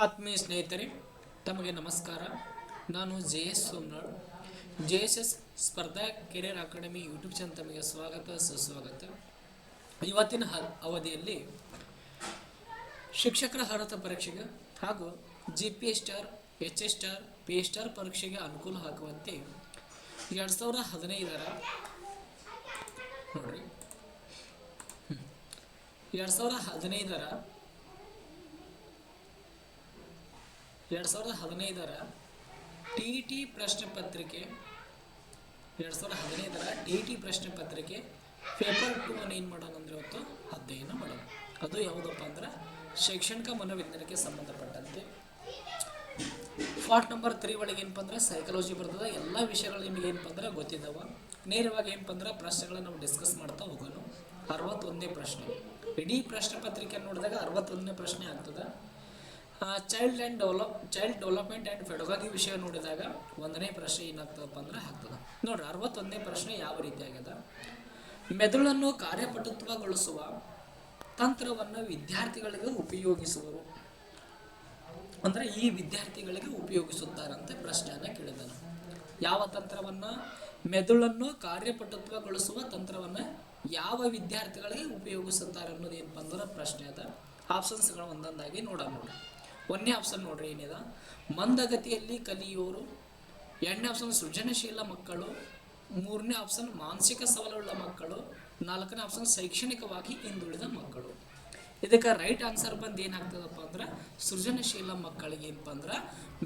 ಆತ್ಮೀಯ ಸ್ನೇಹಿತರೆ, ತಮಗೆ ನಮಸ್ಕಾರ. ನಾನು JS ಸೋಮನಾಳ್. JSS ಸ್ಪರ್ಧಾ ಕೆರಿಯರ್ ಅಕಾಡೆಮಿ ಯೂಟ್ಯೂಬ್ ಚಾನಲ್ ತಮಗೆ ಸ್ವಾಗತ ಸುಸ್ವಾಗತ. ಇವತ್ತಿನ ಅವಧಿಯಲ್ಲಿ ಶಿಕ್ಷಕರ ಅರ್ಹತಾ ಪರೀಕ್ಷೆಗೆ ಹಾಗೂ GPA star, HS star, PA star ಪರೀಕ್ಷೆಗೆ ಅನುಕೂಲ ಆಗುವಂತೆ 2015ರ ನೋಡ್ರಿ 2015ರ TET ಪ್ರಶ್ನೆ ಪತ್ರಿಕೆ 2015ರ TET ಪ್ರಶ್ನೆ ಪತ್ರಿಕೆ ಪೇಪರ್ 2 ಅನ್ನು ಏನು ಮಾಡೋಣ ಅಂದರೆ ಇವತ್ತು ಅಧ್ಯಯನ ಮಾಡೋಣ. ಅದು ಯಾವುದಪ್ಪ ಅಂದ್ರೆ ಶೈಕ್ಷಣಿಕ ಮನೋವಿಜ್ಞಾನಕ್ಕೆ ಸಂಬಂಧಪಟ್ಟಂತೆ ಪಾರ್ಟ್ ನಂಬರ್ 3 ಒಳಗೆ ಏನಪ್ಪ ಅಂದ್ರೆ ಸೈಕಾಲಜಿ ಬರ್ತದೆ. ಎಲ್ಲ ವಿಷಯಗಳು ನಿಮಗೆ ಏನಪ್ಪ ಅಂದ್ರೆ ಗೊತ್ತಿದ್ದಾವ. ನೇರವಾಗಿ ಏನಪ್ಪ ಅಂದ್ರೆ ಪ್ರಶ್ನೆಗಳನ್ನ ನಾವು ಡಿಸ್ಕಸ್ ಮಾಡ್ತಾ ಹೋಗೋಣ. 61ನೇ ಪ್ರಶ್ನೆ, ಇಡೀ ಪ್ರಶ್ನೆ ಪತ್ರಿಕೆ ನೋಡಿದಾಗ 61ನೇ ಪ್ರಶ್ನೆ ಆಗ್ತದೆ. ಚೈಲ್ಡ್ ಡೆವಲಪ್ಮೆಂಟ್ ಆ್ಯಂಡ್ ಪೆಡಗಾಗಿ ವಿಷಯ ನೋಡಿದಾಗ 1ನೇ ಪ್ರಶ್ನೆ ಏನಾಗ್ತದಪ್ಪ ಅಂದ್ರೆ ಆಗ್ತದೆ. ನೋಡ್ರಿ 61ನೇ ಪ್ರಶ್ನೆ ಯಾವ ರೀತಿ ಆಗ್ಯದ. ಮೆದುಳನ್ನು ಕಾರ್ಯಪಟುತ್ವಗೊಳಿಸುವ ತಂತ್ರವನ್ನು ವಿದ್ಯಾರ್ಥಿಗಳಿಗೆ ಉಪಯೋಗಿಸುವರು ಅಂದ್ರೆ ಈ ವಿದ್ಯಾರ್ಥಿಗಳಿಗೆ ಉಪಯೋಗಿಸುತ್ತಾರಂತ ಪ್ರಶ್ನೆಯನ್ನು ಕೇಳಿದನು. ಯಾವ ತಂತ್ರವನ್ನು? ಮೆದುಳನ್ನು ಕಾರ್ಯಪಟುತ್ವಗೊಳಿಸುವ ತಂತ್ರವನ್ನು ಯಾವ ವಿದ್ಯಾರ್ಥಿಗಳಿಗೆ ಉಪಯೋಗಿಸುತ್ತಾರೆ ಅನ್ನೋದು ಏನಪ್ಪ ಅಂದ್ರೆ ಪ್ರಶ್ನೆ ಅದ. ಆಪ್ಷನ್ಸ್ಗಳು ಒಂದೊಂದಾಗಿ ನೋಡೋಣ. 1ನೇ ಆಪ್ಷನ್ ನೋಡ್ರಿ ಏನಿದೆ, ಮಂದಗತಿಯಲ್ಲಿ ಕಲಿಯೋರು. 2ನೇ ಆಪ್ಷನ್ ಸೃಜನಶೀಲ ಮಕ್ಕಳು. 3ನೇ ಆಪ್ಷನ್ ಮಾನಸಿಕ ಸವಾಲುಳ್ಳ ಮಕ್ಕಳು. 4ನೇ ಆಪ್ಷನ್ ಶೈಕ್ಷಣಿಕವಾಗಿ ಹಿಂದುಳಿದ ಮಕ್ಕಳು. ಇದಕ್ಕೆ ರೈಟ್ ಆನ್ಸರ್ ಬಂದು ಏನಾಗ್ತದಪ್ಪ ಅಂದ್ರೆ ಸೃಜನಶೀಲ ಮಕ್ಕಳಿಗೆ ಏನಪ್ಪ ಅಂದ್ರೆ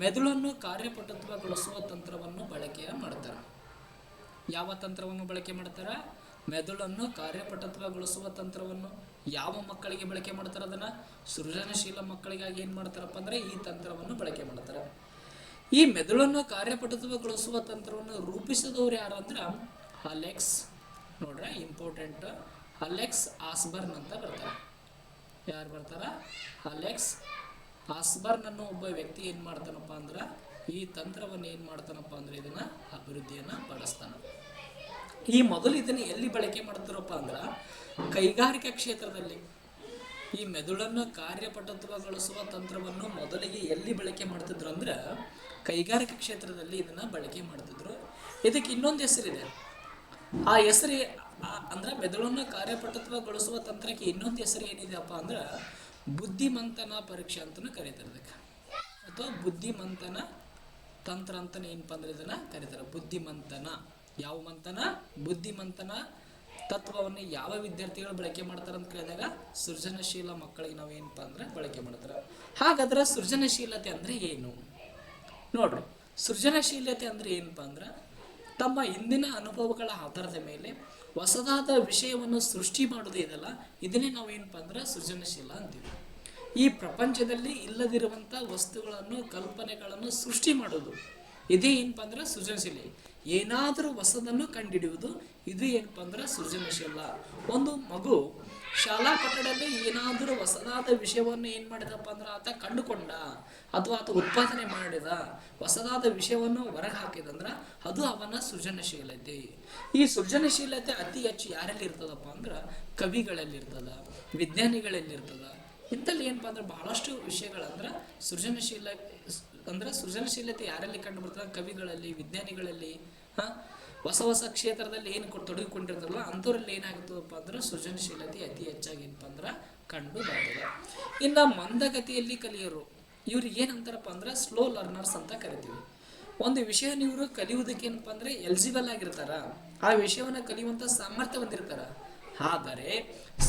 ಮೆದುಳನ್ನು ಕಾರ್ಯಪಟುತ್ವಗೊಳಿಸುವ ತಂತ್ರವನ್ನು ಬಳಕೆ ಮಾಡ್ತಾರೆ. ಯಾವ ತಂತ್ರವನ್ನು ಬಳಕೆ ಮಾಡ್ತಾರೆ? ಮೆದುಳನ್ನು ಕಾರ್ಯಪಟುತ್ವಗೊಳಿಸುವ ತಂತ್ರವನ್ನು ಯಾವ ಮಕ್ಕಳಿಗೆ ಬಳಕೆ ಮಾಡ್ತಾರೆ? ಅದನ್ನು ಸೃಜನಶೀಲ ಮಕ್ಕಳಿಗಾಗಿ ಏನು ಮಾಡ್ತಾರಪ್ಪ ಅಂದರೆ ಈ ತಂತ್ರವನ್ನು ಬಳಕೆ ಮಾಡ್ತಾರೆ. ಈ ಮೆದುಳನ್ನು ಕಾರ್ಯಪಟುತ್ವಗೊಳಿಸುವ ತಂತ್ರವನ್ನು ರೂಪಿಸಿದವರು ಯಾರು ಅಂದ್ರೆ ಅಲೆಕ್ಸ್, ನೋಡ್ರೆ ಇಂಪಾರ್ಟೆಂಟ್, ಅಲೆಕ್ಸ್ ಆಸ್ಬರ್ನ್ ಅಂತ ಬರ್ತಾರೆ. ಯಾರು ಬರ್ತಾರ? ಅಲೆಕ್ಸ್ ಆಸ್ಬರ್ನ್ ಅನ್ನೋ ಒಬ್ಬ ವ್ಯಕ್ತಿ ಏನು ಮಾಡ್ತಾನಪ್ಪ ಅಂದ್ರೆ ಈ ತಂತ್ರವನ್ನು ಏನು ಮಾಡ್ತಾನಪ್ಪ ಅಂದ್ರೆ ಇದನ್ನ ಅಭಿವೃದ್ಧಿಯನ್ನು ಪಡಿಸ್ತಾನೆ. ಈ ಮೊದಲು ಇದನ್ನು ಎಲ್ಲಿ ಬಳಕೆ ಮಾಡ್ತಾರಪ್ಪ ಅಂದ್ರೆ ಕೈಗಾರಿಕಾ ಕ್ಷೇತ್ರದಲ್ಲಿ. ಈ ಮೆದುಳನ್ನು ಕಾರ್ಯಪಟುತ್ವಗೊಳಿಸುವ ತಂತ್ರವನ್ನು ಮೊದಲಿಗೆ ಎಲ್ಲಿ ಬಳಕೆ ಮಾಡ್ತಿದ್ರು ಅಂದ್ರೆ ಕೈಗಾರಿಕಾ ಕ್ಷೇತ್ರದಲ್ಲಿ ಇದನ್ನ ಬಳಕೆ ಮಾಡ್ತಿದ್ರು. ಇದಕ್ಕೆ ಇನ್ನೊಂದು ಹೆಸರಿದೆ. ಆ ಹೆಸರು ಅಂದ್ರೆ ಮೆದುಳನ್ನು ಕಾರ್ಯಪಟುತ್ವಗೊಳಿಸುವ ತಂತ್ರಕ್ಕೆ ಇನ್ನೊಂದು ಹೆಸರು ಏನಿದೆಯಪ್ಪ ಅಂದ್ರೆ ಬುದ್ಧಿಮಂತನ ಪರೀಕ್ಷೆ ಅಂತಲೂ ಕರೀತಾರೆ ಇದಕ್ಕೆ, ಅಥವಾ ಬುದ್ಧಿಮಂತನ ತಂತ್ರ ಅಂತಲೇ ಏನಪ್ಪ ಅಂದ್ರೆ ಇದನ್ನ ಕರೀತಾರೆ. ಬುದ್ಧಿಮಂತನ ಯಾವ ಮಂಥನ? ಬುದ್ಧಿಮಂಥನ ತತ್ವವನ್ನು ಯಾವ ವಿದ್ಯಾರ್ಥಿಗಳು ಬಳಕೆ ಮಾಡ್ತಾರೆ ಅಂತ ಕೇಳಿದಾಗ ಸೃಜನಶೀಲ ಮಕ್ಕಳಿಗೆ ನಾವು ಏನಪ್ಪ ಅಂದ್ರೆ ಬಳಕೆ ಮಾಡ್ತಾರೆ. ಹಾಗಾದ್ರೆ ಸೃಜನಶೀಲತೆ ಅಂದ್ರೆ ಏನು ನೋಡ್ರಿ. ಸೃಜನಶೀಲತೆ ಅಂದ್ರೆ ಏನಪ್ಪ ಅಂದ್ರೆ ತಮ್ಮ ಹಿಂದಿನ ಅನುಭವಗಳ ಆಧಾರದ ಮೇಲೆ ಹೊಸದಾದ ವಿಷಯವನ್ನು ಸೃಷ್ಟಿ ಮಾಡೋದು ಇದೆಲ್ಲ, ಇದನ್ನೇ ನಾವು ಏನಪ್ಪ ಅಂದ್ರೆ ಸೃಜನಶೀಲ ಅಂತೀವಿ. ಈ ಪ್ರಪಂಚದಲ್ಲಿ ಇಲ್ಲದಿರುವಂಥ ವಸ್ತುಗಳನ್ನು, ಕಲ್ಪನೆಗಳನ್ನು ಸೃಷ್ಟಿ ಮಾಡೋದು ಇದೇ ಏನಪ್ಪ ಅಂದ್ರೆ ಸೃಜನಶೀಲ. ಏನಾದರೂ ಹೊಸದನ್ನು ಕಂಡುಹಿಡಿಯುವುದು ಇದು ಏನಪ್ಪ ಅಂದ್ರೆ ಸೃಜನಶೀಲ. ಒಂದು ಮಗು ಶಾಲಾ ಕಟ್ಟಡದಲ್ಲಿ ಏನಾದರೂ ಹೊಸದಾದ ವಿಷಯವನ್ನು ಏನು ಮಾಡಿದಪ್ಪ ಅಂದ್ರೆ ಆತ ಕಂಡುಕೊಂಡ ಅಥವಾ ಆತ ಉತ್ಪಾದನೆ ಮಾಡಿದ, ಹೊಸದಾದ ವಿಷಯವನ್ನು ಹೊರಗೆ ಹಾಕಿದಂದ್ರೆ ಅದು ಅವನ ಸೃಜನಶೀಲತೆ. ಈ ಸೃಜನಶೀಲತೆ ಅತಿ ಹೆಚ್ಚು ಯಾರಲ್ಲಿ ಇರ್ತದಪ್ಪ ಅಂದ್ರೆ ಕವಿಗಳಲ್ಲಿ ಇರ್ತದ, ವಿಜ್ಞಾನಿಗಳಲ್ಲಿ ಇರ್ತದ. ಇಂಥಲ್ಲಿ ಏನಪ್ಪ ಅಂದ್ರೆ ಬಹಳಷ್ಟು ವಿಷಯಗಳಂದ್ರೆ ಸೃಜನಶೀಲತೆ ಯಾರಲ್ಲಿ ಕಂಡು ಬರ್ತದೆ? ಕವಿಗಳಲ್ಲಿ, ವಿಜ್ಞಾನಿಗಳಲ್ಲಿ, ಹೊಸ ಹೊಸ ಕ್ಷೇತ್ರದಲ್ಲಿ ಏನು ತೊಡಗಿಕೊಂಡಿರ್ತಾರಲ್ಲ ಅಂಥವ್ರಲ್ಲಿ ಏನಾಗುತ್ತಪ್ಪ ಅಂದ್ರೆ ಸೃಜನಶೀಲತೆ ಅತಿ ಹೆಚ್ಚಾಗಿ ಏನಪ್ಪ ಅಂದ್ರೆ ಕಂಡು ಬರ್ತದೆ. ಇನ್ನು ಮಂದಗತಿಯಲ್ಲಿ ಕಲಿಯೋರು, ಇವ್ರಿಗೆ ಏನಂತಾರಪ್ಪ ಅಂದ್ರೆ ಸ್ಲೋ ಲರ್ನರ್ಸ್ ಅಂತ ಕರಿತೀವಿ. ಒಂದು ವಿಷಯನ ಇವರು ಕಲಿಯುವುದಕ್ಕೆ ಏನಪ್ಪ ಅಂದ್ರೆ ಎಲಿಜಿಬಲ್ ಆಗಿರ್ತಾರ, ಆ ವಿಷಯವನ್ನು ಕಲಿಯುವಂಥ ಸಾಮರ್ಥ್ಯ ಹೊಂದಿರ್ತಾರ. ಆದರೆ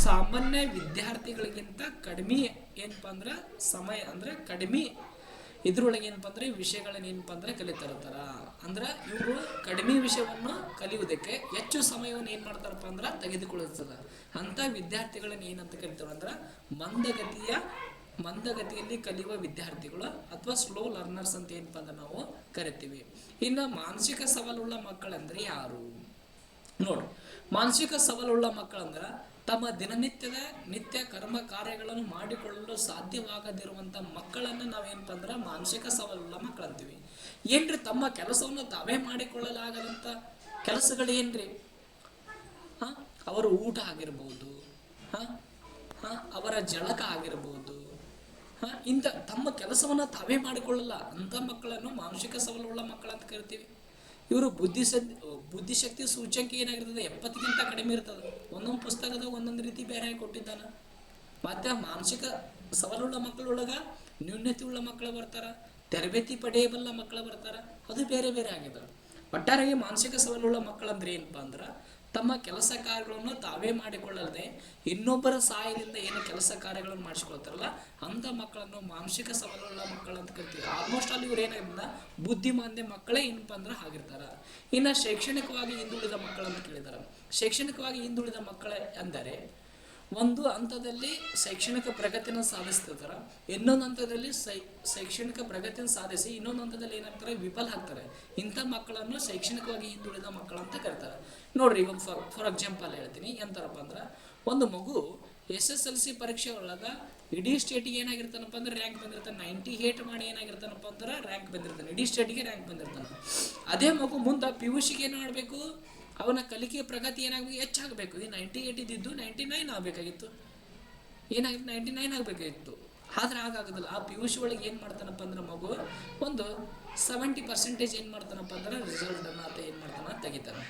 ಸಾಮಾನ್ಯ ವಿದ್ಯಾರ್ಥಿಗಳಿಗಿಂತ ಕಡಿಮೆ ಏನಪ್ಪ ಅಂದ್ರೆ ಸಮಯ ಅಂದ್ರೆ ಕಡಿಮೆ ಇದ್ರೊಳಗೆ ಏನಪ್ಪ ಅಂದ್ರೆ ವಿಷಯಗಳನ್ನ ಏನಪ್ಪ ಅಂದ್ರೆ ಕಲಿತಾ ಇರ್ತಾರ. ಅಂದ್ರೆ ಇವರು ಕಡಿಮೆ ವಿಷಯವನ್ನು ಕಲಿಯುವುದಕ್ಕೆ ಹೆಚ್ಚು ಸಮಯವನ್ನು ಏನು ಮಾಡ್ತಾರಪ್ಪ ಅಂದ್ರೆ ತೆಗೆದುಕೊಳ್ಳುತ್ತದೆ. ಅಂತ ವಿದ್ಯಾರ್ಥಿಗಳನ್ನ ಏನಂತ ಕರಿತಾರೆ ಅಂದ್ರೆ ಮಂದಗತಿಯಲ್ಲಿ ಕಲಿಯುವ ವಿದ್ಯಾರ್ಥಿಗಳು ಅಥವಾ ಸ್ಲೋ ಲರ್ನರ್ಸ್ ಅಂತ ಏನಪ್ಪ ಅಂದ್ರೆ ನಾವು ಕರಿತೀವಿ. ಇನ್ನು ಮಾನಸಿಕ ಸವಾಲುಳ್ಳ ಮಕ್ಕಳಂದ್ರೆ ಯಾರು ನೋಡ್ರಿ. ಮಾನಸಿಕ ಸವಾಲುಳ್ಳ ಮಕ್ಕಳಂದ್ರೆ ತಮ್ಮ ನಿತ್ಯ ಕರ್ಮ ಕಾರ್ಯಗಳನ್ನು ಮಾಡಿಕೊಳ್ಳಲು ಸಾಧ್ಯವಾಗದಿರುವಂಥ ಮಕ್ಕಳನ್ನು ನಾವೇನಪ್ಪ ಅಂದ್ರೆ ಮಾನಸಿಕ ಸವಾಲುಳ್ಳ ಮಕ್ಕಳಂತೀವಿ. ಏನ್ರಿ ತಮ್ಮ ಕೆಲಸವನ್ನು ತಾವೇ ಮಾಡಿಕೊಳ್ಳಲಾಗದಂಥ ಕೆಲಸಗಳೇನ್ರಿ? ಅವರ ಊಟ ಆಗಿರ್ಬೋದು, ಅವರ ಜಳಕ ಆಗಿರ್ಬೋದು, ಇಂಥ ತಮ್ಮ ಕೆಲಸವನ್ನು ತಾವೇ ಮಾಡಿಕೊಳ್ಳಲ್ಲ ಅಂಥ ಮಕ್ಕಳನ್ನು ಮಾನಸಿಕ ಸವಾಲುಳ್ಳ ಮಕ್ಕಳು ಅಂತ ಕರಿತೀವಿ. ಇವರು ಬುದ್ಧಿಶಕ್ತಿ ಸೂಚ್ಯಂಕ ಏನಾಗಿರ್ತದೆ 70ಕ್ಕಿಂತ ಕಡಿಮೆ ಇರ್ತದೆ. ಒಂದೊಂದು ಪುಸ್ತಕದ ಒಂದೊಂದು ರೀತಿ ಬೇರೆ ಕೊಟ್ಟಿದ್ದಾನೆ. ಮತ್ತು ಮಾನಸಿಕ ಸವಾಲುಳ್ಳ ಮಕ್ಕಳೊಳಗ ನ್ಯೂನ್ಯತೆ ಉಳ್ಳ ಮಕ್ಕಳು ಬರ್ತಾರ, ತರಬೇತಿ ಪಡೆಯಬಲ್ಲ ಮಕ್ಕಳು ಬರ್ತಾರ, ಅದು ಬೇರೆ ಬೇರೆ ಆಗಿದೆ. ಒಟ್ಟಾರೆಯಾಗಿ ಮಾನಸಿಕ ಸವಾಲುಳ್ಳ ಮಕ್ಕಳಂದ್ರೆ ಏನಪ್ಪಾ ಅಂದ್ರೆ ತಮ್ಮ ಕೆಲಸ ಕಾರ್ಯಗಳನ್ನು ತಾವೇ ಮಾಡಿಕೊಳ್ಳದೆ ಇನ್ನೊಬ್ಬರ ಸಹಾಯದಿಂದ ಏನು ಕೆಲಸ ಕಾರ್ಯಗಳನ್ನು ಮಾಡಿಸ್ಕೊಳ್ತಾರಲ್ಲ ಅಂಥ ಮಕ್ಕಳನ್ನು ಮಾನಸಿಕ ಸವಾಲುಳ್ಳ ಮಕ್ಕಳು ಅಂತ ಕರಿತೀವಿ. ಆಲ್ಮೋಸ್ಟ್ ಅಲ್ಲಿ ಇವ್ರು ಏನಾಗಿಲ್ಲ ಬುದ್ಧಿಮಾಂದ್ಯ ಮಕ್ಕಳೇ ಏನಪ್ಪ ಅಂದ್ರೆ ಆಗಿರ್ತಾರೆ. ಇನ್ನು ಶೈಕ್ಷಣಿಕವಾಗಿ ಹಿಂದುಳಿದ ಮಕ್ಕಳನ್ನು ಕೇಳಿದ್ದಾರೆ. ಶೈಕ್ಷಣಿಕವಾಗಿ ಹಿಂದುಳಿದ ಮಕ್ಕಳೇ ಅಂದರೆ ಒಂದು ಹಂತದಲ್ಲಿ ಶೈಕ್ಷಣಿಕ ಪ್ರಗತಿಯನ್ನು ಸಾಧಿಸ್ತಿರ್ತಾರೆ, ಇನ್ನೊಂದು ಹಂತದಲ್ಲಿ ಶೈಕ್ಷಣಿಕ ಪ್ರಗತಿಯನ್ನು ಸಾಧಿಸಿ ಇನ್ನೊಂದು ಹಂತದಲ್ಲಿ ಏನಾಗ್ತಾರೆ ವಿಫಲ ಆಗ್ತಾರೆ. ಇಂಥ ಮಕ್ಕಳನ್ನು ಶೈಕ್ಷಣಿಕವಾಗಿ ಹಿಂದುಳಿದ ಮಕ್ಕಳು ಅಂತ ಕರೀತಾರೆ. ನೋಡ್ರಿ, ಇವಾಗ ಫಾರ್ ಎಕ್ಸಾಂಪಲ್ ಹೇಳ್ತೀನಿ. ಎಂತಾರಪ್ಪ ಅಂದ್ರೆ ಒಂದು ಮಗು SSLC ಪರೀಕ್ಷೆ ಒಳಗೆ ಇಡೀ ಸ್ಟೇಟಿಗೆ ಏನಾಗಿರ್ತಾನಪ್ಪ ಅಂದ್ರೆ ರ್ಯಾಂಕ್ ಬಂದಿರ್ತಾನೆ. 98 ಮಾಡಿ ಏನಾಗಿರ್ತಾನಪ್ಪ ಅಂದ್ರೆ ರ್ಯಾಂಕ್ ಬಂದಿರ್ತಾನೆ, ಇಡೀ ಸ್ಟೇಟಿಗೆ ರ್ಯಾಂಕ್ ಬಂದಿರ್ತಾನೆ. ಅದೇ ಮಗು ಮುಂದೆ PUCಗೆ ಏನು ಮಾಡಬೇಕು, ಅವನ ಕಲಿಕೆಯ ಪ್ರಗತಿ ಏನಾಗಬೇಕು, ಹೆಚ್ಚಾಗಬೇಕು. ಈ 98 ಇದ್ದಿದ್ದು 99 ಆಗಬೇಕಾಗಿತ್ತು, ಏನಾಗಿತ್ತು 99 ಆಗಬೇಕಾಗಿತ್ತು. ಆದ್ರೆ ಆಗಾಗೋದಿಲ್ಲ. ಆ PUC ಒಳಗೆ ಏನು ಮಾಡ್ತಾನಪ್ಪ ಅಂದ್ರೆ ಮಗು ಒಂದು 70% ಏನು ಮಾಡ್ತಾನಪ್ಪ ಅಂದ್ರೆ ರಿಸಲ್ಟನ್ನು ಆತ ಏನು ಮಾಡ್ತಾನ ತೆಗಿತಾನೆ.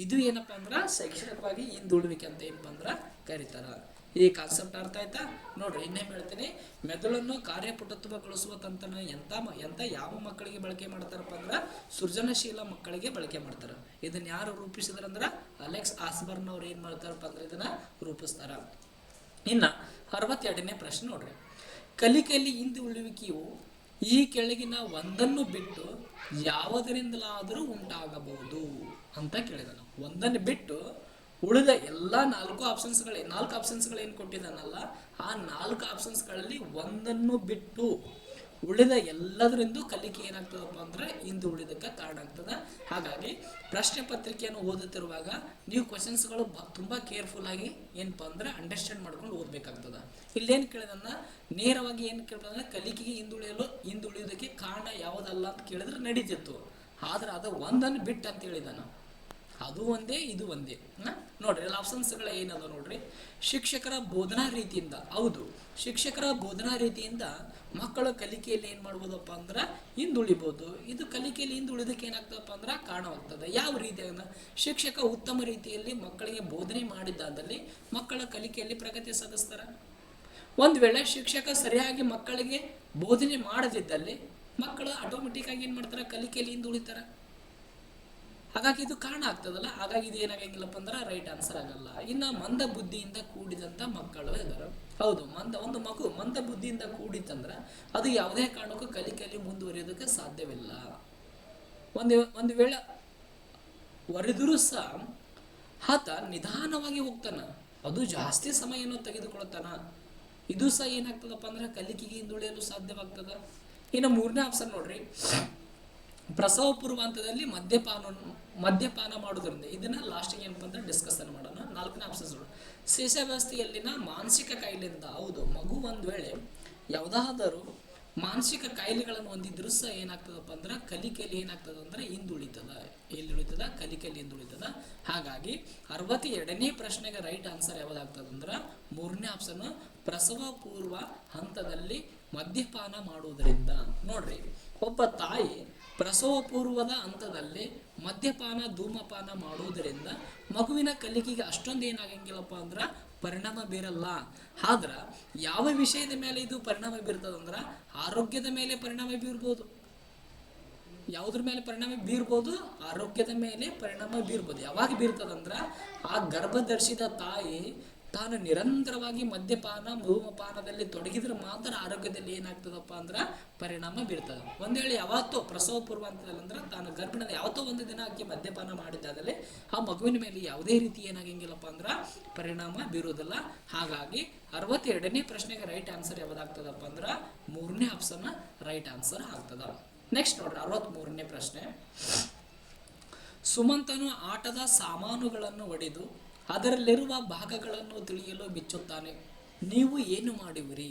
ಇದು ಏನಪ್ಪ ಅಂದ್ರೆ ಶೈಕ್ಷಣಿಕವಾಗಿ ಹಿಂದುಳುವಿಕೆ ಅಂತ ಏನಪ್ಪ ಅಂದ್ರೆ ಕರೀತಾರ. ಈ ಕಾನ್ಸೆಪ್ಟ್ ಅರ್ಥ ಆಯ್ತಾ? ನೋಡ್ರಿ, ಇನ್ನೇನು ಹೇಳ್ತೀನಿ, ಮೆದುಳನ್ನು ಕಾರ್ಯಪಟುತ್ವಗೊಳಿಸುವ ತಂತ್ರನ ಎಂತ ಯಾವ ಮಕ್ಕಳಿಗೆ ಬಳಕೆ ಮಾಡ್ತಾರಪ್ಪ ಅಂದ್ರೆ ಸೃಜನಶೀಲ ಮಕ್ಕಳಿಗೆ ಬಳಕೆ ಮಾಡ್ತಾರೆ. ಇದನ್ನ ಯಾರು ರೂಪಿಸಿದ್ರಂದ್ರೆ ಅಲೆಕ್ಸ್ ಆಸ್ಬರ್ನ್ ಅವ್ರು ಏನು ಮಾಡ್ತಾರಪ್ಪ ಅಂದ್ರೆ ಇದನ್ನ ರೂಪಿಸ್ತಾರ. ಇನ್ನು 62ನೇ ಪ್ರಶ್ನೆ ನೋಡ್ರಿ, ಕಲಿಕೆಯಲ್ಲಿ ಹಿಂದುಳುವಿಕೆಯು ಈ ಕೆಳಗಿನ ಒಂದನ್ನು ಬಿಟ್ಟು ಯಾವುದರಿಂದಲಾದರೂ ಉಂಟಾಗಬಹುದು ಅಂತ ಕೇಳಿದಾನೆ. ಒಂದನ್ನು ಬಿಟ್ಟು ಉಳಿದ ಎಲ್ಲ 4 ಆಪ್ಷನ್ಸ್ಗಳು ಏನು ಕೊಟ್ಟಿದ್ದಾನಲ್ಲ, ಆ 4 ಆಪ್ಷನ್ಸ್ಗಳಲ್ಲಿ ಒಂದನ್ನು ಬಿಟ್ಟು ಉಳಿದ ಎಲ್ಲದರಿಂದ ಕಲಿಕೆ ಏನಾಗ್ತದಪ್ಪ ಅಂದ್ರೆ ಇಂದು ಉಳಿದಕ್ಕೆ ಕಾರಣ ಆಗ್ತದೆ. ಹಾಗಾಗಿ ಪ್ರಶ್ನೆ ಪತ್ರಿಕೆಯನ್ನು ಓದುತ್ತಿರುವಾಗ ನೀವು ಕ್ವಶನ್ಸ್ಗಳು ತುಂಬ ಕೇರ್ಫುಲ್ ಆಗಿ ಏನಪ್ಪ ಅಂದ್ರೆ ಅಂಡರ್ಸ್ಟ್ಯಾಂಡ್ ಮಾಡ್ಕೊಂಡು ಓದಬೇಕಾಗ್ತದೆ. ಇಲ್ಲೇನು ಕೇಳಿದನ್ನ ನೇರವಾಗಿ ಏನು ಕೇಳ್ತಂದ್ರೆ ಕಲಿಕೆಗೆ ಹಿಂದುಳಿಯೋದಕ್ಕೆ ಕಾರಣ ಯಾವುದಲ್ಲ ಅಂತ ಕೇಳಿದ್ರೆ ನಡೀತಿತ್ತು. ಆದ್ರೆ ಅದು ಒಂದನ್ನು ಬಿಟ್ಟು ಅಂತ ಹೇಳಿದಾನ. ಅದು ಒಂದೇ, ಇದು ಒಂದೇ. ನೋಡ್ರಿ, ಎಲ್ಲ ಆಪ್ಷನ್ಸ್ಗಳು ಏನದ ನೋಡ್ರಿ. ಶಿಕ್ಷಕರ ಬೋಧನಾ ರೀತಿಯಿಂದ, ಹೌದು, ಶಿಕ್ಷಕರ ಬೋಧನಾ ರೀತಿಯಿಂದ ಮಕ್ಕಳ ಕಲಿಕೆಯಲ್ಲಿ ಏನು ಮಾಡ್ಬೋದಪ್ಪ ಅಂದ್ರೆ ಹಿಂದುಳಿಬೋದು. ಇದು ಕಲಿಕೆಯಲ್ಲಿ ಹಿಂದುಳಿದಕ್ಕೆ ಏನಾಗ್ತದಪ್ಪ ಅಂದ್ರೆ ಕಾರಣವಾಗ್ತದೆ. ಯಾವ ರೀತಿಯಾಗ ಶಿಕ್ಷಕ ಉತ್ತಮ ರೀತಿಯಲ್ಲಿ ಮಕ್ಕಳಿಗೆ ಬೋಧನೆ ಮಾಡಿದ್ದಾದಲ್ಲಿ ಮಕ್ಕಳ ಕಲಿಕೆಯಲ್ಲಿ ಪ್ರಗತಿ ಸಾಧಿಸ್ತಾರೆ. ಒಂದು ವೇಳೆ ಶಿಕ್ಷಕ ಸರಿಯಾಗಿ ಮಕ್ಕಳಿಗೆ ಬೋಧನೆ ಮಾಡದಿದ್ದಲ್ಲಿ ಮಕ್ಕಳು ಆಟೋಮೆಟಿಕ್ ಆಗಿ ಏನು ಮಾಡ್ತಾರೆ, ಕಲಿಕೆಯಲ್ಲಿ ಹಿಂದುಳಿತಾರೆ. ಹಾಗಾಗಿ ಇದು ಕಾರಣ ಆಗ್ತದಲ್ಲ. ಹಾಗಾಗಿ ಇದು ಏನಾಗಂಗಿಲ್ಲಪ್ಪ ಅಂದ್ರೆ ರೈಟ್ ಆನ್ಸರ್ ಆಗಲ್ಲ. ಇನ್ನು ಮಂದ ಬುದ್ಧಿಯಿಂದ ಕೂಡಿದಂಥ ಮಕ್ಕಳು ಇದ್ದಾರೆ. ಹೌದು, ಒಂದು ಮಗು ಮಂದ ಬುದ್ಧಿಯಿಂದ ಕೂಡಿತಂದ್ರೆ ಅದು ಯಾವುದೇ ಕಾರಣಕ್ಕೂ ಕಲಿಕೆಯಲ್ಲಿ ಮುಂದುವರಿಯೋದಕ್ಕೆ ಸಾಧ್ಯವಿಲ್ಲ. ಒಂದು ವೇಳೆ ವರೆದರೂ ಸಹ ಆತ ನಿಧಾನವಾಗಿ ಹೋಗ್ತಾನ, ಅದು ಜಾಸ್ತಿ ಸಮಯವನ್ನು ತೆಗೆದುಕೊಳ್ತಾನ. ಇದು ಸಹ ಏನಾಗ್ತದಪ್ಪ ಅಂದ್ರೆ ಕಲಿಕೆಗೆ ಹಿಂದುಳಿಯಲು ಸಾಧ್ಯವಾಗ್ತದ. ಇನ್ನು 3ನೇ ಆಪ್ಷನ್ ನೋಡ್ರಿ, ಪ್ರಸವ ಪೂರ್ವ ಹಂತದಲ್ಲಿ ಮದ್ಯಪಾನ ಮಾಡೋದ್ರಿಂದ. ಇದನ್ನ ಲಾಸ್ಟಿಗೆ ಏನಪ್ಪ ಅಂದ್ರೆ ಡಿಸ್ಕಷನ್ ಮಾಡೋಣ. 4ನೇ ಆಪ್ಷನ್ಸ್ ಶಿಶಾವಸ್ಥೆಯಲ್ಲಿನ ಮಾನಸಿಕ ಕಾಯಿಲೆಯಿಂದ. ಹೌದು, ಮಗು ಒಂದು ವೇಳೆ ಯಾವುದಾದರೂ ಮಾನಸಿಕ ಕಾಯಿಲೆಗಳನ್ನು ಹೊಂದಿದ್ರೂ ಸಹ ಏನಾಗ್ತದಪ್ಪ ಅಂದ್ರೆ ಕಲಿಕೆಯಲ್ಲಿ ಏನಾಗ್ತದೆ ಅಂದ್ರೆ ಹಿಂದುಳಿತದ. ಎಲ್ಲಿ ಉಳಿತದ? ಕಲಿಕೆಯಲ್ಲಿ ಹಿಂದುಳಿತದ. ಹಾಗಾಗಿ 62ನೇ ಪ್ರಶ್ನೆಗೆ ರೈಟ್ ಆನ್ಸರ್ ಯಾವುದಾಗ್ತದೆ ಅಂದ್ರೆ 3ನೇ ಆಪ್ಷನ್, ಪ್ರಸವ ಪೂರ್ವ ಹಂತದಲ್ಲಿ ಮದ್ಯಪಾನ ಮಾಡುವುದರಿಂದ. ನೋಡ್ರಿ, ಒಬ್ಬ ತಾಯಿ ಪ್ರಸವ ಪೂರ್ವದ ಹಂತದಲ್ಲಿ ಮದ್ಯಪಾನ ಧೂಮಪಾನ ಮಾಡುವುದರಿಂದ ಮಗುವಿನ ಕಲಿಕೆಗೆ ಅಷ್ಟೊಂದು ಏನಾಗಂಗಿಲ್ಲಪ್ಪ ಅಂದ್ರೆ ಪರಿಣಾಮ ಬೀರಲ್ಲ. ಆದ್ರೆ ಯಾವ ವಿಷಯದ ಮೇಲೆ ಇದು ಪರಿಣಾಮ ಬೀರ್ತದಂದ್ರೆ ಆರೋಗ್ಯದ ಮೇಲೆ ಪರಿಣಾಮ ಬೀರ್ಬೋದು. ಯಾವುದ್ರ ಮೇಲೆ ಪರಿಣಾಮ ಬೀರ್ಬೋದು? ಆರೋಗ್ಯದ ಮೇಲೆ ಪರಿಣಾಮ ಬೀರ್ಬೋದು. ಯಾವಾಗ ಬೀರ್ತದಂದ್ರೆ ಆ ಗರ್ಭಧರಿಸಿದ ತಾಯಿ ತಾನು ನಿರಂತರವಾಗಿ ಮದ್ಯಪಾನ ಧೂಮಪಾನದಲ್ಲಿ ತೊಡಗಿದ್ರೆ ಮಾತ್ರ ಆರೋಗ್ಯದಲ್ಲಿ ಏನಾಗ್ತದಪ್ಪ ಅಂದ್ರೆ ಪರಿಣಾಮ ಬೀರ್ತದೆ. ಒಂದು ವೇಳೆ ಯಾವತ್ತೋ ಪ್ರಸವ ಪೂರ್ವ ಹಂತದಲ್ಲಿ ಅಂದ್ರೆ ತಾನು ಗರ್ಭಿಣದ ಯಾವತ್ತೋ ಒಂದು ದಿನ ಆಕೆ ಮದ್ಯಪಾನ ಮಾಡಿದ್ದಾದಲ್ಲಿ ಆ ಮಗುವಿನ ಮೇಲೆ ಯಾವುದೇ ರೀತಿ ಏನಾಗಂಗಿಲ್ಲಪ್ಪ ಅಂದ್ರೆ ಪರಿಣಾಮ ಬೀರೋದಿಲ್ಲ. ಹಾಗಾಗಿ 62ನೇ ಪ್ರಶ್ನೆಗೆ ರೈಟ್ ಆನ್ಸರ್ ಯಾವುದಾಗ್ತದಪ್ಪ ಅಂದ್ರೆ 3ನೇ ಆಪ್ಷನ್ ರೈಟ್ ಆನ್ಸರ್ ಆಗ್ತದ. ನೆಕ್ಸ್ಟ್ ನೋಡ್ರಿ, 63ನೇ ಪ್ರಶ್ನೆ, ಸುಮಂತನು ಆಟದ ಸಾಮಾನುಗಳನ್ನು ಒಡೆದು ಅದರಲ್ಲಿರುವ ಭಾಗಗಳನ್ನು ತಿಳಿಯಲು ಬಿಚ್ಚುತ್ತಾನೆ, ನೀವು ಏನು ಮಾಡುವಿರಿ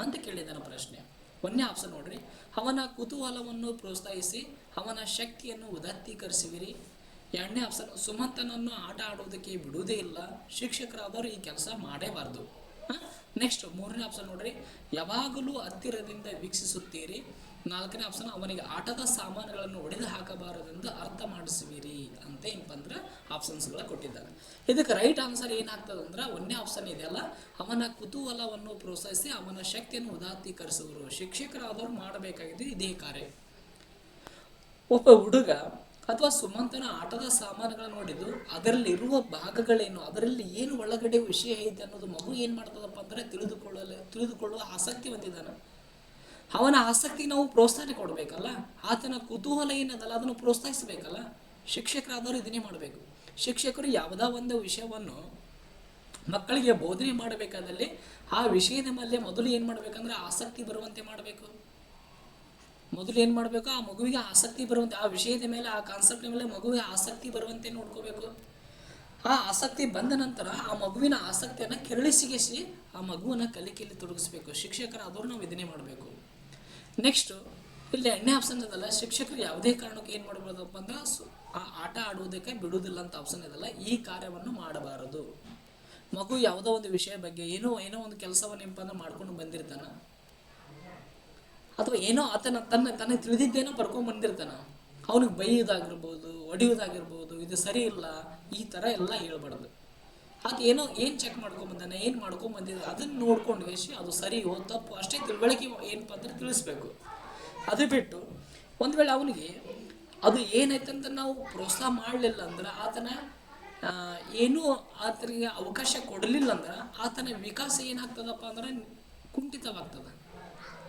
ಅಂತ ಕೇಳಿದಾನ ಪ್ರಶ್ನೆ. 1ನೇ ಆಪ್ಷನ್ ನೋಡ್ರಿ, ಅವನ ಕುತೂಹಲವನ್ನು ಪ್ರೋತ್ಸಾಹಿಸಿ ಅವನ ಶಕ್ತಿಯನ್ನು ಉದಾತ್ತೀಕರಿಸುವಿರಿ. 2ನೇ ಆಪ್ಷನ್, ಸುಮಂತನನ್ನು ಆಟ ಆಡುವುದಕ್ಕೆ ಬಿಡುವುದೇ ಇಲ್ಲ, ಶಿಕ್ಷಕರಾದವರು ಈ ಕೆಲಸ ಮಾಡೇಬಾರ್ದು. ನೆಕ್ಸ್ಟ್ 3ನೇ ಆಪ್ಷನ್ ನೋಡ್ರಿ, ಯಾವಾಗಲೂ ಹತ್ತಿರದಿಂದ ವೀಕ್ಷಿಸುತ್ತೀರಿ. 4ನೇ ಆಪ್ಷನ್, ಅವನಿಗೆ ಆಟದ ಸಾಮಾನುಗಳನ್ನು ಒಡೆದು ಹಾಕಬಾರದೆಂದು ಅರ್ಥ ಮಾಡಿಸುವಿರಿ ಅಂತ ಏನಪ್ಪ ಅಂದ್ರೆ ಆಪ್ಷನ್ಸ್ಗಳ ಕೊಟ್ಟಿದ್ದಾರೆ. ಇದಕ್ಕೆ ರೈಟ್ ಆನ್ಸರ್ ಏನಾಗ್ತದೆ ಅಂದ್ರೆ 1ನೇ ಆಪ್ಷನ್ ಇದೆಯಲ್ಲ, ಅವನ ಕುತೂಹಲವನ್ನು ಪ್ರೋತ್ಸಾಹಿಸಿ ಅವನ ಶಕ್ತಿಯನ್ನು ಉದಾತ್ತೀಕರಿಸುವರು. ಶಿಕ್ಷಕರಾದವರು ಮಾಡಬೇಕಾಗಿದ್ದು ಇದೇ ಕಾರ್ಯ. ಒಬ್ಬ ಹುಡುಗ ಅಥವಾ ಸುಮಂತನ ಆಟದ ಸಾಮಾನುಗಳನ್ನು ನೋಡಿದ್ದು ಅದರಲ್ಲಿ ಇರುವ ಭಾಗಗಳೇನು, ಅದರಲ್ಲಿ ಏನು ಒಳಗಡೆ ವಿಷಯ ಐತೆ ಅನ್ನೋದು ಮಗು ಏನು ಮಾಡ್ತದಪ್ಪ ಅಂದರೆ ತಿಳಿದುಕೊಳ್ಳುವ ಆಸಕ್ತಿ ಹೊಂದಿದ್ದಾನೆ. ಅವನ ಆಸಕ್ತಿಗೆ ನಾವು ಪ್ರೋತ್ಸಾಹ ಕೊಡಬೇಕಲ್ಲ, ಆತನ ಕುತೂಹಲ ಏನದಲ್ಲ ಅದನ್ನು ಪ್ರೋತ್ಸಾಹಿಸಬೇಕಲ್ಲ. ಶಿಕ್ಷಕರಾದವರು ಇದನ್ನೇ ಮಾಡಬೇಕು. ಶಿಕ್ಷಕರು ಯಾವುದೋ ಒಂದು ವಿಷಯವನ್ನು ಮಕ್ಕಳಿಗೆ ಬೋಧನೆ ಮಾಡಬೇಕಾದಲ್ಲಿ ಆ ವಿಷಯದ ಮೇಲೆ ಮೊದಲು ಏನು ಮಾಡಬೇಕಂದ್ರೆ ಆಸಕ್ತಿ ಬರುವಂತೆ ಮಾಡಬೇಕು. ಮೊದಲು ಏನು ಮಾಡಬೇಕು, ಆ ಮಗುವಿಗೆ ಆಸಕ್ತಿ ಬರುವಂತೆ, ಆ ವಿಷಯದ ಮೇಲೆ, ಆ ಕಾನ್ಸೆಪ್ಟ್ ಮೇಲೆ ಮಗುವಿಗೆ ಆಸಕ್ತಿ ಬರುವಂತೆ ನೋಡ್ಕೋಬೇಕು. ಆ ಆಸಕ್ತಿ ಬಂದ ನಂತರ ಆ ಮಗುವಿನ ಆಸಕ್ತಿಯನ್ನು ಕೆರಳಿಸಿಗಿಸಿ ಆ ಮಗುವನ್ನು ಕಲಿಕೆಯಲ್ಲಿ ತೊಡಗಿಸ್ಬೇಕು. ಶಿಕ್ಷಕರಾದವರು ನಾವು ಇದನ್ನೇ ಮಾಡಬೇಕು. ನೆಕ್ಸ್ಟು ಇಲ್ಲಿ 2ನೇ ಆಪ್ಷನ್ ಇದಲ್ಲ, ಶಿಕ್ಷಕರು ಯಾವುದೇ ಕಾರಣಕ್ಕೆ ಏನು ಮಾಡಬಾರ್ದಪ್ಪ ಅಂದ್ರೆ ಆ ಆಟ ಆಡುವುದಕ್ಕೆ ಬಿಡುವುದಿಲ್ಲ ಅಂತ ಆಪ್ಷನ್ ಇದಲ್ಲ. ಈ ಕಾರ್ಯವನ್ನು ಮಾಡಬಾರದು. ಮಗು ಯಾವುದೋ ಒಂದು ವಿಷಯ ಬಗ್ಗೆ ಏನೋ ಒಂದು ಕೆಲಸವನ್ನು ಏನಪ್ಪ ಅಂದ್ರೆ ಮಾಡ್ಕೊಂಡು ಬಂದಿರ್ತಾನೆ, ಅಥವಾ ಏನೋ ಆತನ ತನ್ನ ತಿಳಿದಿದ್ದೇನೋ ಬರ್ಕೊಂಡು ಬಂದಿರ್ತಾನೆ, ಅವನಿಗೆ ಬೈಯೋದಾಗಿರ್ಬೋದು, ಹೊಡೆಯೋದಾಗಿರ್ಬೋದು, ಇದು ಸರಿ ಇಲ್ಲ, ಈ ಥರ ಎಲ್ಲ ಹೇಳ್ಬಾರ್ದು. ಅದು ಏನು ಚೆಕ್ ಮಾಡ್ಕೊಂಬಂದಾನೆ, ಏನು ಮಾಡ್ಕೊಂಬಂದಿದ್ದ ಅದನ್ನು ನೋಡ್ಕೊಂಡು ವೇಸಿ ಅದು ಸರಿ ತಪ್ಪು ಅಷ್ಟೇ ತಿಳುವಳಿಕೆ ಏನಪ್ಪ ಅಂದ್ರೆ ತಿಳಿಸ್ಬೇಕು. ಅದು ಬಿಟ್ಟು ಒಂದು ವೇಳೆ ಅವನಿಗೆ ಅದು ಏನೈತೆ ಅಂತ ನಾವು ಪ್ರೋತ್ಸಾಹ ಮಾಡಲಿಲ್ಲ ಅಂದ್ರೆ, ಏನೂ ಆತನಿಗೆ ಅವಕಾಶ ಕೊಡಲಿಲ್ಲ ಅಂದ್ರೆ ಆತನ ವಿಕಾಸ ಏನಾಗ್ತದಪ್ಪ ಅಂದ್ರೆ ಕುಂಠಿತವಾಗ್ತದೆ.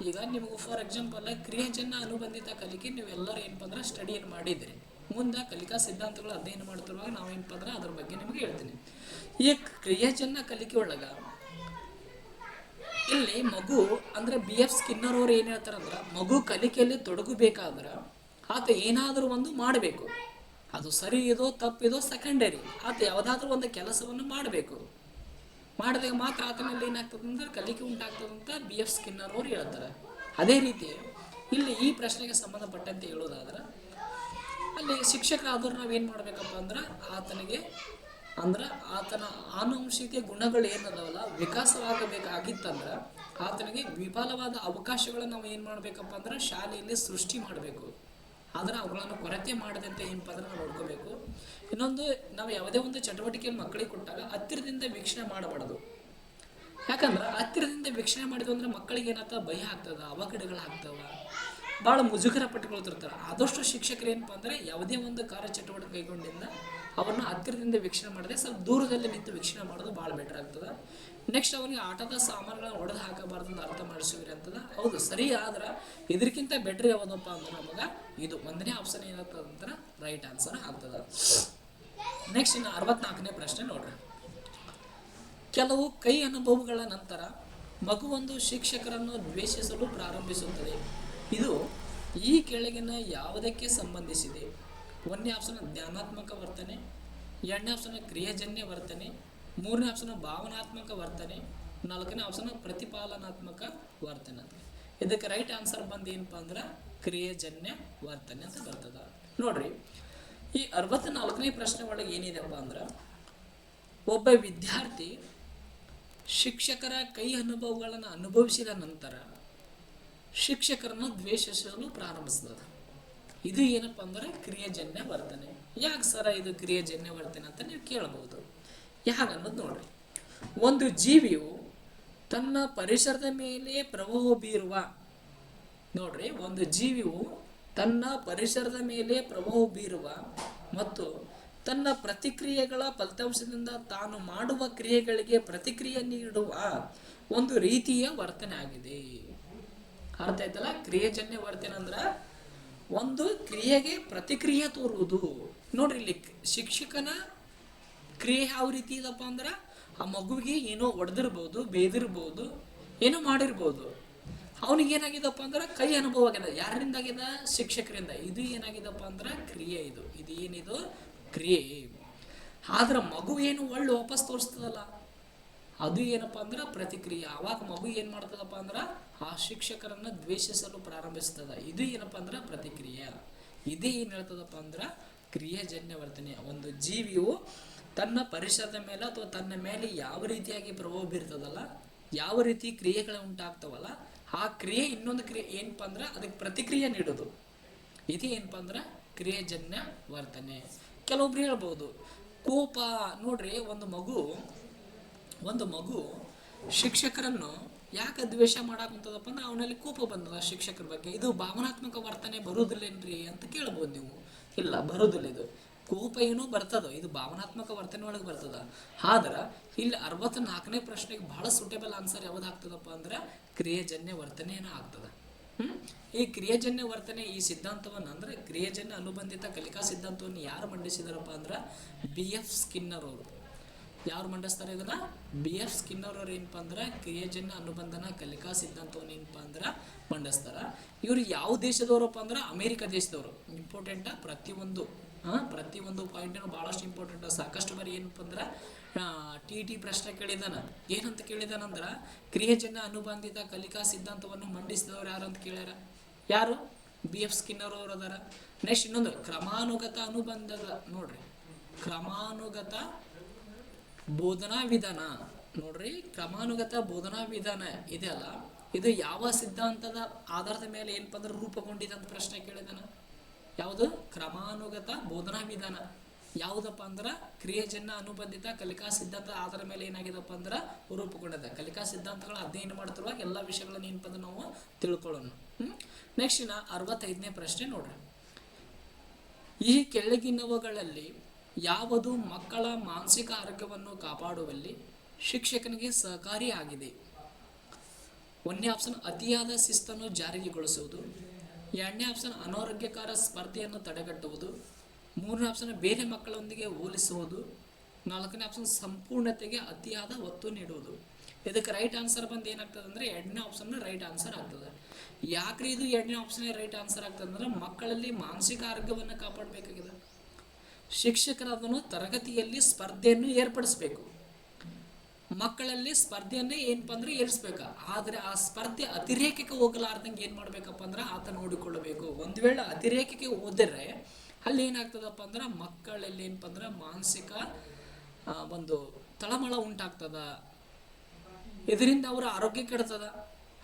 ಈಗ ನಿಮಗೆ ಫಾರ್ ಎಕ್ಸಾಂಪಲ್ ಕ್ರಿಯಾಜನ್ಯ ಅನುಬಂಧಿತ ಕಲಿಕೆ ನೀವೆಲ್ಲರೂ ಏನಪ್ಪ ಅಂದ್ರೆ ಸ್ಟಡಿಯನ್ನು ಮಾಡಿದ್ರಿ. ಮುಂದೆ ಕಲಿಕಾ ಸಿದ್ಧಾಂತಗಳು ಅಧ್ಯಯನ ಮಾಡ್ತಿರುವಾಗ ನಾವೇನಪ್ಪ ಅಂದ್ರೆ ಅದ್ರ ಬಗ್ಗೆ ನಿಮಗೆ ಹೇಳ್ತೀನಿ. ಈ ಕ್ರಿಯಾಜನ್ಯ ಕಲಿಕೆ ಒಳಗೆ ಇಲ್ಲಿ ಮಗು ಅಂದರೆ BF ಸ್ಕಿನ್ನರ್ ಅವ್ರು ಏನು ಹೇಳ್ತಾರಂದ್ರೆ, ಮಗು ಕಲಿಕೆಯಲ್ಲಿ ತೊಡಗಬೇಕಾದ್ರೆ ಆತ ಏನಾದರೂ ಒಂದು ಮಾಡಬೇಕು. ಅದು ಸರಿ ಇದೋ ತಪ್ಪಿದೋ ಸೆಕೆಂಡರಿ, ಆತ ಯಾವುದಾದ್ರೂ ಒಂದು ಕೆಲಸವನ್ನು ಮಾಡಬೇಕು. ಮಾಡಿದಾಗ ಮಾತ್ರ ಆತನಲ್ಲಿ ಏನಾಗ್ತದೆ ಅಂದ್ರೆ ಕಲಿಕೆ ಉಂಟಾಗ್ತದೆ ಅಂತ BF ಸ್ಕಿನ್ನರ್ ಅವ್ರು ಹೇಳ್ತಾರೆ. ಅದೇ ರೀತಿ ಇಲ್ಲಿ ಈ ಪ್ರಶ್ನೆಗೆ ಸಂಬಂಧಪಟ್ಟಂತೆ ಹೇಳೋದಾದ್ರೆ ಅಲ್ಲಿ ಶಿಕ್ಷಕರಾದವ್ರು ನಾವೇನು ಮಾಡಬೇಕಪ್ಪ ಅಂದ್ರೆ ಆತನ ಆನುವಂಶಿಕ ಗುಣಗಳು ಏನದವಲ್ಲ ವಿಕಾಸವಾಗಬೇಕಾಗಿತ್ತಂದ್ರೆ ಆತನಿಗೆ ವಿಫಲವಾದ ಅವಕಾಶಗಳನ್ನು ನಾವು ಏನು ಮಾಡಬೇಕಪ್ಪ ಅಂದ್ರೆ ಶಾಲೆಯಲ್ಲಿ ಸೃಷ್ಟಿ ಮಾಡಬೇಕು. ಆದರೆ ಅವುಗಳನ್ನು ಕೊರತೆ ಮಾಡದಂತೆ ಏನಪ್ಪ ಅಂದ್ರೆ ನಾವು ನೋಡ್ಕೋಬೇಕು. ಇನ್ನೊಂದು, ನಾವು ಯಾವುದೇ ಒಂದು ಚಟುವಟಿಕೆಯನ್ನು ಮಕ್ಕಳಿಗೆ ಕೊಟ್ಟಾಗ ಹತ್ತಿರದಿಂದ ವೀಕ್ಷಣೆ ಮಾಡಬಾರ್ದು. ಯಾಕಂದ್ರೆ ಹತ್ತಿರದಿಂದ ವೀಕ್ಷಣೆ ಮಾಡಿದ್ವು ಅಂದ್ರೆ ಮಕ್ಕಳಿಗೆ ಏನಾಗ್ತದೆ, ಭಯ ಆಗ್ತದೆ, ಅವಘಡಗಳಾಗ್ತವೆ, ಭಾಳ ಮುಜುಗರ ಪಟ್ಟುಕೊಳ್ತಿರ್ತಾರೆ. ಆದಷ್ಟು ಶಿಕ್ಷಕರು ಏನಪ್ಪ ಅಂದರೆ ಯಾವುದೇ ಒಂದು ಕಾರ್ಯಚಟುವಟಿಕೆ ಕೈಗೊಂಡಿಂದ ಅವನ್ನ ಹತ್ತಿರದಿಂದ ವೀಕ್ಷಣೆ ಮಾಡಿದ್ರೆ ಸ್ವಲ್ಪ ದೂರದಲ್ಲಿ ನಿಂತು ವೀಕ್ಷಣೆ ಮಾಡೋದು ಭಾಳ ಬೆಟರ್ ಆಗ್ತದೆ. ನೆಕ್ಸ್ಟ್ ಅವನಿಗೆ ಆಟದ ಸಾಮಾನುಗಳನ್ನ ಒಡೆದು ಹಾಕಬಾರ್ದು ಅಂತ ಅರ್ಥ ಮಾಡಿಸಿವ್ರಿ ಅಂತದ. ಹೌದು, ಸರಿ. ಆದ್ರೆ ಇದಕ್ಕಿಂತ ಬೆಟ್ರ್ ಯಾವುದಪ್ಪ ಅಂದ್ರೆ ನಮಗೆ ಇದು 1ನೇ ಆಪ್ಷನ್ ಏನಾಗ್ತದೆ ಅಂದ್ರೆ ರೈಟ್ ಆನ್ಸರ್ ಆಗ್ತದೆ. ನೆಕ್ಸ್ಟ್ ಇನ್ನು 64ನೇ ಪ್ರಶ್ನೆ ನೋಡ್ರಿ. ಕೆಲವು ಕೈ ಅನುಭವಗಳ ನಂತರ ಮಗುವೊಂದು ಶಿಕ್ಷಕರನ್ನು ದ್ವೇಷಿಸಲು ಪ್ರಾರಂಭಿಸುತ್ತದೆ. ಇದು ಈ ಕೆಳಗಿನ ಯಾವುದಕ್ಕೆ ಸಂಬಂಧಿಸಿದೆ? 1ನೇ ಆಪ್ಷನ್ ಜ್ಞಾನಾತ್ಮಕ ವರ್ತನೆ, 2ನೇ ಆಪ್ಷನ್ ಕ್ರಿಯಾಜನ್ಯ ವರ್ತನೆ, 3ನೇ ಆಪ್ಷನ್ ಭಾವನಾತ್ಮಕ ವರ್ತನೆ, 4ನೇ ಆಪ್ಷನ್ ಪ್ರತಿಪಾಲನಾತ್ಮಕ ವರ್ತನೆ. ಇದಕ್ಕೆ ರೈಟ್ ಆನ್ಸರ್ ಬಂದು ಏನಪ್ಪ ಅಂದ್ರೆ ಕ್ರಿಯಾಜನ್ಯ ವರ್ತನೆ ಅಂತ ಬರ್ತದೆ. ನೋಡ್ರಿ, ಈ 64ನೇ ಪ್ರಶ್ನೆ ಒಳಗೆ ಏನಿದೆಪ್ಪ ಅಂದ್ರೆ ಒಬ್ಬ ವಿದ್ಯಾರ್ಥಿ ಶಿಕ್ಷಕರ ಕೈ ಅನುಭವಗಳನ್ನು ಅನುಭವಿಸಿದ ನಂತರ ಶಿಕ್ಷಕರನ್ನು ದ್ವೇಷಿಸಲು ಪ್ರಾರಂಭಿಸ್ತದೆ. ಇದು ಏನಪ್ಪ ಅಂದರೆ ಕ್ರಿಯಾಜನ್ಯ ವರ್ತನೆ. ಯಾಕೆ ಸರ ಇದು ಕ್ರಿಯಾಜನ್ಯ ವರ್ತನೆ ಅಂತ ನೀವು ಕೇಳಬಹುದು. ಯಾಕನ್ನೋದು ನೋಡ್ರಿ, ಒಂದು ಜೀವಿಯು ತನ್ನ ಪರಿಸರದ ಮೇಲೆ ಪ್ರಭಾವ ಬೀರುವ ಮತ್ತು ತನ್ನ ಪ್ರತಿಕ್ರಿಯೆಗಳ ಫಲಿತಾಂಶದಿಂದ ತಾನು ಮಾಡುವ ಕ್ರಿಯೆಗಳಿಗೆ ಪ್ರತಿಕ್ರಿಯೆ ನೀಡುವ ಒಂದು ರೀತಿಯ ವರ್ತನೆ ಆಗಿದೆ. ಅರ್ಥ ಆಯ್ತಲ್ಲ? ಕ್ರಿಯಾಜನ್ಯ ವರ್ತನೆ ಅಂದ್ರೆ ಒಂದು ಕ್ರಿಯೆಗೆ ಪ್ರತಿಕ್ರಿಯೆ ತೋರುವುದು. ನೋಡ್ರಿ, ಇಲ್ಲಿ ಶಿಕ್ಷಕನ ಕ್ರಿಯೆ ಯಾವ ರೀತಿ ಇದಪ್ಪ ಅಂದ್ರೆ ಆ ಮಗುವಿಗೆ ಏನೋ ಹೊಡೆದಿರ್ಬೋದು, ಬೇದಿರ್ಬೋದು, ಏನೋ ಮಾಡಿರ್ಬೋದು. ಅವನಿಗೇನಾಗಿದಪ್ಪ ಅಂದ್ರೆ ಕೈ ಅನುಭವ ಆಗಿದೆ. ಯಾರಿಂದ ಆಗಿದೆ? ಶಿಕ್ಷಕರಿಂದ. ಇದು ಏನಾಗಿದಪ್ಪ ಅಂದ್ರೆ ಕ್ರಿಯೆ. ಇದು ಏನಿದು ಕ್ರಿಯೆ. ಆದ್ರೆ ಮಗು ಏನು ಒಳ್ಳೆ ವಾಪಸ್ ತೋರಿಸ್ತದಲ್ಲ, ಅದು ಏನಪ್ಪ ಅಂದ್ರೆ ಪ್ರತಿಕ್ರಿಯೆ. ಆವಾಗ ಮಗು ಏನು ಮಾಡ್ತದಪ್ಪ ಅಂದ್ರೆ ಆ ಶಿಕ್ಷಕರನ್ನು ದ್ವೇಷಿಸಲು ಪ್ರಾರಂಭಿಸ್ತದ. ಇದು ಏನಪ್ಪ ಅಂದ್ರೆ ಪ್ರತಿಕ್ರಿಯೆ. ಇದೇ ಏನು ಹೇಳ್ತದಪ್ಪ ಅಂದ್ರೆ ಕ್ರಿಯಾಜನ್ಯ ವರ್ತನೆ. ಒಂದು ಜೀವಿಯು ತನ್ನ ಪರಿಸರದ ಮೇಲೆ ಅಥವಾ ತನ್ನ ಮೇಲೆ ಯಾವ ರೀತಿಯಾಗಿ ಪ್ರಭಾವ ಬೀರ್ತದಲ್ಲ ಯಾವ ರೀತಿ ಕ್ರಿಯೆಗಳು ಉಂಟಾಗ್ತಾವಲ್ಲ ಆ ಕ್ರಿಯೆ ಇನ್ನೊಂದು ಕ್ರಿಯೆ ಏನಪ್ಪ ಅಂದ್ರೆ ಅದಕ್ಕೆ ಪ್ರತಿಕ್ರಿಯೆ ನೀಡೋದು, ಇದು ಏನಪ್ಪ ಅಂದ್ರೆ ಕ್ರಿಯೆಜನ್ಯ ವರ್ತನೆ. ಕೆಲವೊಬ್ರು ಹೇಳ್ಬೋದು ಕೋಪ. ನೋಡ್ರಿ, ಒಂದು ಮಗು ಶಿಕ್ಷಕರನ್ನು ಯಾಕೆ ದ್ವೇಷ ಮಾಡಾಕುಂತದಪ್ಪ ಅಂದ್ರೆ ಅವನಲ್ಲಿ ಕೋಪ ಬಂದದ ಶಿಕ್ಷಕರ ಬಗ್ಗೆ. ಇದು ಭಾವನಾತ್ಮಕ ವರ್ತನೆ ಬರುವುದಿಲ್ಲೇನ್ರಿ ಅಂತ ಕೇಳ್ಬೋದು ನೀವು. ಇಲ್ಲ, ಬರೋದಿಲ್ಲ. ಇದು ಕೋಪ ಏನೋ ಬರ್ತದ, ಇದು ಭಾವನಾತ್ಮಕ ವರ್ತನೆ ಒಳಗೆ ಬರ್ತದ. ಆದ್ರೆ ಇಲ್ಲಿ 64ನೇ ಪ್ರಶ್ನೆಗೆ ಬಹಳ ಸೂಟೇಬಲ್ ಆನ್ಸರ್ ಯಾವ್ದಾಗ್ತದಪ್ಪ ಅಂದ್ರೆ ಕ್ರಿಯೆಜನ್ಯ ವರ್ತನೆಯನ್ನ ಆಗ್ತದ. ಈ ಕ್ರಿಯೆಜನ್ಯ ವರ್ತನೆ ಈ ಸಿದ್ಧಾಂತವನ್ನು ಅಂದ್ರೆ ಕ್ರಿಯೆಜನ್ಯ ಅನುಬಂಧಿತ ಕಲಿಕಾ ಸಿದ್ಧಾಂತವನ್ನು ಯಾರು ಮಂಡಿಸಿದಾರಪ್ಪ ಅಂದ್ರೆ BF ಸ್ಕಿನ್ನರ್ ಅವರು. ಯಾರು ಮಂಡಿಸ್ತಾರೆ ಇದನ್ನ? BF ಸ್ಕಿನ್ನರ್ ಅವ್ರು ಏನಪ್ಪ ಅಂದ್ರೆ ಕ್ರಿಯೆಜನ್ಯ ಅನುಬಂಧನ ಕಲಿಕಾ ಸಿದ್ಧಾಂತವನ್ನು ಏನಪ್ಪ ಅಂದ್ರೆ ಮಂಡಿಸ್ತಾರ. ಇವರು ಯಾವ ದೇಶದವರಪ್ಪ ಅಂದ್ರೆ ಅಮೇರಿಕ ದೇಶದವರು. ಇಂಪಾರ್ಟೆಂಟ್, ಪ್ರತಿಯೊಂದು ಪಾಯಿಂಟನ್ನು ಭಾಳಷ್ಟು ಇಂಪಾರ್ಟೆಂಟ್. ಸಾಕಷ್ಟು ಬಾರಿ ಏನಪ್ಪ ಅಂದ್ರೆ TT ಪ್ರಶ್ನೆ ಕೇಳಿದಾನ. ಏನಂತ ಕೇಳಿದಾನಂದ್ರೆ ಕ್ರಿಯೆಜನ್ಯ ಅನುಬಂಧಿತ ಕಲಿಕಾ ಸಿದ್ಧಾಂತವನ್ನು ಮಂಡಿಸಿದವರು ಯಾರು ಅಂತ ಕೇಳ್ಯಾರ. ಯಾರು? BF ಸ್ಕಿನ್ನರ್ ಅವರು ಅದಾರ. ನೆಕ್ಸ್ಟ್ ಇನ್ನೊಂದು ಕ್ರಮಾನುಗತ ಅನುಬಂಧದ, ನೋಡ್ರಿ, ಕ್ರಮಾನುಗತ ಬೋಧನಾ ವಿಧಾನ. ನೋಡ್ರಿ, ಕ್ರಮಾನುಗತ ಬೋಧನಾ ವಿಧಾನ ಇದೆಯಲ್ಲ, ಇದು ಯಾವ ಸಿದ್ಧಾಂತದ ಆಧಾರದ ಮೇಲೆ ಏನಪ್ಪ ಅಂದ್ರೆ ರೂಪುಗೊಂಡಿದೆ ಅಂತ ಪ್ರಶ್ನೆ ಕೇಳಿದಾನ. ಯಾವುದು? ಕ್ರಮಾನುಗತ ಬೋಧನಾ ವಿಧಾನ ಯಾವುದಪ್ಪ ಅಂದ್ರೆ ಕ್ರಿಯೆಜನ್ಯ ಅನುಬಂಧಿತ ಕಲಿಕಾ ಸಿದ್ಧಾಂತದ ಆಧಾರದ ಮೇಲೆ ಏನಾಗಿದೆಪ್ಪ ಅಂದ್ರೆ ರೂಪುಗೊಂಡಿದೆ. ಕಲಿಕಾ ಸಿದ್ಧಾಂತಗಳ ಅಧ್ಯಯನ ಮಾಡ್ತಿರುವಾಗ ಎಲ್ಲ ವಿಷಯಗಳನ್ನ ಏನಪ್ಪ ಅಂದ್ರೆ ನಾವು ತಿಳ್ಕೊಳ್ಳೋಣ. ನೆಕ್ಸ್ಟ್ 65ನೇ ಪ್ರಶ್ನೆ ನೋಡ್ರಿ. ಈ ಕೆಳಗಿನವುಗಳಲ್ಲಿ ಯಾವುದು ಮಕ್ಕಳ ಮಾನಸಿಕ ಆರೋಗ್ಯವನ್ನು ಕಾಪಾಡುವಲ್ಲಿ ಶಿಕ್ಷಕನಿಗೆ ಸಹಕಾರಿಯಾಗಿದೆ? 1ನೇ ಆಪ್ಷನ್ ಅತಿಯಾದ ಶಿಸ್ತನ್ನು ಜಾರಿಗೆಗೊಳಿಸುವುದು. 2ನೇ ಆಪ್ಷನ್ ಅನಾರೋಗ್ಯಕರ ಸ್ಪರ್ಧೆಯನ್ನು ತಡೆಗಟ್ಟುವುದು. 3ನೇ ಆಪ್ಷನ್ ಬೇರೆ ಮಕ್ಕಳೊಂದಿಗೆ ಹೋಲಿಸುವುದು. 4ನೇ ಆಪ್ಷನ್ ಸಂಪೂರ್ಣತೆಗೆ ಅತಿಯಾದ ಒತ್ತು ನೀಡುವುದು. ಇದಕ್ಕೆ ರೈಟ್ ಆನ್ಸರ್ ಬಂದು ಏನಾಗ್ತದೆ ಅಂದರೆ 2ನೇ ಆಪ್ಷನ್ ರೈಟ್ ಆನ್ಸರ್ ಆಗ್ತದೆ. ಯಾಕ್ರಿ ಇದು 2ನೇ ಆಪ್ಷನ್ ರೈಟ್ ಆನ್ಸರ್ ಆಗ್ತದೆ ಅಂದ್ರೆ ಮಕ್ಕಳಲ್ಲಿ ಮಾನಸಿಕ ಆರೋಗ್ಯವನ್ನು ಕಾಪಾಡಬೇಕಾಗಿದೆ. ಶಿಕ್ಷಕರದನ್ನು ತರಗತಿಯಲ್ಲಿ ಸ್ಪರ್ಧೆಯನ್ನು ಏರ್ಪಡಿಸಬೇಕು. ಮಕ್ಕಳಲ್ಲಿ ಸ್ಪರ್ಧೆಯನ್ನೇ ಏನಪ್ಪ ಅಂದ್ರೆ ಏರಿಸ್ಬೇಕು. ಆದರೆ ಆ ಸ್ಪರ್ಧೆ ಅತಿರೇಕಕ್ಕೆ ಹೋಗಲಾರ್ದಂಗೆ ಏನು ಮಾಡಬೇಕಪ್ಪ ಅಂದ್ರೆ ಆತ ನೋಡಿಕೊಳ್ಳಬೇಕು. ಒಂದು ವೇಳೆ ಅತಿರೇಕಕ್ಕೆ ಹೋದರೆ ಅಲ್ಲಿ ಏನಾಗ್ತದಪ್ಪ ಅಂದ್ರೆ ಮಕ್ಕಳಲ್ಲಿ ಏನಪ್ಪ ಅಂದ್ರೆ ಮಾನಸಿಕ ಒಂದು ತಳಮಳ ಉಂಟಾಗ್ತದ, ಇದರಿಂದ ಅವರ ಆರೋಗ್ಯ ಕೆಡ್ತದ.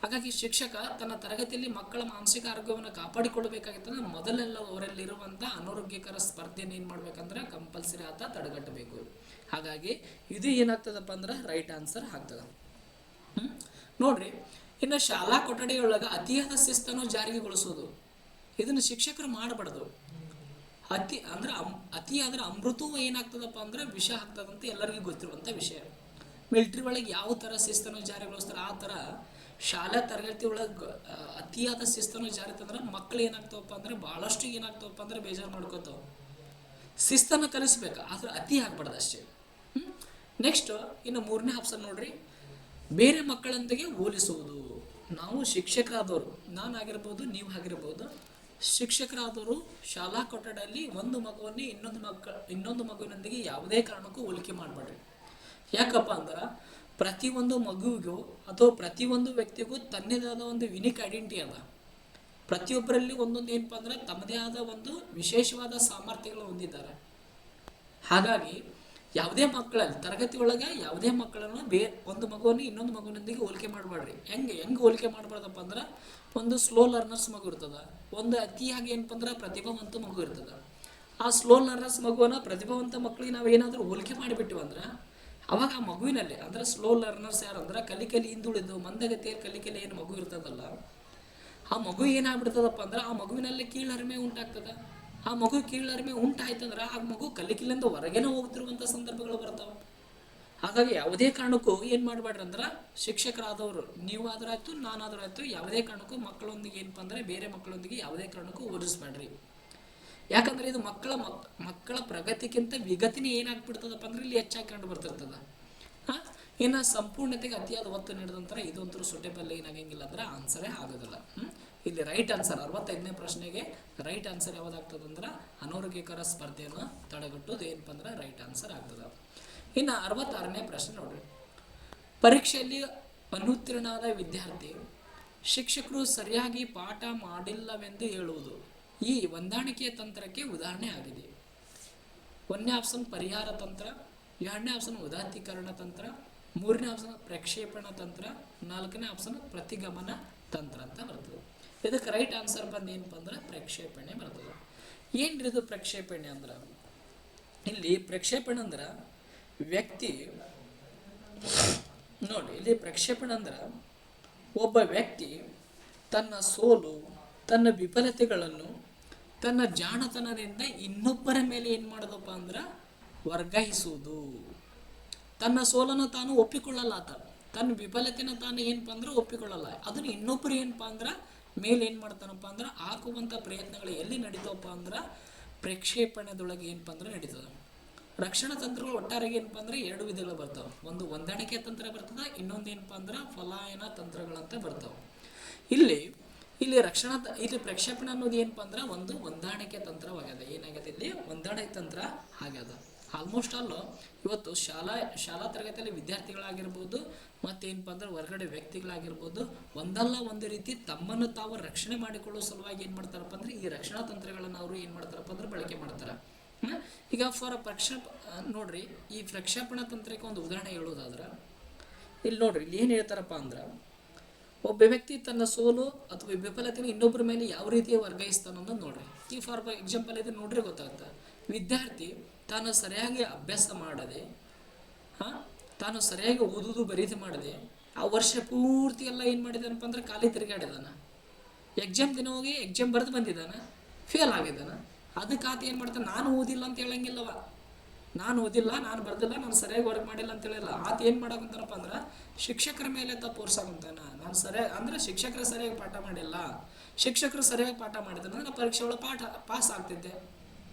ಹಾಗಾಗಿ ಶಿಕ್ಷಕ ತನ್ನ ತರಗತಿಯಲ್ಲಿ ಮಕ್ಕಳ ಮಾನಸಿಕ ಆರೋಗ್ಯವನ್ನು ಕಾಪಾಡಿಕೊಳ್ಳಬೇಕಾಗಿತ್ತಂದ್ರೆ ಮೊದಲೆಲ್ಲ ಅವರಲ್ಲಿರುವಂಥ ಅನಾರೋಗ್ಯಕರ ಸ್ಪರ್ಧೆಯನ್ನು ಏನು ಮಾಡ್ಬೇಕಂದ್ರೆ ಕಂಪಲ್ಸರಿ ಆತ ತಡೆಗಟ್ಟಬೇಕು. ಹಾಗಾಗಿ ಇದು ಏನಾಗ್ತದಪ್ಪ ಅಂದ್ರೆ ರೈಟ್ ಆನ್ಸರ್ ಆಗ್ತದೆ. ನೋಡ್ರಿ, ಇನ್ನು ಶಾಲಾ ಕೊಠಡಿಯೊಳಗೆ ಅತಿಯಾದ ಶಿಸ್ತನ್ನು ಜಾರಿಗೆಗೊಳಿಸೋದು, ಇದನ್ನು ಶಿಕ್ಷಕರು ಮಾಡಬಾರ್ದು. ಅತಿ ಆದ್ರೆ ಅಮೃತವೂ ಏನಾಗ್ತದಪ್ಪ ಅಂದ್ರೆ ವಿಷ ಆಗ್ತದಂತ ಎಲ್ಲರಿಗೂ ಗೊತ್ತಿರುವಂಥ ವಿಷಯ. ಮಿಲಿಟ್ರಿ ಒಳಗೆ ಯಾವ ಥರ ಶಿಸ್ತನ್ನು ಜಾರಿಗೊಳಿಸ್ತಾರೆ ಆ ಥರ ಶಾಲಾ ತರಗತಿ ಒಳಗೆ ಅತಿಯಾದ ಶಿಸ್ತನ್ನು ಜಾರಿ ತಂದ್ರೆ ಮಕ್ಕಳು ಏನಾಗ್ತಾವಪ್ಪ ಅಂದ್ರೆ ಭಾಳಷ್ಟು ಏನಾಗ್ತಾವಪ್ಪ ಅಂದ್ರೆ ಬೇಜಾರು ಮಾಡ್ಕೋತಾವ. ಶಿಸ್ತನ್ನು ಕಲಿಸ್ಬೇಕು, ಆದ್ರೆ ಅತಿ ಆಗ್ಬಾರ್ದು ಅಷ್ಟೇ. ನೆಕ್ಸ್ಟ್ ಇನ್ನು 3ನೇ ಆಪ್ಷನ್ ನೋಡ್ರಿ, ಬೇರೆ ಮಕ್ಕಳೊಂದಿಗೆ ಹೋಲಿಸುವುದು. ನಾವು ಶಿಕ್ಷಕರಾದವರು, ನಾನಾಗಿರ್ಬೋದು, ನೀವು ಆಗಿರ್ಬೋದು, ಶಿಕ್ಷಕರಾದವರು ಶಾಲಾ ಕೊಠಡಿಯಲ್ಲಿ ಒಂದು ಮಗುವನ್ನೇ ಇನ್ನೊಂದು ಮಗುವಿನೊಂದಿಗೆ ಯಾವುದೇ ಕಾರಣಕ್ಕೂ ಹೋಲಿಕೆ ಮಾಡಬೇಡ್ರಿ. ಯಾಕಪ್ಪ ಅಂದ್ರೆ ಪ್ರತಿಯೊಂದು ಮಗುವಿಗೂ ಅಥವಾ ಪ್ರತಿಯೊಂದು ವ್ಯಕ್ತಿಗೂ ತನ್ನದೇ ಆದ ಒಂದು ಯುನಿಕ್ ಐಡೆಂಟಿಟಿ ಅದ. ಪ್ರತಿಯೊಬ್ಬರಲ್ಲಿ ಒಂದೊಂದು ಏನಪ್ಪ ಅಂದ್ರೆ ತಮ್ಮದೇ ಆದ ಒಂದು ವಿಶೇಷವಾದ ಸಾಮರ್ಥ್ಯಗಳು ಹೊಂದಿದ್ದಾರೆ. ಹಾಗಾಗಿ ಯಾವುದೇ ಮಕ್ಕಳಲ್ಲಿ ತರಗತಿ ಒಳಗೆ ಯಾವುದೇ ಮಕ್ಕಳನ್ನು ಒಂದು ಮಗುವನ್ನು ಇನ್ನೊಂದು ಮಗುವಿನೊಂದಿಗೆ ಹೋಲಿಕೆ ಮಾಡಬೇಡ್ರಿ. ಹೆಂಗೆ ಹೋಲಿಕೆ ಮಾಡಬಾರ್ದಪ್ಪ ಅಂದ್ರೆ ಒಂದು ಸ್ಲೋ ಲರ್ನರ್ಸ್ ಮಗು ಇರ್ತದೆ, ಒಂದು ಅತಿಯಾಗಿ ಏನಪ್ಪ ಅಂದ್ರೆ ಪ್ರತಿಭಾವಂತ ಮಗು ಇರ್ತದೆ. ಆ ಸ್ಲೋ ಲರ್ನರ್ಸ್ ಮಗುವನ್ನು ಪ್ರತಿಭಾವಂತ ಮಕ್ಕಳಿಗೆ ನಾವು ಏನಾದರೂ ಹೋಲಿಕೆ ಮಾಡಿಬಿಟ್ಟಿವಿ ಅಂದ್ರೆ ಅವಾಗ ಆ ಮಗುವಿನಲ್ಲಿ ಅಂದ್ರೆ ಸ್ಲೋ ಲರ್ನರ್ಸ್ ಯಾರು ಅಂದ್ರೆ ಕಲಿಕೆಯಲ್ಲಿ ಹಿಂದುಳಿದು ಮಂದಗತಿಯಲ್ಲಿ ಕಲಿಕೆಯಲ್ಲಿ ಏನು ಮಗು ಇರ್ತದಲ್ಲ, ಆ ಮಗು ಏನಾಗ್ಬಿಡ್ತದಪ್ಪ ಅಂದ್ರೆ ಆ ಮಗುವಿನಲ್ಲಿ ಕೀಳರಿಮೆ ಉಂಟಾಗ್ತದೆ. ಆ ಮಗು ಕೀಳರಿಮೆ ಉಂಟಾಯ್ತಂದ್ರೆ ಆ ಮಗು ಕಲಿಕೆಲಿಂದ ಹೊರಗೇನೆ ಹೋಗ್ತಿರುವಂಥ ಸಂದರ್ಭಗಳು ಬರ್ತಾವೆ. ಹಾಗಾಗಿ ಯಾವುದೇ ಕಾರಣಕ್ಕೂ ಏನು ಮಾಡಬೇಡ್ರಿ ಅಂದ್ರೆ ಶಿಕ್ಷಕರಾದವರು ನೀವಾದ್ರೂ ಆಯ್ತು ನಾನಾದ್ರೂ ಆಯ್ತು ಯಾವುದೇ ಕಾರಣಕ್ಕೂ ಮಕ್ಕಳೊಂದಿಗೆ ಏನಪ್ಪ ಅಂದ್ರೆ ಬೇರೆ ಮಕ್ಕಳೊಂದಿಗೆ ಯಾವುದೇ ಕಾರಣಕ್ಕೂ ಹೋಲಿಸ್ಬೇಡ್ರಿ. ಯಾಕಂದ್ರೆ ಇದು ಮಕ್ಕಳ ಪ್ರಗತಿಗಿಂತ ವಿಗತಿನೇ ಏನಾಗ್ಬಿಡ್ತದಪ್ಪ ಅಂದ್ರೆ ಇಲ್ಲಿ ಹೆಚ್ಚಾಗಿ ಕಂಡು ಬರ್ತಿರ್ತದ. ಇನ್ನು ಸಂಪೂರ್ಣತೆಗೆ ಅತಿಯಾದ ಒತ್ತು ನೀಡಿದಂತರ ಇದೊಂಥರ ಸುಟೇಬಲ್ ಏನಾಗಂಗಿಲ್ಲ ಅಂದ್ರೆ ಆನ್ಸರೇ ಆಗೋದಿಲ್ಲ. ಇಲ್ಲಿ ರೈಟ್ ಆನ್ಸರ್ 65ನೇ ಪ್ರಶ್ನೆಗೆ ರೈಟ್ ಆನ್ಸರ್ ಯಾವ್ದಾಗ್ತದಂದ್ರೆ ಅನಾರೋಗ್ಯಕರ ಸ್ಪರ್ಧೆಯನ್ನು ತಡೆಗಟ್ಟೋದು ಏನಪ್ಪ ಅಂದ್ರೆ ರೈಟ್ ಆನ್ಸರ್ ಆಗ್ತದೆ. ಇನ್ನು 66ನೇ ಪ್ರಶ್ನೆ ನೋಡ್ರಿ, ಪರೀಕ್ಷೆಯಲ್ಲಿ ಅನುತ್ತೀರ್ಣನಾದ ವಿದ್ಯಾರ್ಥಿ ಶಿಕ್ಷಕರು ಸರಿಯಾಗಿ ಪಾಠ ಮಾಡಿಲ್ಲವೆಂದು ಹೇಳುವುದು ಈ ಹೊಂದಾಣಿಕೆಯ ತಂತ್ರಕ್ಕೆ ಉದಾಹರಣೆ ಆಗಿದೆ. 1ನೇ ಆಪ್ಷನ್ ಪರಿಹಾರ ತಂತ್ರ, 2ನೇ ಆಪ್ಷನ್ ಉದಾತ್ತೀಕರಣ ತಂತ್ರ, ಮೂರನೇ ಆಪ್ಷನ್ ಪ್ರಕ್ಷೇಪಣ ತಂತ್ರ, ನಾಲ್ಕನೇ ಆಪ್ಷನ್ ಪ್ರತಿಗಮನ ತಂತ್ರ ಅಂತ ಬರ್ತದೆ. ಇದಕ್ಕೆ ರೈಟ್ ಆನ್ಸರ್ ಬಂದು ಏನಪ್ಪ ಅಂದ್ರೆ ಪ್ರಕ್ಷೇಪಣೆ ಬರ್ತದೆ. ಏನ್ರಿ ಇದು ಪ್ರಕ್ಷೇಪಣೆ ಅಂದ್ರೆ, ಇಲ್ಲಿ ಪ್ರಕ್ಷೇಪಣೆ ಅಂದ್ರೆ ವ್ಯಕ್ತಿ ನೋಡಿ, ಇಲ್ಲಿ ಪ್ರಕ್ಷೇಪಣೆ ಅಂದ್ರೆ ಒಬ್ಬ ವ್ಯಕ್ತಿ ತನ್ನ ಸೋಲು, ತನ್ನ ವಿಫಲತೆಗಳನ್ನು ತನ್ನ ಜಾಣತನದಿಂದ ಇನ್ನೊಬ್ಬರ ಮೇಲೆ ಏನು ಮಾಡೋದಪ್ಪ ಅಂದ್ರೆ ವರ್ಗಾಯಿಸುವುದು. ತನ್ನ ಸೋಲನ್ನು ತಾನು ಒಪ್ಪಿಕೊಳ್ಳಲ್ಲ, ತನ್ನ ವಿಫಲತೆನ ತಾನು ಏನಪ್ಪ ಅಂದ್ರೆ ಒಪ್ಪಿಕೊಳ್ಳಲ್ಲ, ಅದನ್ನು ಇನ್ನೊಬ್ಬರು ಏನಪ್ಪ ಅಂದ್ರೆ ಮೇಲೆ ಏನು ಮಾಡ್ತಾನಪ್ಪ ಅಂದ್ರೆ ಹಾಕುವಂಥ ಪ್ರಯತ್ನಗಳು ಎಲ್ಲಿ ನಡೀತವಪ್ಪ ಅಂದ್ರೆ ಪ್ರಕ್ಷೇಪಣೆದೊಳಗೆ ಏನಪ್ಪ ಅಂದ್ರೆ ನಡೀತದೆ. ರಕ್ಷಣಾ ತಂತ್ರಗಳು ಒಟ್ಟಾರೆ ಏನಪ್ಪ ಅಂದ್ರೆ ಎರಡು ವಿಧಗಳು ಬರ್ತಾವೆ. ಒಂದು ಹೊಂದಾಣಿಕೆ ತಂತ್ರ ಬರ್ತದೆ, ಇನ್ನೊಂದು ಏನಪ್ಪ ಅಂದ್ರೆ ಪಲಾಯನ ತಂತ್ರಗಳಂತ ಬರ್ತಾವೆ. ಇಲ್ಲಿ ಇಲ್ಲಿ ಪ್ರಕ್ಷೇಪಣೆ ಅನ್ನೋದು ಏನಪ್ಪ ಅಂದ್ರೆ ಒಂದು ಹೊಂದಾಣಿಕೆ ತಂತ್ರವಾಗ್ಯದ. ಏನಾಗ್ಯದ ಇಲ್ಲಿ ಹೊಂದಾಣಿಕೆ ತಂತ್ರ ಆಗ್ಯದ. ಆಲ್ಮೋಸ್ಟ್ ಆಲ್ ಇವತ್ತು ಶಾಲಾ ತರಗತಿಯಲ್ಲಿ ವಿದ್ಯಾರ್ಥಿಗಳಾಗಿರ್ಬೋದು, ಮತ್ತೇನಪ್ಪ ಅಂದ್ರೆ ಹೊರಗಡೆ ವ್ಯಕ್ತಿಗಳಾಗಿರ್ಬೋದು, ಒಂದಲ್ಲ ಒಂದು ರೀತಿ ತಮ್ಮನ್ನು ತಾವು ರಕ್ಷಣೆ ಮಾಡಿಕೊಳ್ಳುವ ಸಲುವಾಗಿ ಏನು ಮಾಡ್ತಾರಪ್ಪ ಅಂದ್ರೆ ಈ ರಕ್ಷಣಾ ತಂತ್ರಗಳನ್ನು ಅವರು ಏನು ಮಾಡ್ತಾರಪ್ಪ ಅಂದ್ರೆ ಬಳಕೆ ಮಾಡ್ತಾರೆ. ಈಗ ನೋಡ್ರಿ, ಈ ಪ್ರಕ್ಷೇಪಣಾ ತಂತ್ರಕ್ಕೆ ಒಂದು ಉದಾಹರಣೆ ಹೇಳೋದಾದ್ರೆ ಇಲ್ಲಿ ನೋಡ್ರಿ, ಇಲ್ಲಿ ಏನು ಹೇಳ್ತಾರಪ್ಪ ಅಂದ್ರೆ ಒಬ್ಬ ವ್ಯಕ್ತಿ ತನ್ನ ಸೋಲು ಅಥವಾ ವಿಫಲತೆಯನ್ನು ಇನ್ನೊಬ್ಬರ ಮೇಲೆ ಯಾವ ರೀತಿಯ ವರ್ಗಾಯಿಸ್ತಾನ ಅನ್ನೋದು ನೋಡ್ರಿ. ಈ ಫಾರ್ ಎಕ್ಸಾಂಪಲ್ ಇದು ನೋಡ್ರಿ ಗೊತ್ತಾಗುತ್ತೆ. ವಿದ್ಯಾರ್ಥಿ ತಾನು ಸರಿಯಾಗಿ ಅಭ್ಯಾಸ ಮಾಡದೆ, ತಾನು ಸರಿಯಾಗಿ ಓದುವುದು ಬರೀದು ಮಾಡದೆ ಆ ವರ್ಷ ಪೂರ್ತಿ ಎಲ್ಲ ಏನು ಮಾಡಿದಾನಪ್ಪ ಅಂದ್ರೆ ಖಾಲಿ ತಿರುಗಾಡಿದಾನ. ಎಕ್ಸಾಮ್ ದಿನ ಹೋಗಿ ಎಕ್ಸಾಮ್ ಬರೆದು ಬಂದಿದ್ದಾನ, ಫೇಲ್ ಆಗಿದ್ದಾನ. ಅದಕ್ಕೆ ಆತ ಏನು ಮಾಡ್ತಾನೆ, ನಾನು ಓದಿಲ್ಲ ಅಂತ ಹೇಳಂಗಿಲ್ಲವ, ನಾನು ಓದಿಲ್ಲ, ನಾನು ಬರ್ದಿಲ್ಲ, ನಾನು ಸರಿಯಾಗಿ ವರ್ಕ್ ಮಾಡಿಲ್ಲ ಅಂತ ಹೇಳಿಲ್ಲ. ಆತ ಏನು ಮಾಡಕಂತಾನಪ್ಪ ಅಂದ್ರೆ ಶಿಕ್ಷಕರ ಮೇಲೆ ತಪ್ಪು ಹೊರ್ಸಾಕಂತಾನ. ನಾನು ಸರಿಯಾಗಿ ಅಂದ್ರೆ ಶಿಕ್ಷಕರು ಸರಿಯಾಗಿ ಪಾಠ ಮಾಡಿಲ್ಲ, ಶಿಕ್ಷಕರು ಸರಿಯಾಗಿ ಪಾಠ ಮಾಡಿದಾನೆ ಅಂದ್ರೆ ನಾನು ಪರೀಕ್ಷೆ ಒಳಗೆ ಪಾಸ್ ಆಗ್ತಿದ್ದೆ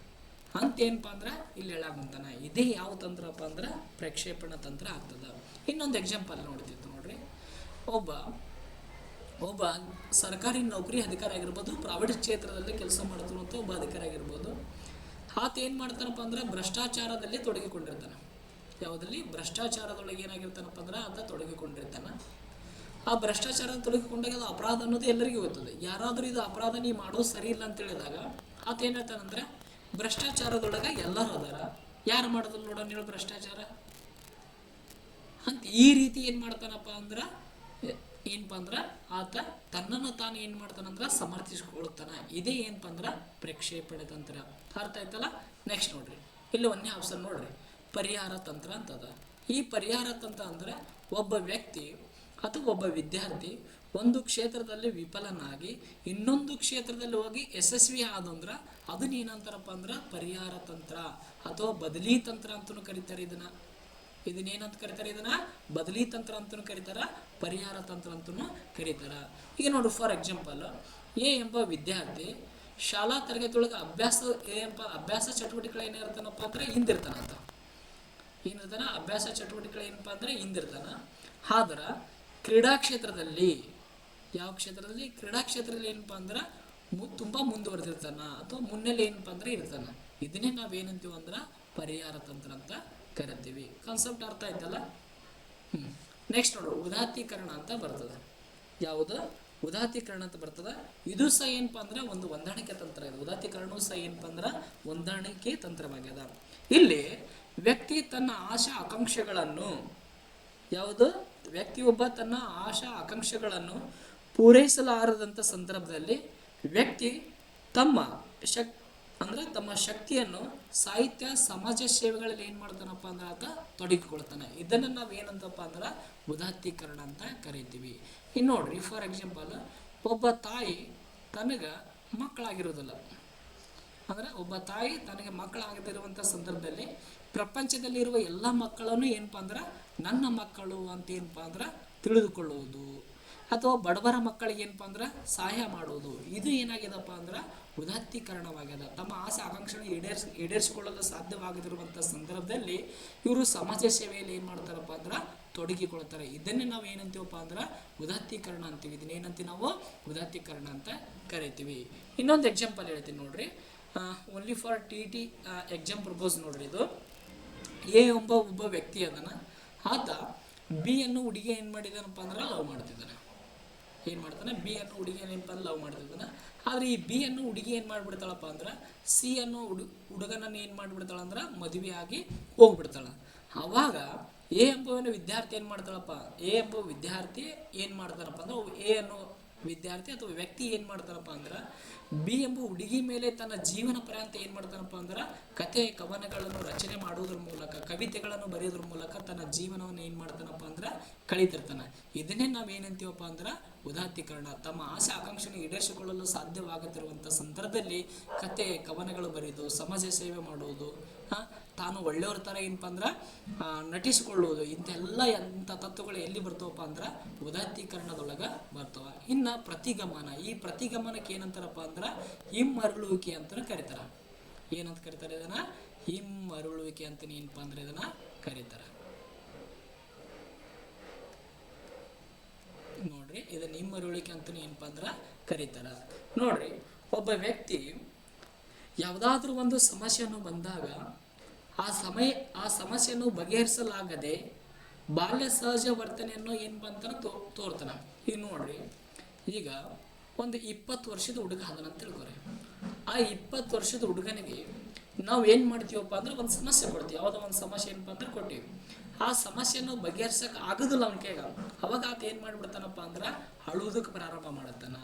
ಅಂತೇನಪ್ಪ ಅಂದ್ರೆ ಇಲ್ಲಿ ಹೇಳಾಕಂತಾನ. ಇದೇ ಯಾವ ತಂತ್ರಪ್ಪ ಅಂದ್ರೆ ಪ್ರಕ್ಷೇಪಣ ತಂತ್ರ ಆಗ್ತದ. ಇನ್ನೊಂದು ಎಕ್ಸಾಂಪಲ್ ನೋಡ್ತಿತ್ತು ನೋಡ್ರಿ. ಒಬ್ಬ ಸರ್ಕಾರಿ ನೌಕರಿ ಅಧಿಕಾರಿ ಆಗಿರ್ಬೋದು, ಪ್ರೈವೇಟ್ ಕ್ಷೇತ್ರದಲ್ಲಿ ಕೆಲಸ ಮಾಡ್ತಿರುವಂಥ ಒಬ್ಬ ಅಧಿಕಾರಿ ಆಗಿರ್ಬೋದು. ಆತ ಏನು ಮಾಡ್ತಾನಪ್ಪ ಅಂದ್ರೆ ಭ್ರಷ್ಟಾಚಾರದಲ್ಲಿ ತೊಡಗಿಕೊಂಡಿರ್ತಾನೆ. ಯಾವುದಲ್ಲಿ ಭ್ರಷ್ಟಾಚಾರದೊಳಗೆ ಏನಾಗಿರ್ತಾನಪ್ಪ ಅಂದ್ರೆ ಆತ ತೊಡಗಿಕೊಂಡಿರ್ತಾನೆ. ಆ ಭ್ರಷ್ಟಾಚಾರದ ತೊಡಗಿಕೊಂಡಾಗ ಅದು ಅಪರಾಧ ಅನ್ನೋದು ಎಲ್ಲರಿಗೂ ಗೊತ್ತದೆ. ಯಾರಾದರೂ ಇದು ಅಪರಾಧ ನೀ ಮಾಡೋದು ಸರಿ ಇಲ್ಲ ಅಂತ ಹೇಳಿದಾಗ ಆತ ಏನು ಹೇಳ್ತಾನಂದ್ರೆ ಭ್ರಷ್ಟಾಚಾರದೊಳಗೆ ಎಲ್ಲರೂ ಅದಾರ, ಯಾರು ಮಾಡೋದಿಲ್ಲ ನೋಡೋಣ ಹೇಳು ಭ್ರಷ್ಟಾಚಾರ ಅಂತ ಈ ರೀತಿ ಏನು ಮಾಡ್ತಾನಪ್ಪ ಅಂದ್ರೆ ಏನಪ್ಪ ಅಂದ್ರೆ ಆತ ತನ್ನನ್ನು ತಾನು ಏನು ಮಾಡ್ತಾನಂದ್ರೆ ಸಮರ್ಥಿಸ್ಕೊಳ್ತಾನ. ಇದೇ ಏನಪ್ಪ ಅಂದ್ರೆ ಪ್ರಕ್ಷೇಪಣೆ ತಂತ್ರ. ಅರ್ಥ ಆಯ್ತಲ್ಲ. ನೆಕ್ಸ್ಟ್ ನೋಡ್ರಿ, ಇಲ್ಲಿ ಒಂದೇ ಆಪ್ಷನ್ ನೋಡ್ರಿ, ಪರಿಹಾರ ತಂತ್ರ ಅಂತದ. ಈ ಪರಿಹಾರ ತಂತ್ರ ಅಂದ್ರೆ ಒಬ್ಬ ವ್ಯಕ್ತಿ ಅಥವಾ ಒಬ್ಬ ವಿದ್ಯಾರ್ಥಿ ಒಂದು ಕ್ಷೇತ್ರದಲ್ಲಿ ವಿಫಲನಾಗಿ ಇನ್ನೊಂದು ಕ್ಷೇತ್ರದಲ್ಲಿ ಹೋಗಿ ಯಶಸ್ವಿ ಆದಂದ್ರೆ ಅದನ್ನ ಏನಂತಾರಪ್ಪ ಅಂದ್ರೆ ಪರಿಹಾರ ತಂತ್ರ ಅಥವಾ ಬದಲಿ ತಂತ್ರ ಅಂತಲೂ ಕರೀತಾರೆ. ಇದನ್ನೇನಂತ ಕರೀತಾರೆ, ಇದನ್ನ ಬದಲಿ ತಂತ್ರ ಅಂತಲೂ ಕರೀತಾರ, ಪರಿಹಾರ ತಂತ್ರ ಅಂತಲೂ ಕರೀತಾರ. ಈಗ ನೋಡಿ, ಫಾರ್ ಎಕ್ಸಾಂಪಲ್ ಎ ಎಂಬ ವಿದ್ಯಾರ್ಥಿ ಶಾಲಾ ತರಗತಿಯೊಳಗೆ ಅಭ್ಯಾಸ ಚಟುವಟಿಕೆಗಳು ಏನಿರ್ತಾನಪ್ಪ ಅಂದ್ರೆ ಹಿಂದಿರ್ತಾನ ಅಂತ ಏನಿರ್ತಾನ ಅಭ್ಯಾಸ ಚಟುವಟಿಕೆಗಳು ಏನಪ್ಪ ಅಂದ್ರೆ ಹಿಂದಿರ್ತಾನ. ಆದ್ರೆ ಕ್ರೀಡಾ ಕ್ಷೇತ್ರದಲ್ಲಿ ಏನಪ್ಪ ಅಂದ್ರೆ ತುಂಬ ಮುಂದುವರೆದಿರ್ತಾನ ಅಥವಾ ಮುನ್ನೆಲೆ ಏನಪ್ಪ ಅಂದ್ರೆ ಇರ್ತಾನ. ಇದನ್ನೇ ನಾವೇನಂತೀವಿ ಅಂದ್ರೆ ಪರಿಹಾರ ತಂತ್ರ ಅಂತ ಕರಿತೀವಿ. ಕಾನ್ಸೆಪ್ಟ್ ಅರ್ಥ ಆಯ್ತಲ್ಲ. ನೆಕ್ಸ್ಟ್ ನೋಡು, ಉದಾತ್ತೀಕರಣ ಅಂತ ಬರ್ತದೆ. ಯಾವುದು ಉದಾತ್ತೀಕರಣ ಅಂತ ಬರ್ತದೆ. ಇದು ಸಹ ಏನಪ್ಪ ಅಂದ್ರೆ ಒಂದು ಹೊಂದಾಣಿಕೆ ತಂತ್ರ ಇದೆ. ಉದಾತ್ತೀಕರಣವೂ ಸಹ ಏನಪ್ಪ ಅಂದ್ರೆ ಹೊಂದಾಣಿಕೆ ತಂತ್ರವಾಗ್ಯದ. ಇಲ್ಲಿ ವ್ಯಕ್ತಿ ತನ್ನ ಆಶಾ ಆಕಾಂಕ್ಷೆಗಳನ್ನು ವ್ಯಕ್ತಿಯೊಬ್ಬ ತನ್ನ ಆಶಾ ಆಕಾಂಕ್ಷೆಗಳನ್ನು ಪೂರೈಸಲಾರದಂಥ ಸಂದರ್ಭದಲ್ಲಿ ವ್ಯಕ್ತಿ ತಮ್ಮ ಶಕ್ತಿಯನ್ನು ಸಾಹಿತ್ಯ ಸಮಾಜ ಸೇವೆಗಳಲ್ಲಿ ಏನು ಮಾಡ್ತಾನಪ್ಪ ಅಂದ್ರೆ ಆತ ತೊಡಗಿಕೊಳ್ತಾನೆ. ಇದನ್ನು ನಾವು ಏನಂತಪ್ಪ ಅಂದ್ರೆ ಉದಾತ್ತೀಕರಣ ಅಂತ ಕರಿತೀವಿ. ಇನ್ನು ನೋಡ್ರಿ, ಫಾರ್ ಎಕ್ಸಾಂಪಲ್ ಒಬ್ಬ ತಾಯಿ ತನಗೆ ಮಕ್ಕಳಾಗಿರೋದಿಲ್ಲ, ಅಂದ್ರೆ ಒಬ್ಬ ತಾಯಿ ತನಗೆ ಮಕ್ಕಳಾಗದಿರುವಂಥ ಸಂದರ್ಭದಲ್ಲಿ ಪ್ರಪಂಚದಲ್ಲಿರುವ ಎಲ್ಲ ಮಕ್ಕಳನ್ನು ಏನಪ್ಪ ಅಂದ್ರೆ ನನ್ನ ಮಕ್ಕಳು ಅಂತ ಏನಪ್ಪ ಅಂದ್ರೆ ತಿಳಿದುಕೊಳ್ಳುವುದು ಅಥವಾ ಬಡವರ ಮಕ್ಕಳಿಗೆ ಏನಪ್ಪ ಅಂದ್ರೆ ಸಹಾಯ ಮಾಡುವುದು. ಇದು ಏನಾಗ್ಯದಪ್ಪ ಅಂದ್ರೆ ಉದಾತ್ತೀಕರಣವಾಗ್ಯದ. ತಮ್ಮ ಆಸೆ ಆಕಾಂಕ್ಷೆಗಳನ್ನು ಈಡೇರಿಸಿಕೊಳ್ಳಲು ಸಾಧ್ಯವಾಗದಿರುವಂಥ ಸಂದರ್ಭದಲ್ಲಿ ಇವರು ಸಮಾಜ ಸೇವೆಯಲ್ಲಿ ಏನು ಮಾಡ್ತಾರಪ್ಪ ಅಂದ್ರೆ ತೊಡಗಿಕೊಳ್ತಾರೆ. ಇದನ್ನೇ ನಾವು ಏನಂತೀವಪ್ಪ ಅಂದ್ರೆ ಉದಾತ್ತೀಕರಣ ಅಂತೀವಿ. ಇದನ್ನೇನಂತೀವಿ ನಾವು ಉದಾತ್ತೀಕರಣ ಅಂತ ಕರಿತೀವಿ. ಇನ್ನೊಂದು ಎಕ್ಸಾಂಪಲ್ ಹೇಳ್ತೀನಿ ನೋಡ್ರಿ. Only for TT exam propose ನೋಡ್ರಿ. ಇದು ಎ ಒಬ್ಬ ವ್ಯಕ್ತಿ ಅದನ್ನ, ಆತ ಬಿ ಅನ್ನು ಹುಡುಗಿ ಏನು ಮಾಡಿದಾನಪ್ಪ ಅಂದ್ರೆ ಲವ್ ಮಾಡ್ತಿದ್ದಾನೆ. ಏನು ಮಾಡ್ತಾನೆ, ಬಿ ಅನ್ನು ಹುಡುಗಿ ಏನಪ್ಪ ಅಂದ್ರೆ ಲವ್ ಮಾಡ್ತಿದ್ದಾನೆ. ಆದರೆ ಈ ಬಿ ಅನ್ನು ಹುಡುಗಿ ಏನು ಮಾಡಿಬಿಡ್ತಾಳಪ್ಪ ಅಂದ್ರೆ ಸಿ ಅನ್ನು ಹುಡುಗನನ್ನು ಏನು ಮಾಡಿಬಿಡ್ತಾಳೆ ಅಂದ್ರೆ ಮದುವೆ ಆಗಿ ಹೋಗ್ಬಿಡ್ತಾಳೆ. ಆವಾಗ ಎ ಎಂಬುವನು ವಿದ್ಯಾರ್ಥಿ ಏನು ಮಾಡ್ತಾರಪ್ಪ, ಎ ಎಂಬ ವಿದ್ಯಾರ್ಥಿ ಏನು ಮಾಡ್ತಾರಪ್ಪ ಅಂದ್ರೆ ಎ ಅನ್ನೋ ವಿದ್ಯಾರ್ಥಿ ಅಥವಾ ವ್ಯಕ್ತಿ ಏನು ಮಾಡ್ತಾರಪ್ಪ ಅಂದ್ರೆ ಬಿ ಎಂಬ ಹುಡುಗಿ ಮೇಲೆ ತನ್ನ ಜೀವನ ಪರ್ಯಂತ ಏನು ಮಾಡ್ತಾನಪ್ಪ ಅಂದ್ರೆ ಕತೆ ಕವನಗಳನ್ನು ರಚನೆ ಮಾಡುವುದ್ರ ಮೂಲಕ, ಕವಿತೆಗಳನ್ನು ಬರೆಯೋದ್ರ ಮೂಲಕ ತನ್ನ ಜೀವನವನ್ನು ಏನು ಮಾಡ್ತಾನಪ್ಪ ಅಂದ್ರೆ ಕಳೀತಿರ್ತಾನೆ. ಇದನ್ನೇ ನಾವು ಏನಂತೀವಪ್ಪ ಅಂದ್ರೆ ಉದಾತ್ತೀಕರಣ. ತಮ್ಮ ಆಸೆ ಆಕಾಂಕ್ಷೆಯನ್ನು ಈಡೇರಿಸಿಕೊಳ್ಳಲು ಸಾಧ್ಯವಾಗುತ್ತಿರುವಂಥ ಸಂದರ್ಭದಲ್ಲಿ ಕತೆ ಕವನಗಳು ಬರೆಯೋದು, ಸಮಾಜ ಸೇವೆ ಮಾಡುವುದು, ತಾನು ಒಳ್ಳೆಯವ್ರ ಥರ ಏನಪ್ಪ ಅಂದ್ರೆ ನಟಿಸಿಕೊಳ್ಳುವುದು, ಇಂಥೆಲ್ಲ ಎಂಥ ತತ್ವಗಳು ಎಲ್ಲಿ ಬರ್ತಾವಪ್ಪ ಅಂದ್ರೆ ಉದಾತ್ತೀಕರಣದೊಳಗೆ ಬರ್ತಾವ. ಇನ್ನು ಪ್ರತಿಗಮನ, ಈ ಪ್ರತಿಗಮನಕ್ಕೆ ಏನಂತಾರಪ್ಪ ಅಂದ್ರೆ ಹಿಮ್ಮರಳುವಿಕೆ ಅಂತ ಕರೀತಾರೆ. ಏನಂತ ಕರೀತಾರೆ ಇದನ್ನ? ಹಿಮ್ಮರಳುವಿಕೆ ಅಂತ ಏನಪ್ಪ ಅಂದ್ರೆ ಇದನ್ನ ಕರೀತಾರೆ. ನೋಡ್ರಿ, ಇದನ್ನ ಹಿಮ್ಮರಳುವಿಕೆ ಅಂತ ಏನಪ್ಪ ಅಂದ್ರೆ ಕರೀತಾರೆ. ನೋಡ್ರಿ, ಒಬ್ಬ ವ್ಯಕ್ತಿ ಯಾವುದಾದ್ರೂ ಒಂದು ಸಮಸ್ಯೆಯನ್ನು ಬಂದಾಗ ಆ ಸಮಸ್ಯೆಯನ್ನು ಬಗೆಹರಿಸಲಾಗದೆ ಬಾಲ್ಯ ಸಹಜ ವರ್ತನೆಯನ್ನು ಏನಪ್ಪ ಅಂತ ತೋರ್ತಾನೆ. ಈಗ ನೋಡ್ರಿ, ಈಗ ಒಂದು 20 ವರ್ಷದ ಹುಡುಗ ಅದನ್ನ ತಿಳ್ಕೊರಿ. ಆ 20 ವರ್ಷದ ಹುಡುಗನಿಗೆ ನಾವು ಏನು ಮಾಡ್ತೀವಪ್ಪ ಅಂದ್ರೆ ಒಂದು ಸಮಸ್ಯೆ ಕೊಡ್ತೀವಿ. ಯಾವುದೋ ಒಂದು ಸಮಸ್ಯೆ ಏನಪ್ಪ ಅಂದ್ರೆ ಕೊಟ್ಟಿವಿ. ಆ ಸಮಸ್ಯೆಯನ್ನು ಬಗೆಹರಿಸಕ್ಕೆ ಆಗೋದಿಲ್ಲ ಅವನ ಕೈಗ. ಅವಾಗ ಆತ ಏನು ಮಾಡಿಬಿಡ್ತಾನಪ್ಪ ಅಂದ್ರೆ ಅಳುವುದಕ್ಕೆ ಪ್ರಾರಂಭ ಮಾಡುತ್ತಾನ.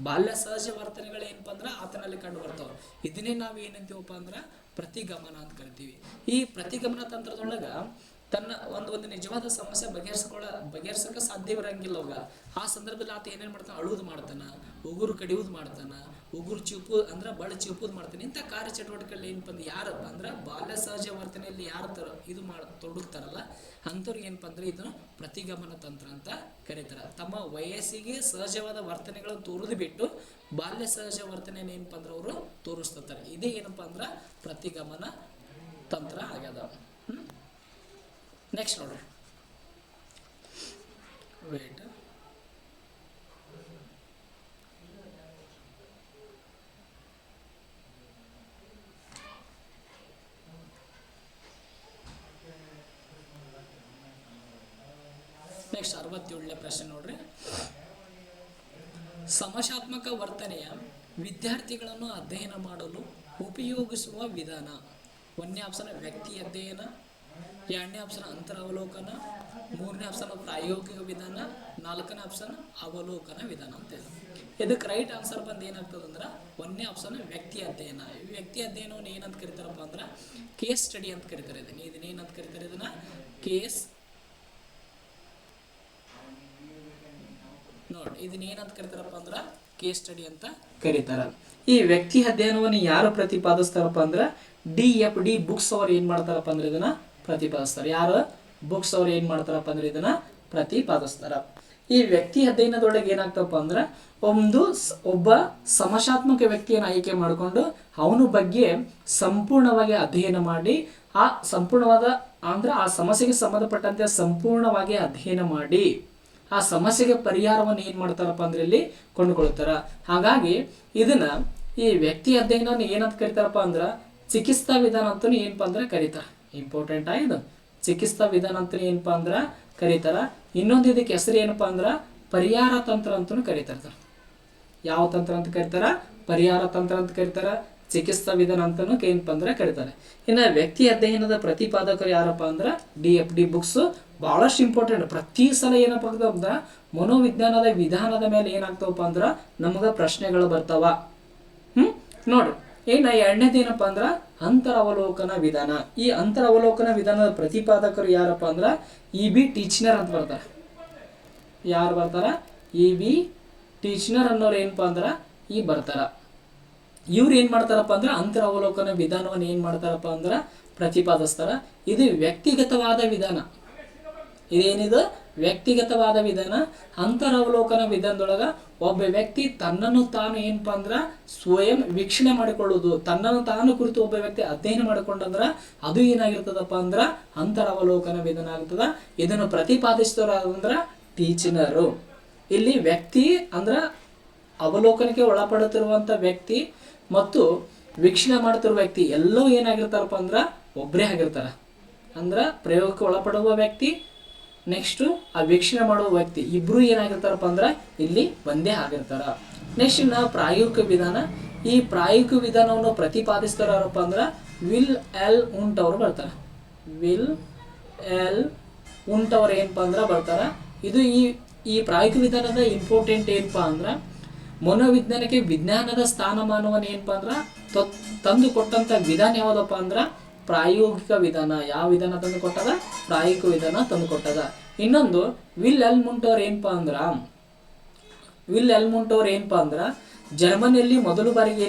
ಬಾಲ್ಯ ಸಹಜ ವರ್ತನೆಗಳು ಏನಪ್ಪ ಅಂದ್ರೆ ಆತನಲ್ಲಿ ಕಂಡು ಬರ್ತಾವೆ. ಇದನ್ನೇ ನಾವು ಏನಂತೀವಪ್ಪ ಅಂದ್ರೆ ಪ್ರತಿಗಮನ ಅಂತ ಕರಿತೀವಿ. ಈ ಪ್ರತಿಗಮನ ತಂತ್ರದೊಳಗೆ ತನ್ನ ಒಂದು ನಿಜವಾದ ಸಮಸ್ಯೆ ಬಗೆಹರಿಸಕ್ಕೆ ಸಾಧ್ಯವಿರಂಗಿಲ್ಲ ಅವಾಗ. ಆ ಸಂದರ್ಭದಲ್ಲಿ ಆತ ಏನೇನು ಮಾಡ್ತಾನೆ? ಅಳುವುದು ಮಾಡ್ತಾನೆ, ಉಗುರು ಕಡಿಯುವುದು ಮಾಡ್ತಾನೆ, ಉಗುರು ಚಿಪ್ಪು ಅಂದ್ರೆ ಬಳ್ಳಿ ಚಿಪ್ಪುದು ಮಾಡ್ತಾನೆ. ಇಂಥ ಕಾರ್ಯಚಟುವಟಿಕೆಗಳು ಏನಪ್ಪ ಅಂದ್ರೆ ಯಾರಪ್ಪ ಅಂದ್ರೆ ಬಾಲ್ಯ ಸಹಜ ವರ್ತನೆಯಲ್ಲಿ ಯಾರು ತೊಡಗ್ತಾರಲ್ಲ ಅಂಥವ್ರಿಗೆ ಏನಪ್ಪ ಅಂದ್ರೆ ಇದನ್ನು ಪ್ರತಿಗಮನ ತಂತ್ರ ಅಂತ ಕರೀತಾರೆ. ತಮ್ಮ ವಯಸ್ಸಿಗೆ ಸಹಜವಾದ ವರ್ತನೆಗಳನ್ನು ತೋರಿದು ಬಿಟ್ಟು ಬಾಲ್ಯ ಸಹಜ ವರ್ತನೆಯನ್ನು ಏನಪ್ಪ ಅಂದ್ರೆ ಅವರು ತೋರಿಸ್ತಾರೆ. ಇದೇ ಏನಪ್ಪ ಅಂದ್ರೆ ಪ್ರತಿಗಮನ ತಂತ್ರ ಆಗ್ಯದ. ನೆಕ್ಸ್ಟ್ ನೋಡ್ರಿ, ವೇಟ್, ನೆಕ್ಸ್ಟ್ 67ನೇ ಪ್ರಶ್ನೆ ನೋಡ್ರಿ. ಸಮಸ್ಯಾತ್ಮಕ ವರ್ತನೆಯ ವಿದ್ಯಾರ್ಥಿಗಳನ್ನು ಅಧ್ಯಯನ ಮಾಡಲು ಉಪಯೋಗಿಸುವ ವಿಧಾನ. 1ನೇ ಆಪ್ಷನ್ ವ್ಯಕ್ತಿ ಅಧ್ಯಯನ, 2ನೇ ಆಪ್ಷನ್ ಅಂತರವಲೋಕನ, 3ನೇ ಆಪ್ಷನ್ ಪ್ರಾಯೋಗಿಕ ವಿಧಾನ, 4ನೇ ಆಪ್ಷನ್ ಅವಲೋಕನ ವಿಧಾನ ಅಂತ ಇದೆ. ಇದಕ್ಕೆ ರೈಟ್ ಆನ್ಸರ್ ಬಂದು ಏನಾಗ್ತದೆ ಅಂದ್ರೆ 1ನೇ ಆಪ್ಷನ್ ವ್ಯಕ್ತಿ ಅಧ್ಯಯನ. ವ್ಯಕ್ತಿ ಅಧ್ಯಯನವನ್ನು ಏನಂತ ಕರೀತಾರಪ್ಪ ಅಂದ್ರೆ ಕೇಸ್ ಸ್ಟಡಿ ಅಂತ ಕರೀತಾರೆ. ಇದನ್ನೇನಂತ ಕರೀತಾರೆ? ಇದನ್ನ ಕೇಸ್ ನೋಡಿ, ಇದನ್ನೇನಂತ ಕರೀತಾರಪ್ಪ ಅಂದ್ರೆ ಕೇಸ್ ಸ್ಟಡಿ ಅಂತ ಕರೀತಾರೆ. ಈ ವ್ಯಕ್ತಿ ಅಧ್ಯಯನವನ್ನು ಯಾರು ಪ್ರತಿಪಾದಿಸ್ತಾರಪ್ಪ ಅಂದ್ರೆ DFD ಬುಕ್ಸ್ ಅವ್ರು ಏನು ಮಾಡ್ತಾರಪ್ಪ ಅಂದ್ರೆ ಇದನ್ನ ಪ್ರತಿಪಾದಿಸ್ತಾರೆ. ಯಾರು? ಬುಕ್ಸ್ ಅವ್ರು ಏನು ಮಾಡ್ತಾರಪ್ಪ ಅಂದ್ರೆ ಇದನ್ನ ಪ್ರತಿಪಾದಿಸ್ತಾರ. ಈ ವ್ಯಕ್ತಿ ಅಧ್ಯಯನದೊಳಗೆ ಏನಾಗ್ತಪ್ಪ ಅಂದ್ರೆ ಒಬ್ಬ ಸಮಸ್ಯಾತ್ಮಕ ವ್ಯಕ್ತಿಯನ್ನು ಆಯ್ಕೆ ಮಾಡಿಕೊಂಡು ಅವನ ಬಗ್ಗೆ ಸಂಪೂರ್ಣವಾಗಿ ಅಧ್ಯಯನ ಮಾಡಿ ಆ ಸಂಪೂರ್ಣವಾದ ಅಂದ್ರೆ ಆ ಸಮಸ್ಯೆಗೆ ಸಂಬಂಧಪಟ್ಟಂತೆ ಸಂಪೂರ್ಣವಾಗಿ ಅಧ್ಯಯನ ಮಾಡಿ ಆ ಸಮಸ್ಯೆಗೆ ಪರಿಹಾರವನ್ನು ಏನು ಮಾಡ್ತಾರಪ್ಪ ಅಂದ್ರೆ ಇಲ್ಲಿ ಕೊಂಡುಕೊಳ್ತಾರ. ಹಾಗಾಗಿ ಇದನ್ನ ಈ ವ್ಯಕ್ತಿ ಅಧ್ಯಯನವನ್ನು ಏನಂತ ಕರಿತಾರಪ್ಪ ಅಂದ್ರೆ ಚಿಕಿತ್ಸಾ ವಿಧಾನ ಅಂತೂ ಏನಪ್ಪ ಅಂದ್ರೆ ಕರೀತಾರ. ಇಂಪಾರ್ಟೆಂಟ್ ಆಗಿದೆ, ಚಿಕಿತ್ಸಾ ವಿಧಾನ ಅಂತ ಏನಪ್ಪ ಅಂದ್ರೆ ಕರೀತಾರ. ಇನ್ನೊಂದು ಇದಕ್ಕೆ ಹೆಸರು ಏನಪ್ಪ ಅಂದ್ರೆ ಪರಿಹಾರ ತಂತ್ರ ಅಂತೂ ಕರೀತಾರ. ಯಾವ ತಂತ್ರ ಅಂತ ಕರೀತಾರ? ಪರಿಹಾರ ತಂತ್ರ ಅಂತ ಕರೀತಾರ. ಚಿಕಿತ್ಸಾ ವಿಧಾನ ಅಂತನೂ ಏನಪ್ಪ ಅಂದ್ರೆ ಕರೀತಾರೆ. ಇನ್ನು ವ್ಯಕ್ತಿ ಅಧ್ಯಯನದ ಪ್ರತಿಪಾದಕರು ಯಾರಪ್ಪ ಅಂದ್ರೆ DFD ಬುಕ್ಸ್. ಬಹಳಷ್ಟು ಇಂಪಾರ್ಟೆಂಟ್. ಪ್ರತಿ ಸಲ ಏನಪ್ಪ ಅಂದ್ರೆ ಮನೋವಿಜ್ಞಾನದ ವಿಧಾನದ ಮೇಲೆ ಏನಾಗ್ತಾವಪ್ಪ ಅಂದ್ರೆ ನಮ್ಗೆ ಪ್ರಶ್ನೆಗಳು ಬರ್ತಾವ. ನೋಡ್ರಿ, ಇನ್ನು 2ನೇದು ಏನಪ್ಪ ಅಂದ್ರೆ ಅಂತರವಲೋಕನ ವಿಧಾನ. ಈ ಅಂತರವಲೋಕನ ವಿಧಾನದ ಪ್ರತಿಪಾದಕರು ಯಾರಪ್ಪ ಅಂದ್ರೆ EB ಟೀಚ್ನರ್ ಅಂತ ಬರ್ತಾರೆ. ಯಾರು ಬರ್ತಾರ? EB ಟೀಚ್ನರ್ ಅನ್ನೋರು ಏನಪ್ಪ ಅಂದ್ರೆ ಬರ್ತಾರ. ಇವ್ರು ಏನು ಮಾಡ್ತಾರಪ್ಪ ಅಂದ್ರೆ ಅಂತರವಲೋಕನ ವಿಧಾನವನ್ನು ಏನು ಮಾಡ್ತಾರಪ್ಪ ಅಂದ್ರೆ ಪ್ರತಿಪಾದಿಸ್ತಾರ. ಇದು ವ್ಯಕ್ತಿಗತವಾದ ವಿಧಾನ. ಇದೇನಿದು? ವ್ಯಕ್ತಿಗತವಾದ ವಿಧಾನ. ಅಂತರವಲೋಕನ ವಿಧಾನದೊಳಗ ಒಬ್ಬ ವ್ಯಕ್ತಿ ತನ್ನನ್ನು ತಾನು ಏನಪ್ಪ ಅಂದ್ರೆ ಸ್ವಯಂ ವೀಕ್ಷಣೆ ಮಾಡಿಕೊಳ್ಳುವುದು, ತನ್ನನ್ನು ತಾನು ಕುರಿತು ಒಬ್ಬ ವ್ಯಕ್ತಿ ಅಧ್ಯಯನ ಮಾಡಿಕೊಂಡಂದ್ರ ಅದು ಏನಾಗಿರ್ತದಪ್ಪ ಅಂದ್ರೆ ಅಂತರವಲೋಕನ ವಿಧಾನ ಆಗ್ತದ. ಇದನ್ನು ಪ್ರತಿಪಾದಿಸಿದವರಾದಂದ್ರ ಟೀಚನರು. ಇಲ್ಲಿ ವ್ಯಕ್ತಿ ಅಂದ್ರೆ ಅವಲೋಕನಕ್ಕೆ ಒಳಪಡುತ್ತಿರುವಂಥ ವ್ಯಕ್ತಿ ಮತ್ತು ವೀಕ್ಷಣೆ ಮಾಡ್ತಿರುವ ವ್ಯಕ್ತಿ ಎಲ್ಲವೂ ಏನಾಗಿರ್ತಾರಪ್ಪ ಅಂದ್ರೆ ಒಬ್ಬರೇ ಆಗಿರ್ತಾರ. ಅಂದ್ರೆ ಪ್ರಯೋಗಕ್ಕೆ ಒಳಪಡುವ ವ್ಯಕ್ತಿ ನೆಕ್ಸ್ಟು ಆ ವೀಕ್ಷಣೆ ಮಾಡುವ ವ್ಯಕ್ತಿ ಇಬ್ಬರು ಏನಾಗಿರ್ತಾರಪ್ಪ ಅಂದ್ರೆ ಇಲ್ಲಿ ಒಂದೇ ಆಗಿರ್ತಾರ. ನೆಕ್ಸ್ಟ್ ಇನ್ನು ಪ್ರಾಯೋಗಿಕ ವಿಧಾನ. ಈ ಪ್ರಾಯೋಗಿಕ ವಿಧಾನವನ್ನು ಪ್ರತಿಪಾದಿಸ್ತಾರಪ್ಪ ಅಂದ್ರೆ ವಿಲ್ ಎಲ್ ಉಂಟ್ ಅವರು ಬರ್ತಾರೆ. ವಿಲ್ ಎಲ್ ಉಂಟವ್ರು ಏನಪ್ಪ ಅಂದ್ರೆ ಬರ್ತಾರೆ. ಇದು ಈ ಪ್ರಾಯೋಗಿಕ ವಿಧಾನದ ಇಂಪಾರ್ಟೆಂಟ್ ಏನಪ್ಪ ಅಂದ್ರೆ ಮನೋವಿಜ್ಞಾನಕ್ಕೆ ವಿಜ್ಞಾನದ ಸ್ಥಾನಮಾನವನ್ನು ಏನಪ್ಪ ಅಂದ್ರೆ ತಂದು ಕೊಟ್ಟಂಥ ವಿಧಾನ ಯಾವುದಪ್ಪ ಅಂದ್ರೆ ಪ್ರಾಯೋಗಿಕ ವಿಧಾನ. ಯಾವ ವಿಧಾನ ತಂದು ಕೊಟ್ಟದ? ಪ್ರಾಯೋಗಿಕ ವಿಧಾನ ತಂದು ಕೊಟ್ಟದ. ಇನ್ನೊಂದು ವಿಲ್ ಎಲ್ಮುಂಟ್ ಅವ್ರು ಏನಪ್ಪ ಅಂದ್ರೆ ಜರ್ಮನಿಯಲ್ಲಿ ಮೊದಲು ಬಾರಿಗೆ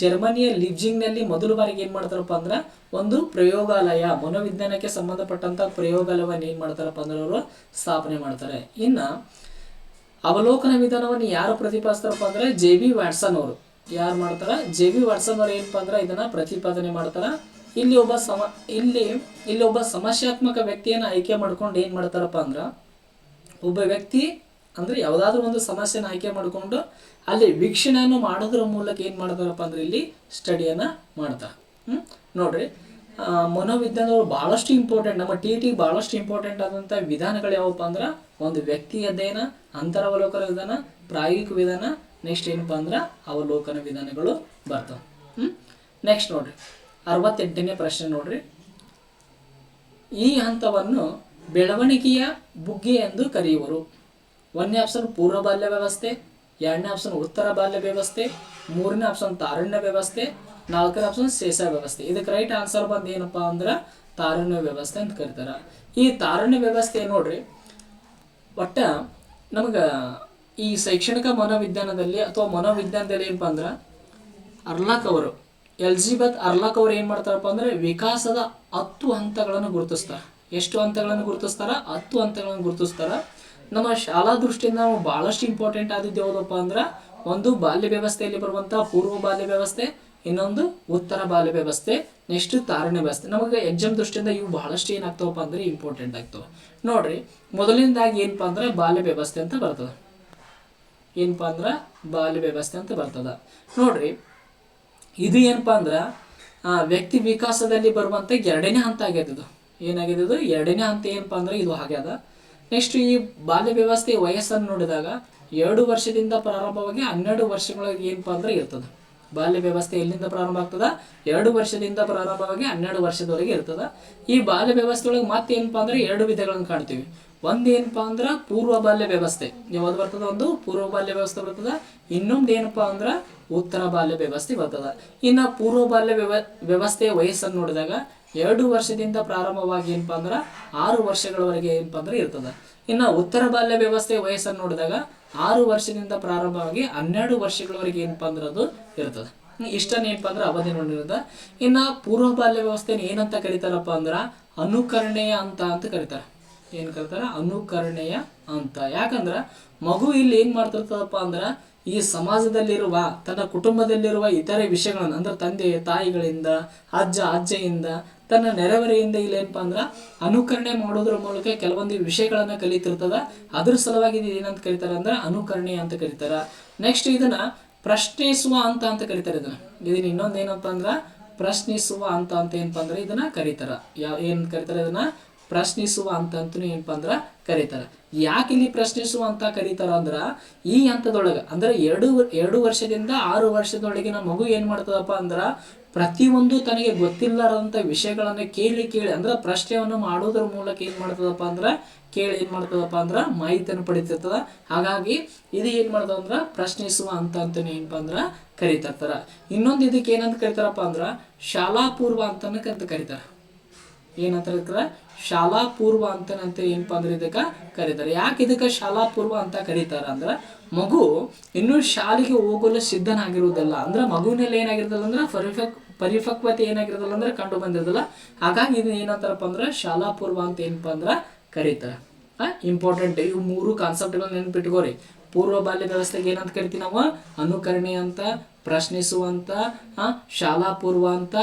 ಜರ್ಮನಿಯ ಲಿಬ್ಜಿಂಗ್ನಲ್ಲಿ ಮೊದಲು ಬಾರಿಗೆ ಏನು ಮಾಡ್ತಾರಪ್ಪ ಅಂದ್ರೆ ಒಂದು ಪ್ರಯೋಗಾಲಯ, ಮನೋವಿಜ್ಞಾನಕ್ಕೆ ಸಂಬಂಧಪಟ್ಟಂಥ ಪ್ರಯೋಗಾಲಯವನ್ನು ಏನು ಮಾಡ್ತಾರಪ್ಪ ಅಂದ್ರೆ ಅವರು ಸ್ಥಾಪನೆ ಮಾಡ್ತಾರೆ. ಇನ್ನು ಅವಲೋಕನ ವಿಧಾನವನ್ನು ಯಾರು ಪ್ರತಿಪಾದಿಸ್ತಾರಪ್ಪ ಅಂದ್ರೆ JB ವ್ಯಾಟ್ಸನ್ ಅವರು. ಯಾರು ಮಾಡ್ತಾರ? JB ವ್ಯಾಟ್ಸನ್ ಅವರು ಏನಪ್ಪ ಅಂದ್ರೆ ಇದನ್ನ ಪ್ರತಿಪಾದನೆ ಮಾಡ್ತಾರ. ಇಲ್ಲಿ ಒಬ್ಬ ಸಮಸ್ಯಾತ್ಮಕ ವ್ಯಕ್ತಿಯನ್ನು ಆಯ್ಕೆ ಮಾಡ್ಕೊಂಡು ಏನು ಮಾಡ್ತಾರಪ್ಪ ಅಂದ್ರೆ ಒಬ್ಬ ವ್ಯಕ್ತಿ ಅಂದ್ರೆ ಯಾವುದಾದ್ರೂ ಒಂದು ಸಮಸ್ಯೆನ ಆಯ್ಕೆ ಮಾಡಿಕೊಂಡು ಅಲ್ಲಿ ವೀಕ್ಷಣೆಯನ್ನು ಮಾಡೋದ್ರ ಮೂಲಕ ಏನು ಮಾಡ್ತಾರಪ್ಪ ಅಂದ್ರೆ ಇಲ್ಲಿ ಸ್ಟಡಿಯನ್ನು ಮಾಡ್ತಾರೆ. ನೋಡ್ರಿ, ಮನೋವಿಜ್ಞಾನದವರು ಭಾಳಷ್ಟು ಇಂಪಾರ್ಟೆಂಟ್, ನಮ್ಮ TET ಭಾಳಷ್ಟು ಇಂಪಾರ್ಟೆಂಟ್ ಆದಂಥ ವಿಧಾನಗಳು ಯಾವಪ್ಪ ಅಂದ್ರೆ ಒಂದು ವ್ಯಕ್ತಿ ಅಧ್ಯಯನ, ಅಂತರವಲೋಕನ ವಿಧಾನ, ಪ್ರಾಯೋಗಿಕ ವಿಧಾನ, ನೆಕ್ಸ್ಟ್ ಏನಪ್ಪ ಅಂದ್ರೆ ಅವಲೋಕನ ವಿಧಾನಗಳು ಬರ್ತವೆ. ನೆಕ್ಸ್ಟ್ ನೋಡ್ರಿ 68ನೇ ಪ್ರಶ್ನೆ ನೋಡ್ರಿ. ಈ ಹಂತವನ್ನು ಬೆಳವಣಿಗೆಯ ಬುಗ್ಗೆ ಎಂದು ಕರೆಯುವರು. 1ನೇ ಆಪ್ಷನ್ ಪೂರ್ವ ಬಾಲ್ಯ ವ್ಯವಸ್ಥೆ, 2ನೇ ಆಪ್ಷನ್ ಉತ್ತರ ಬಾಲ್ಯ ವ್ಯವಸ್ಥೆ, 3ನೇ ಆಪ್ಷನ್ ತಾರುಣ್ಯ ವ್ಯವಸ್ಥೆ, 4ನೇ ಆಪ್ಷನ್ ಶೇಷ ವ್ಯವಸ್ಥೆ. ಇದಕ್ಕೆ ರೈಟ್ ಆನ್ಸರ್ ಬಂದು ಏನಪ್ಪಾ ಅಂದ್ರೆ ತಾರುಣ್ಯ ವ್ಯವಸ್ಥೆ ಅಂತ ಕರೀತಾರೆ. ಈ ತಾರುಣ್ಯ ವ್ಯವಸ್ಥೆ ನೋಡ್ರಿ, ಒಟ್ಟ ನಮಗೆ ಈ ಶೈಕ್ಷಣಿಕ ಮನೋವಿಜ್ಞಾನದಲ್ಲಿ ಅಥವಾ ಮನೋವಿಜ್ಞಾನದಲ್ಲಿ ಏನಪ್ಪ ಅಂದ್ರೆ ಎಲಿಜಬೆತ್ ಅರ್ಲಾಕ್ ಅವರು ಏನು ಮಾಡ್ತಾರಪ್ಪ ಅಂದ್ರೆ ವಿಕಾಸದ 10 ಹಂತಗಳನ್ನು ಗುರುತಿಸ್ತಾರೆ. ಎಷ್ಟು ಹಂತಗಳನ್ನು ಗುರುತಿಸ್ತಾರ? 10 ಹಂತಗಳನ್ನು ಗುರುತಿಸ್ತಾರ. ನಮ್ಮ ಶಾಲಾ ದೃಷ್ಟಿಯಿಂದ ನಾವು ಭಾಳಷ್ಟು ಇಂಪಾರ್ಟೆಂಟ್ ಆದಿದ್ದು ಯಾವುದಪ್ಪ ಅಂದ್ರೆ ಒಂದು ಬಾಲ್ಯ ವ್ಯವಸ್ಥೆಯಲ್ಲಿ ಬರುವಂಥ ಪೂರ್ವ ಬಾಲ್ಯ ವ್ಯವಸ್ಥೆ, ಇನ್ನೊಂದು ಉತ್ತರ ಬಾಲ್ಯ ವ್ಯವಸ್ಥೆ, ನೆಕ್ಸ್ಟ್ ತಾರುಣ್ಯ ವ್ಯವಸ್ಥೆ. ನಮಗೆ ಎಕ್ಸಾಮ್ ದೃಷ್ಟಿಯಿಂದ ಇವು ಬಹಳಷ್ಟು ಏನಾಗ್ತಾವಪ್ಪ ಅಂದ್ರೆ ಇಂಪಾರ್ಟೆಂಟ್ ಆಗ್ತವೆ. ನೋಡ್ರಿ, ಮೊದಲನೇದಾಗಿ ಏನಪ್ಪ ಅಂದ್ರೆ ಬಾಲ್ಯ ವ್ಯವಸ್ಥೆ ಅಂತ ಬರ್ತದೆ. ಏನಪ್ಪ ಅಂದ್ರೆ ಬಾಲ್ಯ ವ್ಯವಸ್ಥೆ ಅಂತ ಬರ್ತದ. ನೋಡ್ರಿ, ಇದು ಏನಪ್ಪ ಅಂದ್ರೆ ವ್ಯಕ್ತಿ ವಿಕಾಸದಲ್ಲಿ ಬರುವಂಥ 2ನೇ ಹಂತ ಆಗ್ಯದ. ಇದು ಏನಾಗಿದೆ? ಇದು 2ನೇ ಹಂತ ಏನಪ್ಪ ಅಂದ್ರೆ ಇದು ಆಗ್ಯದ. ನೆಕ್ಸ್ಟ್ ಈ ಬಾಲ್ಯ ವ್ಯವಸ್ಥೆ ವಯಸ್ಸನ್ನು ನೋಡಿದಾಗ 2 ವರ್ಷದಿಂದ ಪ್ರಾರಂಭವಾಗಿ 12 ವರ್ಷಗಳಿಗೆ ಏನಪ್ಪ ಅಂದ್ರೆ ಇರ್ತದೆ. ಬಾಲ್ಯ ವ್ಯವಸ್ಥೆ ಎಲ್ಲಿಂದ ಪ್ರಾರಂಭ ಆಗ್ತದ? 2 ವರ್ಷದಿಂದ ಪ್ರಾರಂಭವಾಗಿ 12 ವರ್ಷದವರೆಗೆ ಇರ್ತದ. ಈ ಬಾಲ್ಯ ವ್ಯವಸ್ಥೆ ಒಳಗೆ ಮತ್ತೆ ಏನಪ್ಪ ಅಂದ್ರೆ 2 ವಿಧಗಳನ್ನು ಕಾಣ್ತೀವಿ. ಒಂದು ಏನಪ್ಪ ಅಂದ್ರೆ ಪೂರ್ವ ಬಾಲ್ಯ ವ್ಯವಸ್ಥೆ, ಯಾವ್ದು ಬರ್ತದ? ಒಂದು ಪೂರ್ವ ಬಾಲ್ಯ ವ್ಯವಸ್ಥೆ ಬರ್ತದ. ಇನ್ನೊಂದು ಏನಪ್ಪ ಅಂದ್ರೆ ಉತ್ತರ ಬಾಲ್ಯ ವ್ಯವಸ್ಥೆ ಬರ್ತದ. ಇನ್ನು ಪೂರ್ವ ಬಾಲ್ಯ ವ್ಯವಸ್ಥೆಯ ವಯಸ್ಸನ್ನು ನೋಡಿದಾಗ 2 ವರ್ಷದಿಂದ ಪ್ರಾರಂಭವಾಗಿ ಏನಪ್ಪ ಅಂದ್ರೆ 6 ವರ್ಷಗಳವರೆಗೆ ಏನಪ್ಪ ಅಂದ್ರೆ ಇರ್ತದ. ಇನ್ನು ಉತ್ತರ ಬಾಲ್ಯ ವ್ಯವಸ್ಥೆಯ ವಯಸ್ಸನ್ನು ನೋಡಿದಾಗ 6 ವರ್ಷದಿಂದ ಪ್ರಾರಂಭವಾಗಿ 12 ವರ್ಷಗಳವರೆಗೆ ಏನಪ್ಪ ಅಂದ್ರೆ ಅದು ಇರ್ತದೆ. ಇಷ್ಟನ್ನ ಏನಪ್ಪ ಅಂದ್ರೆ ಅವಧಿ ನೋಡಿರೋದ. ಇನ್ನು ಪೂರ್ವ ಬಾಲ್ಯ ವ್ಯವಸ್ಥೆನ ಏನಂತ ಕರೀತಾರಪ್ಪ ಅಂದ್ರೆ ಅನುಕರಣೆಯ ಹಂತ ಅಂತ ಕರೀತಾರೆ. ಏನು ಕರೀತಾರ? ಅನುಕರಣೆಯ ಹಂತ. ಯಾಕಂದ್ರೆ ಮಗು ಇಲ್ಲಿ ಏನು ಮಾಡ್ತಿರ್ತದಪ್ಪ ಅಂದ್ರೆ ಈ ಸಮಾಜದಲ್ಲಿರುವ ತನ್ನ ಕುಟುಂಬದಲ್ಲಿರುವ ಇತರೆ ವಿಷಯಗಳನ್ನು ಅಂದ್ರೆ ತಂದೆ ತಾಯಿಗಳಿಂದ, ಅಜ್ಜೆಯಿಂದ, ತನ್ನ ನೆರೆಹೊರೆಯಿಂದ ಇಲ್ಲಿ ಏನಪ್ಪ ಅಂದ್ರೆ ಅನುಕರಣೆ ಮಾಡೋದ್ರ ಮೂಲಕ ಕೆಲವೊಂದು ವಿಷಯಗಳನ್ನ ಕಲಿತಿರ್ತದ. ಅದ್ರ ಸಲುವಾಗಿ ಇದು ಏನಂತ ಕರೀತಾರೆ ಅಂದ್ರೆ ಅನುಕರಣೆ ಅಂತ ಕರೀತಾರ. ನೆಕ್ಸ್ಟ್ ಇದನ್ನ ಪ್ರಶ್ನಿಸುವ ಹಂತ ಅಂತ ಕರೀತಾರೆ. ಇದನ್ನ ಇನ್ನೊಂದು ಏನಪ್ಪ ಅಂದ್ರೆ ಪ್ರಶ್ನಿಸುವ ಹಂತ ಅಂತ ಏನಪ್ಪ ಅಂದ್ರೆ ಇದನ್ನ ಕರೀತಾರ. ಏನ್ ಕರೀತಾರೆ? ಇದನ್ನ ಪ್ರಶ್ನಿಸುವ ಹಂತ ಅಂತೂ ಏನಪ್ಪ ಅಂದ್ರೆ ಕರೀತಾರೆ. ಯಾಕೆ ಇಲ್ಲಿ ಪ್ರಶ್ನಿಸುವ ಅಂತ ಕರೀತಾರ ಅಂದ್ರೆ ಈ ಹಂತದೊಳಗೆ ಅಂದ್ರೆ 2 ವರ್ಷದಿಂದ 6 ವರ್ಷದೊಳಗಿನ ಮಗು ಏನ್ ಮಾಡ್ತದಪ್ಪ ಅಂದ್ರೆ ಪ್ರತಿಯೊಂದು ತನಗೆ ಗೊತ್ತಿಲ್ಲದಂಥ ವಿಷಯಗಳನ್ನ ಕೇಳಿ ಅಂದ್ರೆ ಪ್ರಶ್ನೆಯನ್ನು ಮಾಡೋದ್ರ ಮೂಲಕ ಏನ್ ಮಾಡ್ತದಪ್ಪ ಅಂದ್ರೆ ಏನ್ ಮಾಡ್ತದಪ್ಪ ಅಂದ್ರೆ ಮಾಹಿತಿಯನ್ನು ಪಡಿತಿರ್ತದ. ಹಾಗಾಗಿ ಇದು ಏನ್ ಮಾಡ್ತದ ಅಂದ್ರೆ ಪ್ರಶ್ನಿಸುವ ಹಂತ ಅಂತ ಏನಪ್ಪ ಅಂದ್ರೆ ಕರೀತಿರ್ತಾರ. ಇನ್ನೊಂದು ಇದಕ್ಕೆ ಏನಂತ ಕರೀತಾರಪ್ಪ ಅಂದ್ರೆ ಶಾಲಾ ಪೂರ್ವ ಅಂತ ಕರೀತಾರ. ಏನಂತ ಕರೀತಾರ? ಶಾಲಾ ಪೂರ್ವ ಅಂತ ಏನಪ್ಪ ಅಂದ್ರೆ ಇದಕ್ಕೆ ಕರೀತಾರೆ. ಯಾಕೆ ಇದಕ್ಕೆ ಶಾಲಾ ಪೂರ್ವ ಅಂತ ಕರೀತಾರ ಅಂದ್ರೆ ಮಗು ಇನ್ನೂ ಶಾಲೆಗೆ ಹೋಗಲು ಸಿದ್ಧನಾಗಿರುವುದಿಲ್ಲ. ಅಂದ್ರೆ ಮಗುವಿನಲ್ಲಿ ಏನಾಗಿರ್ತಲ್ಲ ಅಂದ್ರೆ ಪರಿಪಕ್ವತೆ ಏನಾಗಿರೋದಿಲ್ಲ ಅಂದ್ರೆ ಕಂಡು ಬಂದಿರೋದಿಲ್ಲ. ಹಾಗಾಗಿ ಇದನ್ನ ಏನಂತಾರಪ್ಪ ಅಂದ್ರೆ ಶಾಲಾ ಪೂರ್ವ ಅಂತ ಏನಪ್ಪ ಅಂದ್ರೆ ಕರೀತಾರೆ. ಇಂಪಾರ್ಟೆಂಟ್ ಇವು 3 ಕಾನ್ಸೆಪ್ಟ್ಗಳನ್ನ ನೆನಪಿಟ್ಕೋರಿ. ಪೂರ್ವ ಬಾಲ್ಯ ವ್ಯವಸ್ಥೆಗೆ ಏನಂತ ಕರಿತೀವಿ ನಾವು? ಅನುಕರಣೆ ಅಂತ, ಪ್ರಶ್ನಿಸುವಂತ, ಶಾಲಾ ಪೂರ್ವ ಅಂತ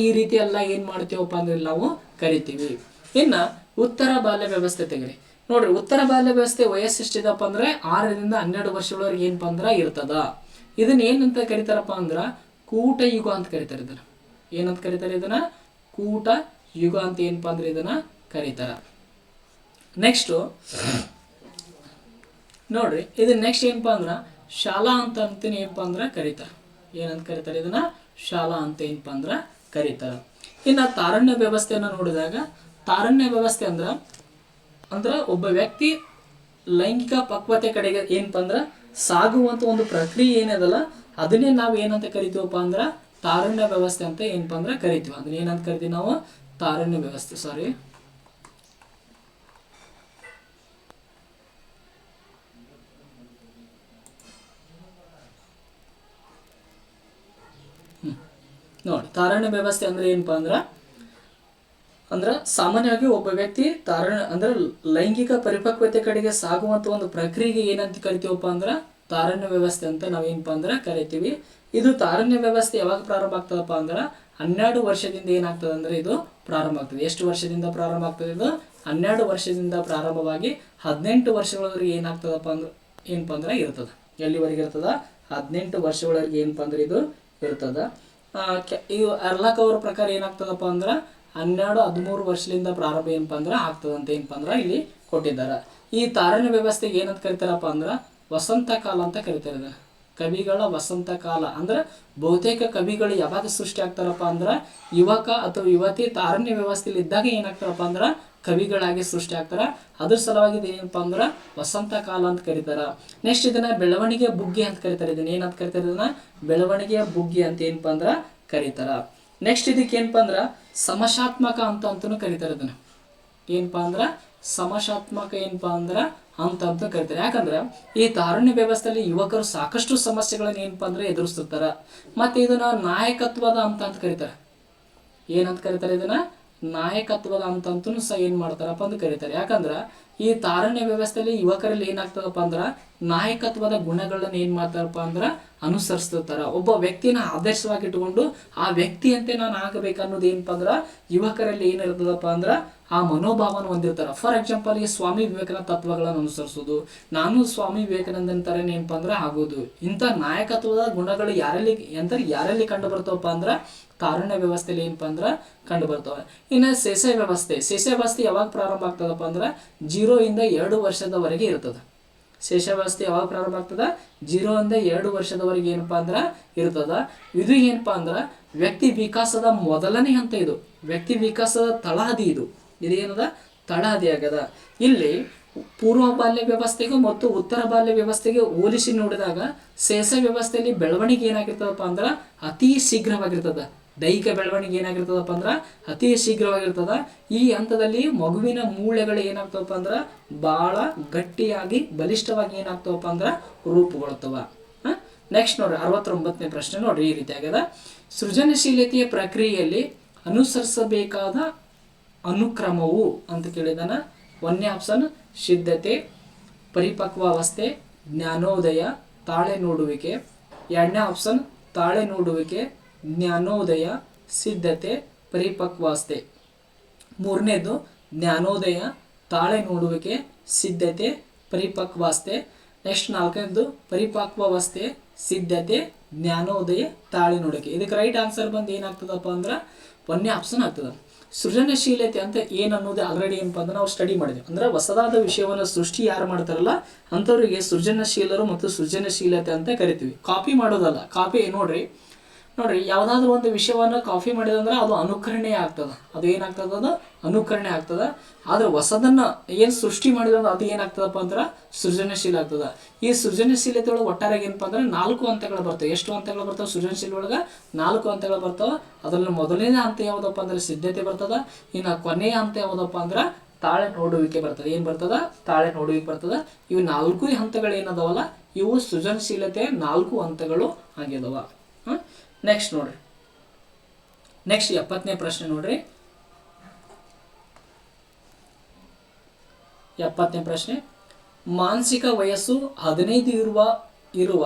ಈ ರೀತಿ ಎಲ್ಲ ಏನ್ ಮಾಡ್ತೀವಪ್ಪ ಅಂದ್ರೆ ನಾವು ಕರಿತೀವಿ. ಇನ್ನು ಉತ್ತರ ಬಾಲ್ಯ ವ್ಯವಸ್ಥೆ ತೆಗೆರಿ. ನೋಡ್ರಿ, ಉತ್ತರ ಬಾಲ್ಯ ವ್ಯವಸ್ಥೆ ವಯಸ್ಸು ಎಷ್ಟಿದಪ್ಪ ಅಂದ್ರೆ 6ರಿಂದ 12 ವರ್ಷಗಳವರೆಗೆ ಏನಪ್ಪ ಅಂದ್ರೆ ಇರ್ತದ. ಇದನ್ನ ಏನಂತ ಕರಿತಾರಪ್ಪ ಅಂದ್ರೆ ಕೂಟ ಯುಗ ಅಂತ ಕರೀತಾರೆ. ಇದನ್ನ ಏನಂತ ಕರೀತಾರೆ? ಇದನ್ನ ಕೂಟ ಯುಗ ಅಂತ ಏನಪ್ಪ ಅಂದ್ರೆ ಇದನ್ನ ಕರೀತಾರ. ನೆಕ್ಸ್ಟ್ ನೋಡ್ರಿ, ಇದು ನೆಕ್ಸ್ಟ್ ಏನಪ್ಪ ಅಂದ್ರೆ ಶಾಲಾ ಅಂತ ಏನಪ್ಪ ಅಂದ್ರೆ ಕರೀತಾರ. ಏನಂತ ಕರೀತಾರೆ? ಇದನ್ನ ಶಾಲಾ ಅಂತ ಏನಪ್ಪ ಅಂದ್ರೆ ಕರೀತಾರ. ಇನ್ನು ತಾರುಣ್ಯ ವ್ಯವಸ್ಥೆಯನ್ನು ನೋಡಿದಾಗ ತಾರುಣ್ಯ ವ್ಯವಸ್ಥೆ ಅಂದ್ರೆ ಅಂದ್ರೆ ಒಬ್ಬ ವ್ಯಕ್ತಿ ಲೈಂಗಿಕ ಪಕ್ವತೆ ಕಡೆಗೆ ಏನಪ್ಪ ಅಂದ್ರೆ ಸಾಗುವಂಥ ಒಂದು ಪ್ರಕ್ರಿಯೆ ಏನದಲ್ಲ ಅದನ್ನೇ ನಾವು ಏನಂತ ಕರಿತೀವಪ್ಪ ಅಂದ್ರೆ ತಾರುಣ್ಯ ವ್ಯವಸ್ಥೆ ಅಂತ ಏನಪ್ಪ ಅಂದ್ರೆ ಕರಿತೀವಿ. ಅದನ್ನ ಏನಂತ ಕರಿತೀವಿ ನಾವು? ತಾರುಣ್ಯ ವ್ಯವಸ್ಥೆ. ಸಾರಿ, ನೋಡಿ, ತಾರುಣ್ಯ ವ್ಯವಸ್ಥೆ ಅಂದ್ರೆ ಏನಪ್ಪ ಅಂದ್ರೆ ಸಾಮಾನ್ಯವಾಗಿ ಒಬ್ಬ ವ್ಯಕ್ತಿ ಅಂದ್ರೆ ಲೈಂಗಿಕ ಪರಿಪಕ್ವತೆ ಕಡೆಗೆ ಸಾಗುವಂತ ಒಂದು ಪ್ರಕ್ರಿಯೆಗೆ ಏನಂತ ಕರಿತೀವಪ್ಪ ಅಂದ್ರೆ ತಾರುಣ್ಯ ವ್ಯವಸ್ಥೆ ಅಂತ ನಾವೇನಪ್ಪ ಅಂದ್ರೆ ಕರಿತೀವಿ. ಇದು ತಾರುಣ್ಯ ವ್ಯವಸ್ಥೆ ಯಾವಾಗ ಪ್ರಾರಂಭ ಆಗ್ತದಪ್ಪ ಅಂದ್ರೆ 12 ವರ್ಷದಿಂದ ಏನಾಗ್ತದೆ ಅಂದ್ರೆ ಇದು ಪ್ರಾರಂಭ ಆಗ್ತದೆ. ಎಷ್ಟು ವರ್ಷದಿಂದ ಪ್ರಾರಂಭ ಆಗ್ತದೆ? ಇದು 12 ವರ್ಷದಿಂದ ಪ್ರಾರಂಭವಾಗಿ 18 ವರ್ಷಗಳವರೆಗೆ ಏನಾಗ್ತದಪ್ಪ ಅಂದ್ರೆ ಏನಪ್ಪ ಅಂದ್ರೆ ಇರ್ತದೆ. ಎಲ್ಲಿವರೆಗೆ ಇರ್ತದ? 18 ವರ್ಷಗಳವರೆಗೆ ಏನಪ್ಪ ಅಂದ್ರೆ ಇದು ಇರ್ತದ. ಇದು ಅರ್ಲಾಕ್ ಅವರ ಪ್ರಕಾರ ಏನಾಗ್ತದಪ್ಪ ಅಂದ್ರೆ 12-13 ವರ್ಷದಿಂದ ಪ್ರಾರಂಭ ಏನಪ್ಪ ಅಂದ್ರೆ ಆಗ್ತದಂತ ಏನಪ್ಪ ಅಂದ್ರೆ ಇಲ್ಲಿ ಕೊಟ್ಟಿದ್ದಾರೆ. ಈ ತಾರುಣ್ಯ ವ್ಯವಸ್ಥೆಗೆ ಏನಂತ ಕರಿತಾರಪ್ಪ ಅಂದ್ರೆ ವಸಂತ ಕಾಲ ಅಂತ ಕರಿತಾರೆ. ಕವಿಗಳ ವಸಂತ ಕಾಲ ಅಂದ್ರೆ ಬಹುತೇಕ ಕವಿಗಳು ಯಾವಾಗ ಸೃಷ್ಟಿ ಆಗ್ತಾರಪ್ಪ ಅಂದ್ರೆ ಯುವಕ ಅಥವಾ ಯುವತಿ ತಾರುಣ್ಯ ವ್ಯವಸ್ಥೆಯಲ್ಲಿ ಇದ್ದಾಗ ಏನಾಗ್ತಾರಪ್ಪ ಅಂದ್ರೆ ಕವಿಗಳಾಗಿ ಸೃಷ್ಟಿ ಆಗ್ತಾರ. ಅದ್ರ ಸಲುವಾಗಿ ಏನಪ್ಪ ಅಂದ್ರೆ ವಸಂತ ಕಾಲ ಅಂತ ಕರೀತಾರ. ನೆಕ್ಸ್ಟ್ ಇದನ್ನ ಬೆಳವಣಿಗೆ ಬುಗ್ಗಿ ಅಂತ ಕರೀತಾರೆ. ಇದನ್ನ ಏನಂತ ಕರಿತಾರೆ? ಇದನ್ನ ಬೆಳವಣಿಗೆಯ ಬುಗ್ಗಿ ಅಂತ ಏನಪ್ಪ ಅಂದ್ರೆ ಕರೀತಾರ. ನೆಕ್ಸ್ಟ್ ಇದಕ್ಕೆ ಏನಪ್ಪ ಅಂದ್ರೆ ಸಮಶಾತ್ಮಕ ಅಂತನೂ ಕರೀತಾರೆ. ಇದನ್ನ ಏನಪ್ಪ ಅಂದ್ರೆ ಸಮಶಾತ್ಮಕ ಏನಪ್ಪ ಅಂದ್ರೆ ಅಂತ ಕರಿತಾರೆ. ಯಾಕಂದ್ರೆ ಈ ತಾರುಣ್ಯ ವ್ಯವಸ್ಥೆಯಲ್ಲಿ ಯುವಕರು ಸಾಕಷ್ಟು ಸಮಸ್ಯೆಗಳನ್ನ ಏನಪ್ಪ ಅಂದ್ರೆ ಎದುರಿಸ್ತಿರ್ತಾರ. ಮತ್ತೆ ಇದನ್ನ ನಾಯಕತ್ವದ ಅಂತ ಕರೀತಾರೆ. ಏನಂತ ಕರೀತಾರೆ? ಇದನ್ನ ನಾಯಕತ್ವದ ಅಂತನೂ ಸಹ ಏನ್ ಮಾಡ್ತಾರಪ್ಪ ಅಂತ ಕರೀತಾರೆ. ಯಾಕಂದ್ರೆ ಈ ತಾರುಣ್ಯ ವ್ಯವಸ್ಥೆಯಲ್ಲಿ ಯುವಕರಲ್ಲಿ ಏನಾಗ್ತದಪ್ಪ ಅಂದ್ರೆ ನಾಯಕತ್ವದ ಗುಣಗಳನ್ನ ಏನ್ ಮಾಡ್ತಾರಪ್ಪ ಅಂದ್ರೆ ಅನುಸರಿಸ್ತಿರ್ತಾರ. ಒಬ್ಬ ವ್ಯಕ್ತಿನ ಆದರ್ಶವಾಗಿ ಇಟ್ಕೊಂಡು ಆ ವ್ಯಕ್ತಿಯಂತೆ ನಾನು ಆಗಬೇಕನ್ನೋದು ಏನಪ್ಪ ಅಂದ್ರೆ ಯುವಕರಲ್ಲಿ ಏನಿರ್ತದಪ್ಪ ಅಂದ್ರೆ ಆ ಮನೋಭಾವನ ಹೊಂದಿರ್ತಾರ. ಫಾರ್ ಎಕ್ಸಾಂಪಲ್ ಈ ಸ್ವಾಮಿ ವಿವೇಕಾನಂದ ತತ್ವಗಳನ್ನು ಅನುಸರಿಸೋದು, ನಾನು ಸ್ವಾಮಿ ವಿವೇಕಾನಂದನ ತರನೇ ಏನಪ್ಪ ಅಂದ್ರೆ ಆಗೋದು. ಇಂಥ ನಾಯಕತ್ವದ ಗುಣಗಳು ಯಾರಲ್ಲಿ ಕಂಡು ಬರ್ತಾವಪ್ಪ ಅಂದ್ರೆ ತಾರುಣ್ಯ ವ್ಯವಸ್ಥೆಯಲ್ಲಿ ಏನಪ್ಪ ಅಂದ್ರೆ ಕಂಡು ಬರ್ತವೆ. ಇನ್ನು ಶೇಷ ವ್ಯವಸ್ಥೆ ಯಾವಾಗ ಪ್ರಾರಂಭ ಆಗ್ತದಪ್ಪ ಅಂದ್ರೆ 0 ಇಂದ 2 ವರ್ಷದವರೆಗೆ ಇರ್ತದೆ. ಶೇಷ ವ್ಯವಸ್ಥೆ ಯಾವಾಗ ಪ್ರಾರಂಭ ಆಗ್ತದ? 0 ಇಂದ 2 ವರ್ಷದವರೆಗೆ ಏನಪ್ಪಾ ಅಂದ್ರೆ ಇರ್ತದ. ಇದು ಏನಪ್ಪಾ ಅಂದ್ರೆ ವ್ಯಕ್ತಿ ವಿಕಾಸದ ಮೊದಲನೇ ಹಂತ. ಇದು ವ್ಯಕ್ತಿ ವಿಕಾಸದ ತಳಹದಿ. ಇದೇನದ? ತಳಹದಿ ಆಗದ. ಇಲ್ಲಿ ಪೂರ್ವ ಬಾಲ್ಯ ವ್ಯವಸ್ಥೆಗೂ ಮತ್ತು ಉತ್ತರ ಬಾಲ್ಯ ವ್ಯವಸ್ಥೆಗೆ ಹೋಲಿಸಿ ನೋಡಿದಾಗ ಶೇಷ ವ್ಯವಸ್ಥೆಯಲ್ಲಿ ಬೆಳವಣಿಗೆ ಏನಾಗಿರ್ತದಪ್ಪ ಅಂದ್ರೆ ಅತಿ ಶೀಘ್ರವಾಗಿರ್ತದ. ದೈಹಿಕ ಬೆಳವಣಿಗೆ ಏನಾಗಿರ್ತದಪ್ಪ ಅಂದ್ರೆ ಅತಿ ಶೀಘ್ರವಾಗಿರ್ತದ. ಈ ಹಂತದಲ್ಲಿ ಮಗುವಿನ ಮೂಳೆಗಳು ಏನಾಗ್ತವಪ್ಪ ಅಂದ್ರೆ ಬಹಳ ಗಟ್ಟಿಯಾಗಿ ಬಲಿಷ್ಠವಾಗಿ ಏನಾಗ್ತವಪ್ಪ ಅಂದ್ರೆ ರೂಪುಗೊಳ್ತವ. ನೆಕ್ಸ್ಟ್ ನೋಡ್ರಿ 69ನೇ ಪ್ರಶ್ನೆ ನೋಡ್ರಿ ಈ ರೀತಿ ಆಗ್ಯದ. ಸೃಜನಶೀಲತೆಯ ಪ್ರಕ್ರಿಯೆಯಲ್ಲಿ ಅನುಸರಿಸಬೇಕಾದ ಅನುಕ್ರಮವು ಅಂತ ಕೇಳಿದಾನ. 1ನೇ ಆಪ್ಷನ್ ಸಿದ್ಧತೆ, ಪರಿಪಕ್ವಾವಸ್ಥೆ, ಜ್ಞಾನೋದಯ, ತಾಳೆ ನೋಡುವಿಕೆ. 2ನೇ ಆಪ್ಷನ್ ತಾಳೆ ನೋಡುವಿಕೆ, ಜ್ಞಾನೋದಯ, ಸಿದ್ಧತೆ, ಪರಿಪಕ್ವಾವಸ್ಥೆ. 3ನೇದು ಜ್ಞಾನೋದಯ, ತಾಳೆ ನೋಡುವಿಕೆ, ಸಿದ್ಧತೆ, ಪರಿಪಕ್ವಾವಸ್ಥೆ. ನೆಕ್ಸ್ಟ್ 4ನೇದು ಪರಿಪಕ್ವಾವಸ್ಥೆ, ಸಿದ್ಧತೆ, ಜ್ಞಾನೋದಯ, ತಾಳೆ ನೋಡುವಿಕೆ. ಇದಕ್ಕೆ ರೈಟ್ ಆನ್ಸರ್ ಬಂದು ಏನಾಗ್ತದಪ್ಪ ಅಂದ್ರೆ 1ನೇ ಆಪ್ಷನ್ ಆಗ್ತದ. ಸೃಜನಶೀಲತೆ ಅಂತ ಏನನ್ನೋದು ಆಲ್ರೆಡಿ ಏನಪ್ಪ ಅಂದ್ರೆ ನಾವು ಸ್ಟಡಿ ಮಾಡಿದ್ವಿ. ಅಂದ್ರೆ ಹೊಸದಾದ ವಿಷಯವನ್ನು ಸೃಷ್ಟಿ ಯಾರು ಮಾಡ್ತಾರಲ್ಲ ಅಂಥವ್ರಿಗೆ ಸೃಜನಶೀಲರು ಮತ್ತು ಸೃಜನಶೀಲತೆ ಅಂತ ಕರಿತೀವಿ. ಕಾಪಿ ಮಾಡೋದಲ್ಲ. ಕಾಪಿ ನೋಡ್ರಿ ಯಾವುದಾದ್ರೂ ಒಂದು ವಿಷಯವನ್ನು ಕಾಪಿ ಮಾಡಿದಂದ್ರೆ ಅದು ಅನುಕರಣೆ ಆಗ್ತದೆ. ಅದು ಏನಾಗ್ತದ? ಅದು ಅನುಕರಣೆ ಆಗ್ತದ. ಆದ್ರೆ ಹೊಸದನ್ನ ಏನು ಸೃಷ್ಟಿ ಮಾಡಿದ್ರೆ ಅದು ಏನಾಗ್ತದಪ್ಪ ಅಂದ್ರೆ ಸೃಜನಶೀಲ ಆಗ್ತದ. ಈ ಸೃಜನಶೀಲತೆ ಒಳಗೆ ಒಟ್ಟಾರೆ ಏನಪ್ಪ ಅಂದ್ರೆ 4 ಹಂತಗಳು ಬರ್ತವೆ. ಎಷ್ಟು ಹಂತಗಳು ಬರ್ತಾವೆ? ಸೃಜನಶೀಲ ಒಳಗೆ 4 ಹಂತಗಳು ಬರ್ತಾವೆ. ಅದರಲ್ಲಿ ಮೊದಲನೇ ಹಂತ ಯಾವುದಪ್ಪ ಅಂದ್ರೆ ಸಿದ್ಧತೆ ಬರ್ತದ. ಇನ್ನು ಕೊನೆಯ ಹಂತ ಯಾವುದಪ್ಪ ಅಂದ್ರೆ ತಾಳೆ ನೋಡುವಿಕೆ ಬರ್ತದೆ. ಏನು ಬರ್ತದ? ತಾಳೆ ನೋಡುವಿಕೆ ಬರ್ತದ. ಇವು 4 ಹಂತಗಳು ಏನದವಲ್ಲ ಇವು ಸೃಜನಶೀಲತೆ 4 ಹಂತಗಳು ಆಗಿದಾವ. ನೆಕ್ಸ್ಟ್ ನೋಡ್ರಿ, ನೆಕ್ಸ್ಟ್ 70ನೇ ಪ್ರಶ್ನೆ ನೋಡ್ರಿ. 70ನೇ ಪ್ರಶ್ನೆ, ಮಾನಸಿಕ ವಯಸ್ಸು 15 ಇರುವ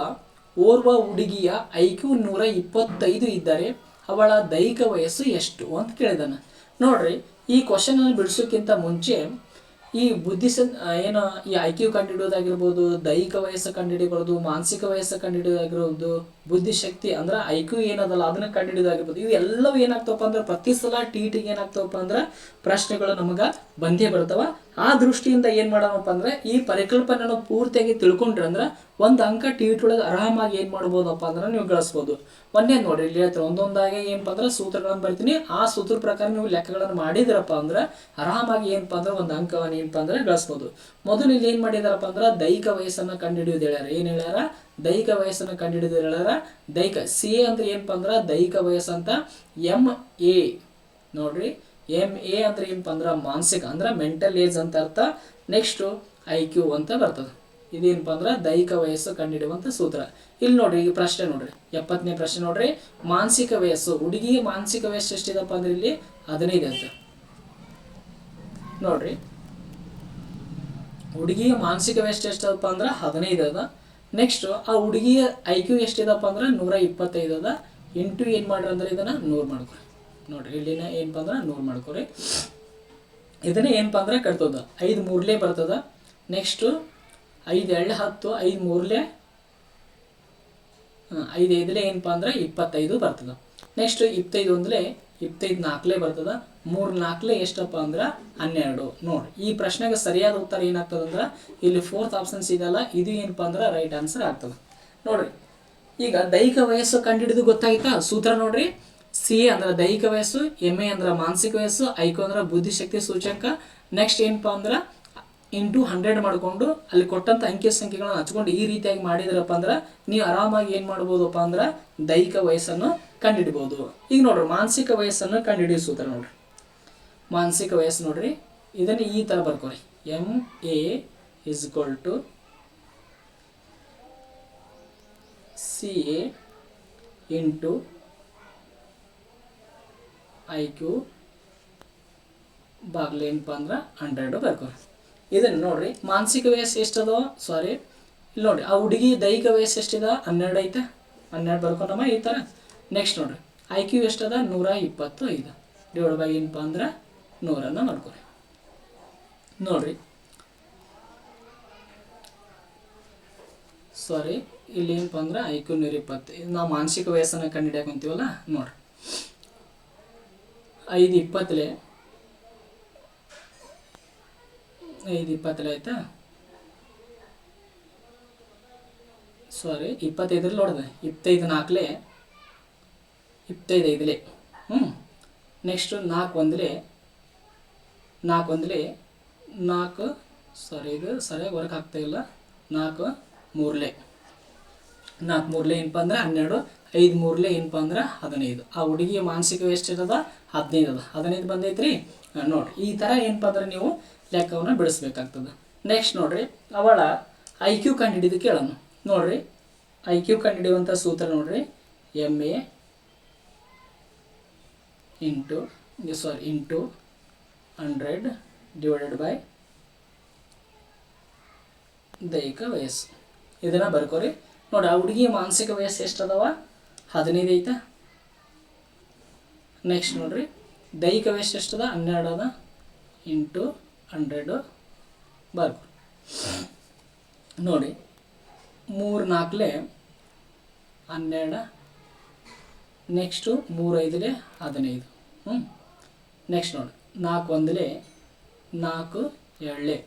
ಓರ್ವ ಹುಡುಗಿಯ IQ 125 ಇದ್ದರೆ ಅವಳ ದೈಹಿಕ ವಯಸ್ಸು ಎಷ್ಟು ಅಂತ ಕೇಳಿದಾನ. ನೋಡ್ರಿ, ಈ ಕ್ವಶನ್ ಅನ್ನು ಬಿಡಿಸೋಕ್ಕಿಂತ ಮುಂಚೆ ಈ ಏನು ಈ IQ ಕಂಡುಹಿಡಿಯೋದಾಗಿರ್ಬೋದು, ದೈಹಿಕ ವಯಸ್ಸು ಕಂಡುಹಿಡಿಯಬಹುದು, ಮಾನಸಿಕ ವಯಸ್ಸು ಕಂಡುಹಿಡಿಯೋದಾಗಿರ್ಬೋದು, ಬುದ್ಧಿಶಕ್ತಿ ಅಂದ್ರೆ IQ ಏನದಲ್ಲ ಅದನ್ನ ಕಂಡುಹಿಡಿಯೋದಾಗಿರ್ಬೋದು. ಇವು ಎಲ್ಲವೂ ಏನಾಗ್ತವಪ್ಪ ಅಂದ್ರೆ ಪ್ರತಿ ಸಲ TET ಏನಾಗ್ತವಪ್ಪ ಅಂದ್ರೆ ಪ್ರಶ್ನೆಗಳು ನಮಗೆ ಬಂದೇ ಬರ್ತಾವ. ಆ ದೃಷ್ಟಿಯಿಂದ ಏನು ಮಾಡೋಣಪ್ಪ ಅಂದ್ರೆ ಈ ಪರಿಕಲ್ಪನೆಯನ್ನು ಪೂರ್ತಿಯಾಗಿ ತಿಳ್ಕೊಂಡ್ರೆ ಅಂದ್ರೆ ಒಂದು ಅಂಕ ಟಿ ಒಳಗೆ ಆರಾಮಾಗಿ ಏನು ಮಾಡ್ಬೋದಪ್ಪ ಅಂದ್ರೆ ನೀವು ಗಳಿಸ್ಬೋದು. ಒಂದೇ ನೋಡ್ರಿ ಇಲ್ಲಿ ಹೇಳ್ತಾರೆ, ಒಂದೊಂದಾಗಿ ಏನಪ್ಪ ಅಂದ್ರೆ ಸೂತ್ರಗಳನ್ನು ಬರ್ತೀನಿ, ಆ ಸೂತ್ರ ಪ್ರಕಾರ ನೀವು ಲೆಕ್ಕಗಳನ್ನು ಮಾಡಿದ್ರಪ್ಪ ಅಂದ್ರೆ ಆರಾಮಾಗಿ ಏನಪ್ಪ ಅಂದ್ರೆ ಒಂದು ಅಂಕವನ್ನು ಏನಪ್ಪ ಅಂದ್ರೆ ಗಳಿಸ್ಬೋದು. ಮೊದಲು ಇಲ್ಲಿ ಏನು ಮಾಡಿದಾರಪ್ಪ ಅಂದ್ರೆ ದೈಹಿಕ ವಯಸ್ಸನ್ನು ಕಂಡುಹಿಡಿಯೋದು ಹೇಳ್ಯಾರ. ಏನು ಹೇಳ್ಯಾರ? ದೈಹಿಕ ವಯಸ್ಸನ್ನು ಕಂಡುಹಿಡಿದು ಹೇಳ್ಯಾರ. ದೈಹಿಕ ಸಿ ಎ ಅಂದ್ರೆ ಏನಪ್ಪ ಅಂದ್ರೆ ದೈಹಿಕ ವಯಸ್ಸು ಅಂತ. MA ನೋಡ್ರಿ, MA ಅಂದ್ರೆ ಏನಪ್ಪ ಅಂದ್ರೆ ಮಾನಸಿಕ ಅಂದ್ರೆ ಮೆಂಟಲ್ ಏಜ್ ಅಂತ ಅರ್ಥ. ನೆಕ್ಸ್ಟು IQ ಅಂತ ಬರ್ತದೆ. ಇದೇನಪ್ಪ ಅಂದ್ರೆ ದೈಹಿಕ ವಯಸ್ಸು ಕಂಡುಹಿಡಿಯುವಂಥ ಸೂತ್ರ. ಇಲ್ಲಿ ನೋಡ್ರಿ, ಈ ಪ್ರಶ್ನೆ ನೋಡ್ರಿ, 70ನೇ ಪ್ರಶ್ನೆ ನೋಡ್ರಿ, ಮಾನಸಿಕ ವಯಸ್ಸು ಹುಡುಗಿಯ ಮಾನಸಿಕ ವಯಸ್ಸು ಎಷ್ಟಿದಪ್ಪ ಅಂದ್ರೆ ಇಲ್ಲಿ 15 ಅಂತ ನೋಡ್ರಿ. ಹುಡುಗಿಯ ಮಾನಸಿಕ ವಯಸ್ಸು ಎಷ್ಟಪ್ಪ ಅಂದ್ರೆ 15 ಅದ. ನೆಕ್ಸ್ಟ್ ಆ ಹುಡುಗಿಯ IQ ಎಷ್ಟಿದಪ್ಪ ಅಂದ್ರೆ 125 ಅದ. ಇಂಟು ಏನು ಮಾಡ್ರಿ ಅಂದ್ರೆ ಇದನ್ನ 100 ಮಾಡ್ಕೊರಿ. ನೋಡ್ರಿ ಇಲ್ಲಿನ ಏನಪ್ಪ ಅಂದ್ರೆ 100 ಮಾಡ್ಕೊರಿ. ಇದನ್ನೇ ಏನಪ್ಪ ಅಂದ್ರೆ ಕಟ್ತದ 5 ಮೂರಲೇ ಬರ್ತದ. ನೆಕ್ಸ್ಟು 5 2 10, 5 ಮೂರಲೇ 5 5ಲೇ ಏನಪ್ಪ ಅಂದ್ರೆ 25 ಬರ್ತದ. ನೆಕ್ಸ್ಟ್ 25 ಒಂದಲೇ 25 4ಲೇ ಬರ್ತದ. 3 4ಲೇ ಎಷ್ಟಪ್ಪ ಅಂದ್ರೆ 12. ನೋಡ್ರಿ ಈ ಪ್ರಶ್ನೆಗೆ ಸರಿಯಾದ ಉತ್ತರ ಏನಾಗ್ತದೆ ಅಂದ್ರೆ ಇಲ್ಲಿ 4th ಆಪ್ಷನ್ಸ್ ಇದೆಯಲ್ಲ, ಇದು ಏನಪ್ಪ ಅಂದ್ರೆ ರೈಟ್ ಆನ್ಸರ್ ಆಗ್ತದೆ. ನೋಡ್ರಿ ಈಗ ದೈಹಿಕ ವಯಸ್ಸು ಕಂಡುಹಿಡಿದು ಗೊತ್ತಾಯ್ತಾ? ಸೂತ್ರ ನೋಡ್ರಿ, CA ಅಂದ್ರೆ ದೈಹಿಕ ವಯಸ್ಸು, MA ಅಂದ್ರೆ ಮಾನಸಿಕ ವಯಸ್ಸು, IQ ಅಂದ್ರೆ ಬುದ್ಧಿಶಕ್ತಿ ಸೂಚ್ಯಂಕ. ನೆಕ್ಸ್ಟ್ ಏನಪ್ಪ ಅಂದ್ರೆ ಇಂಟು 100 ಮಾಡಿಕೊಂಡು ಅಲ್ಲಿ ಕೊಟ್ಟಂಥ ಅಂಕಿ ಸಂಖ್ಯೆಗಳನ್ನ ಹಚ್ಕೊಂಡು ಈ ರೀತಿಯಾಗಿ ಮಾಡಿದ್ರಪ್ಪ ಅಂದ್ರೆ ನೀವು ಆರಾಮಾಗಿ ಏನು ಮಾಡ್ಬೋದಪ್ಪ ಅಂದ್ರೆ ದೈಹಿಕ ವಯಸ್ಸನ್ನು ಕಂಡುಹಿಡ್ಬೋದು. ಈಗ ನೋಡ್ರಿ ಮಾನಸಿಕ ವಯಸ್ಸನ್ನು ಕಂಡುಹಿಡಿಯೋ ಸೂತ್ರ ನೋಡ್ರಿ. ಮಾನಸಿಕ ವಯಸ್ಸು ನೋಡ್ರಿ, ಇದನ್ನು ಈ ಥರ ಬರ್ಕೊರಿ, MA = CA ಇಂಟು IQ ಬಾಗ್ಲೆ ಏನಪ್ಪ ಅಂದ್ರೆ 100 ಬರ್ಕೊರಿ. ಇದನ್ನು ನೋಡ್ರಿ ಮಾನಸಿಕ ವಯಸ್ಸು ಎಷ್ಟದೋ, ಸಾರಿ ಇಲ್ಲಿ ನೋಡ್ರಿ ಆ ಹುಡುಗಿ ದೈಹಿಕ ವಯಸ್ಸು ಎಷ್ಟಿದೆ 12 ಐತೆ, 12 ಬರ್ಕೊಂಡಮ್ಮ ಈ ಥರ. ನೆಕ್ಸ್ಟ್ ನೋಡ್ರಿ IQ ಎಷ್ಟದ 125 ಡಿವೈಡ್ ಬೈ ಏನಪ್ಪ ಅಂದ್ರೆ 100 ಮಾಡ್ಕೊರಿ. ನೋಡ್ರಿ ಸಾರಿ ಇಲ್ಲಿ ಏನಪ್ಪ ಅಂದ್ರೆ IQ 120. ನಾವು ಮಾನಸಿಕ ವಯಸ್ಸನ್ನು ಕಂಡುಹಿಡಿಯಕ್ಕೆ ಅಂತೀವಲ್ಲ ನೋಡ್ರಿ, 5 20ಲೇ 5 20ಲೇ ಆಯ್ತಾ, ಸಾರಿ 25 ನೋಡಿದೆ, 25 4ಲೇ 25 5ಲೇ. ನೆಕ್ಸ್ಟು 4 1ಲೇ 4 ಸಾರಿ ಇದು ಸರಿಯಾಗಿ ವರ್ಕ್ ಆಗ್ತಾಯಿಲ್ಲ, 4 3ಲೇ 4 3ಲೇ ಏನಪ್ಪ ಅಂದ್ರೆ 12, 5 3ಲೇ ಏನಪ್ಪ ಅಂದ್ರೆ 15. ಆ ಹುಡುಗಿಯ ಮಾನಸಿಕ ವಯಸ್ಸು ಇರೋದ 15 ಅದ, 15 ಬಂದೈತ್ರಿ. ನೋಡಿರಿ ಈ ಥರ ಏನಪ್ಪ ಅಂದ್ರೆ ನೀವು ಲೆಕ್ಕವನ್ನು ಬಿಡಿಸ್ಬೇಕಾಗ್ತದೆ. ನೆಕ್ಸ್ಟ್ ನೋಡ್ರಿ ಅವಳ IQ ಕಂಡುಹಿಡಿದು ಕೇಳೋಣ. ನೋಡ್ರಿ IQ ಕಂಡುಹಿಡಿಯುವಂಥ ಸೂತ್ರ ನೋಡ್ರಿ, MA ಇಂಟು 100 ಡಿವೈಡೆಡ್ ಬೈ ದೈಹಿಕ ವಯಸ್ಸು. ಇದನ್ನು ಬರ್ಕೋರಿ. ನೋಡಿ ಆ ಹುಡುಗಿಯ ಮಾನಸಿಕ ವಯಸ್ಸು ಎಷ್ಟದವ 15 ಐತೆ. ನೆಕ್ಸ್ಟ್ ನೋಡ್ರಿ ದೈಹಿಕ ವಯಸ್ಸು ಎಷ್ಟದ 12 ಅದ, ಇಂಟು 100 ಬರ್ಕೊ. ನೋಡಿ 3 4ಲೇ 12, ನೆಕ್ಸ್ಟು 3 5ಲೇ 15. ನೆಕ್ಸ್ಟ್ ನೋಡಿ 4 1ಲೇ 4 2ಲೇ,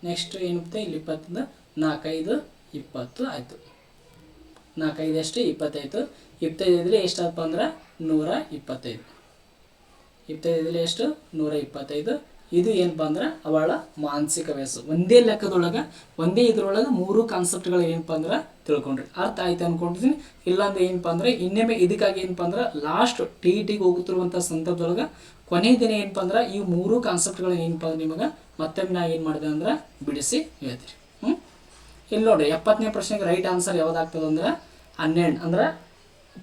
ನೆಕ್ಸ್ಟ್ ಏನಿರುತ್ತೆ ಇಲ್ಲಿ 20, 4 5 20 ಆಯಿತು. 4 5 ಎಷ್ಟು 20 ಆಯಿತು. 25 ಎಷ್ಟಪ್ಪ ಅಂದ್ರೆ 125. 25 ಎಷ್ಟು 125. ಇದು ಏನಪ್ಪ ಅಂದ್ರೆ ಅವಳ ಮಾನಸಿಕ ವಯಸ್ಸು. ಒಂದೇ ಲೆಕ್ಕದೊಳಗೆ ಒಂದೇ ಇದ್ರೊಳಗೆ 3 ಕಾನ್ಸೆಪ್ಟ್ಗಳು ಏನಪ್ಪ ಅಂದ್ರೆ ತಿಳ್ಕೊಂಡ್ರಿ. ಅರ್ಥ ಆಯ್ತು ಅಂದ್ಕೊಂಡಿದ್ದೀನಿ. ಇಲ್ಲಾಂದ್ರೆ ಏನಪ್ಪ ಅಂದರೆ ಇನ್ನೊಮ್ಮೆ ಇದಕ್ಕಾಗಿ ಏನಪ್ಪ ಅಂದ್ರೆ ಲಾಸ್ಟ್ TETಗೆ ಹೋಗುತ್ತಿರುವಂಥ ಸಂದರ್ಭದೊಳಗೆ ಕೊನೆಯ ದಿನ ಏನಪ್ಪ ಅಂದ್ರೆ ಈ 3 ಕಾನ್ಸೆಪ್ಟ್ಗಳು ಏನಪ್ಪ ಅಂದ್ರೆ ನಿಮಗೆ ಮತ್ತೊಮ್ಮೆ ನಾ ಏನು ಮಾಡಿದೆ ಅಂದ್ರೆ ಬಿಡಿಸಿ ಹೇಳ್ತೀರಿ. ಇಲ್ಲಿ ನೋಡಿ 70ನೇ ಪ್ರಶ್ನೆಗೆ ರೈಟ್ ಆನ್ಸರ್ ಯಾವುದಾಗ್ತದೆ ಅಂದ್ರೆ 12 ಅಂದ್ರೆ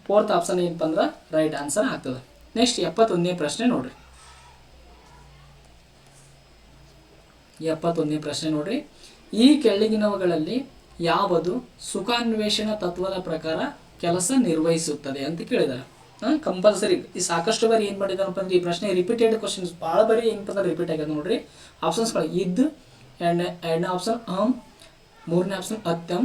4th ಆಪ್ಷನ್ ಏನಪ್ಪ ಅಂದ್ರೆ ರೈಟ್ ಆನ್ಸರ್ ಆಗ್ತದೆ. ನೆಕ್ಸ್ಟ್ 71ನೇ ಪ್ರಶ್ನೆ ನೋಡ್ರಿ. 71ನೇ ಪ್ರಶ್ನೆ ನೋಡ್ರಿ, ಈ ಕೆಳಗಿನವುಗಳಲ್ಲಿ ಯಾವುದು ಸುಖಾನ್ವೇಷಣ ತತ್ವದ ಪ್ರಕಾರ ಕೆಲಸ ನಿರ್ವಹಿಸುತ್ತದೆ ಅಂತ ಕೇಳಿದ್ದಾರೆ. ಕಂಪಲ್ಸರಿ ಈ ಸಾಕಷ್ಟು ಬಾರಿ ಏನು ಮಾಡಿದಾರಪ್ಪ ಅಂದ್ರೆ ಈ ಪ್ರಶ್ನೆ ರಿಪೀಟೆಡ್ ಕ್ವಶನ್ಸ್ ಭಾಳ ಬಾರಿ ಏನಪ್ಪ ಅಂದ್ರೆ ರಿಪೀಟ್ ಆಗ್ಯದ ನೋಡ್ರಿ. ಆಪ್ಷನ್ಸ್ಗಳು ಇದ್ದು ಎರಡನೇ ಆಪ್ಷನ್ ಅಹಂ, ಮೂರನೇ ಆಪ್ಷನ್ ಅತ್ಯಂ,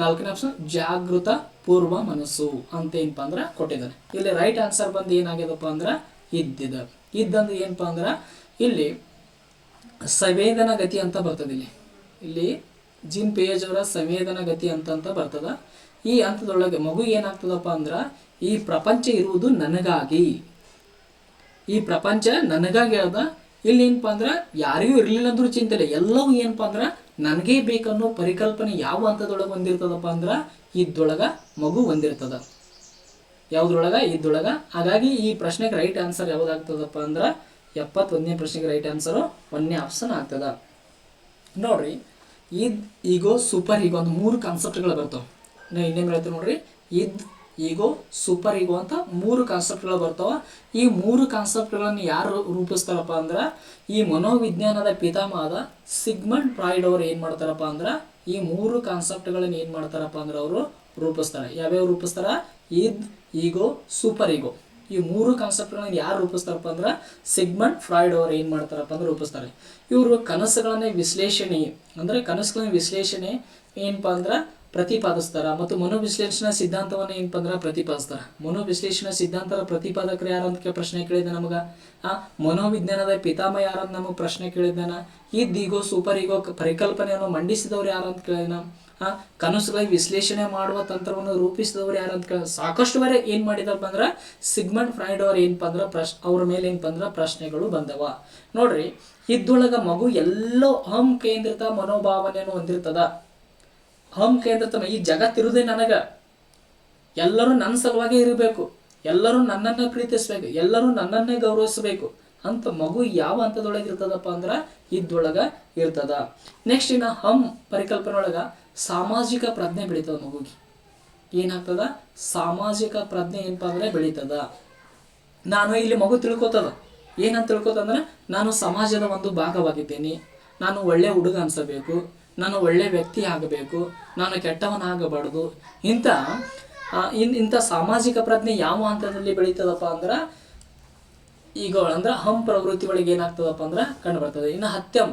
ನಾಲ್ಕನೇ ಆಪ್ಷನ್ ಜಾಗೃತ ಪೂರ್ವ ಮನಸ್ಸು ಅಂತ ಏನಪ್ಪ ಅಂದ್ರೆ ಕೊಟ್ಟಿದ್ದಾರೆ. ಇಲ್ಲಿ ರೈಟ್ ಆನ್ಸರ್ ಬಂದು ಏನಾಗ್ಯದಪ್ಪ ಅಂದ್ರೆ ಇದ್ದಂದ್ರೆ ಏನಪ್ಪ ಅಂದ್ರೆ ಇಲ್ಲಿ ಸಂವೇದನಾ ಗತಿ ಅಂತ ಬರ್ತದೆ ಇಲ್ಲಿ ಜಿನ್ ಪೇಜ್ ಅವರ ಸಂವೇದನಾ ಗತಿ ಅಂತ ಬರ್ತದ. ಈ ಹಂತದೊಳಗೆ ಮಗು ಏನಾಗ್ತದಪ್ಪ ಅಂದ್ರೆ ಈ ಪ್ರಪಂಚ ಇರುವುದು ನನಗಾಗಿ, ಈ ಪ್ರಪಂಚ ನನಗಾಗಿ ಅದ. ಇಲ್ಲಿ ಏನಪ್ಪ ಅಂದ್ರೆ ಯಾರಿಗೂ ಇರಲಿಲ್ಲ ಅಂದ್ರೂ ಚಿಂತೆ ಇಲ್ಲ, ಎಲ್ಲವೂ ಏನಪ್ಪ ಅಂದ್ರೆ ನನಗೇ ಬೇಕನ್ನೋ ಪರಿಕಲ್ಪನೆ ಯಾವ ಹಂತದೊಳಗೆ ಹೊಂದಿರ್ತದಪ್ಪ ಅಂದ್ರೆ ಇದ್ದೊಳಗ ಮಗು ಹೊಂದಿರ್ತದ. ಯಾವುದ್ರೊಳಗ? ಇದ್ದೊಳಗ. ಹಾಗಾಗಿ ಈ ಪ್ರಶ್ನೆಗೆ ರೈಟ್ ಆನ್ಸರ್ ಯಾವುದಾಗ್ತದಪ್ಪ ಅಂದ್ರೆ 71ನೇ ಪ್ರಶ್ನೆಗೆ ರೈಟ್ ಆನ್ಸರು 1ನೇ ಆಪ್ಷನ್ ಆಗ್ತದ. ನೋಡ್ರಿ, ಈಗೋ ಸೂಪರ್ ಈಗೋ ಅಂತ 3 ಕಾನ್ಸೆಪ್ಟ್ಗಳು ಬರ್ತಾವೆ. ನಾ ಇನ್ನೇನು ಹೇಳ್ತೀನಿ ನೋಡ್ರಿ, ಈಗೋ ಸೂಪರ್ ಈಗೋ ಅಂತ 3 ಕಾನ್ಸೆಪ್ಟ್ಗಳು ಬರ್ತಾವ. ಈ 3 ಕಾನ್ಸೆಪ್ಟ್ಗಳನ್ನು ಯಾರು ರೂಪಿಸ್ತಾರಪ್ಪ ಅಂದ್ರೆ ಈ ಮನೋವಿಜ್ಞಾನದ ಪಿತಾಮಹದ ಸಿಗ್ಮಂಡ್ ಫ್ರಾಯ್ಡ್ ಅವರು ಏನು ಮಾಡ್ತಾರಪ್ಪ ಅಂದ್ರೆ ಈ 3 ಕಾನ್ಸೆಪ್ಟ್ಗಳನ್ನು ಏನು ಮಾಡ್ತಾರಪ್ಪ ಅಂದ್ರೆ ಅವರು ರೂಪಿಸ್ತಾರೆ. ಯಾವ್ಯಾವ ರೂಪಿಸ್ತಾರ? ಈಗೋ ಸೂಪರ್ ಈಗೋ ಈ 3 ಕಾನ್ಸೆಪ್ಟ್ಗಳನ್ನು ಯಾರು ರೂಪಿಸ್ತಾರಪ್ಪ ಅಂದ್ರೆ ಸಿಗ್ಮಂಡ್ ಫ್ರಾಯ್ಡ್ ಅವರು ಏನು ಮಾಡ್ತಾರಪ್ಪ ಅಂದ್ರೆ ರೂಪಿಸ್ತಾರೆ. ಇವರು ಕನಸುಗಳನ್ನ ವಿಶ್ಲೇಷಣೆ ಅಂದರೆ ಕನಸುಗಳನ್ನ ವಿಶ್ಲೇಷಣೆ ಏನಪ್ಪ ಅಂದ್ರೆ ಪ್ರತಿಪಾದಿಸ್ತಾರ ಮತ್ತು ಮನೋವಿಶ್ಲೇಷಣಾ ಸಿದ್ಧಾಂತವನ್ನು ಏನಪ್ಪ ಅಂದ್ರೆ ಪ್ರತಿಪಾದಿಸ್ತಾರೆ. ಮನೋವಿಶ್ಲೇಷಣಾ ಸಿದ್ಧಾಂತದ ಪ್ರತಿಪಾದಕರು ಯಾರಂತ ಪ್ರಶ್ನೆ ಕೇಳಿದ ನಮಗ. ಮನೋವಿಜ್ಞಾನದ ಪಿತಾಮಹ ಯಾರಂತ ನಮಗೆ ಪ್ರಶ್ನೆ ಕೇಳಿದ್ದಾನ. ಈಗೋ ಸೂಪರ್ ಈಗೋ ಪರಿಕಲ್ಪನೆಯನ್ನು ಮಂಡಿಸಿದವರು ಯಾರಂತ ಕೇಳಿದ. ಕನಸುಗಳಿಗೆ ವಿಶ್ಲೇಷಣೆ ಮಾಡುವ ತಂತ್ರವನ್ನು ರೂಪಿಸಿದವರು ಯಾರಂತ ಸಾಕಷ್ಟು ಬಾರಿ ಏನು ಮಾಡಿದಪ್ಪ ಅಂದ್ರೆ ಸಿಗ್ಮಂಡ್ ಫ್ರಾಯ್ಡ್ ಅವರು ಏನಪ್ಪ ಅಂದ್ರೆ ಅವ್ರ ಮೇಲೆ ಏನಪ್ಪ ಅಂದ್ರೆ ಪ್ರಶ್ನೆಗಳು ಬಂದವ. ನೋಡ್ರಿ, ಇದ್ದೊಳಗ ಮಗು ಎಲ್ಲೋ ಅಹಂ ಕೇಂದ್ರಿತ ಮನೋಭಾವನೆಯನ್ನು ಹೊಂದಿರ್ತದ. ಅಹಂ ಕೇಂದ್ರಿತ ಈ ಜಗತ್ತಿರುವುದೇ ನನಗ, ಎಲ್ಲರೂ ನನ್ನ ಸಲುವಾಗಿ ಇರಬೇಕು, ಎಲ್ಲರೂ ನನ್ನನ್ನೇ ಪ್ರೀತಿಸ್ಬೇಕು, ಎಲ್ಲರೂ ನನ್ನನ್ನೇ ಗೌರವಿಸಬೇಕು ಅಂತ ಮಗು ಯಾವ ಹಂತದೊಳಗೆ ಇರ್ತದಪ್ಪ ಅಂದ್ರೆ ಇದ್ದೊಳಗ ಇರ್ತದ. ನೆಕ್ಸ್ಟ್ ಇನ್ನು ಅಹಂ ಪರಿಕಲ್ಪನೆ ಒಳಗ ಸಾಮಾಜಿಕ ಪ್ರಜ್ಞೆ ಬೆಳೀತದ. ಮಗುಗೆ ಏನಾಗ್ತದ? ಸಾಮಾಜಿಕ ಪ್ರಜ್ಞೆ ಏನಪ್ಪ ಅಂದ್ರೆ ಬೆಳೀತದ. ನಾನು ಇಲ್ಲಿ ಮಗು ತಿಳ್ಕೊತದ ಏನಂತ ತಿಳ್ಕೊತಂದ್ರೆ ನಾನು ಸಮಾಜದ ಒಂದು ಭಾಗವಾಗಿದ್ದೇನೆ, ನಾನು ಒಳ್ಳೆ ಹುಡುಗ ಅನ್ಸಬೇಕು, ನಾನು ಒಳ್ಳೆ ವ್ಯಕ್ತಿ ಆಗಬೇಕು, ನಾನು ಕೆಟ್ಟವನಾಗಬಾರ್ದು. ಇಂಥ ಸಾಮಾಜಿಕ ಪ್ರಜ್ಞೆ ಯಾವ ಹಂತದಲ್ಲಿ ಬೆಳೀತದಪ್ಪ ಅಂದ್ರೆ ಈಗ ಅಂದ್ರೆ ಅಹಂ ಪ್ರವೃತ್ತಿ ಒಳಗೆ ಏನಾಗ್ತದಪ್ಪ ಅಂದ್ರೆ ಕಂಡು ಬರ್ತದೆ. ಇನ್ನು ಹತ್ಯಂ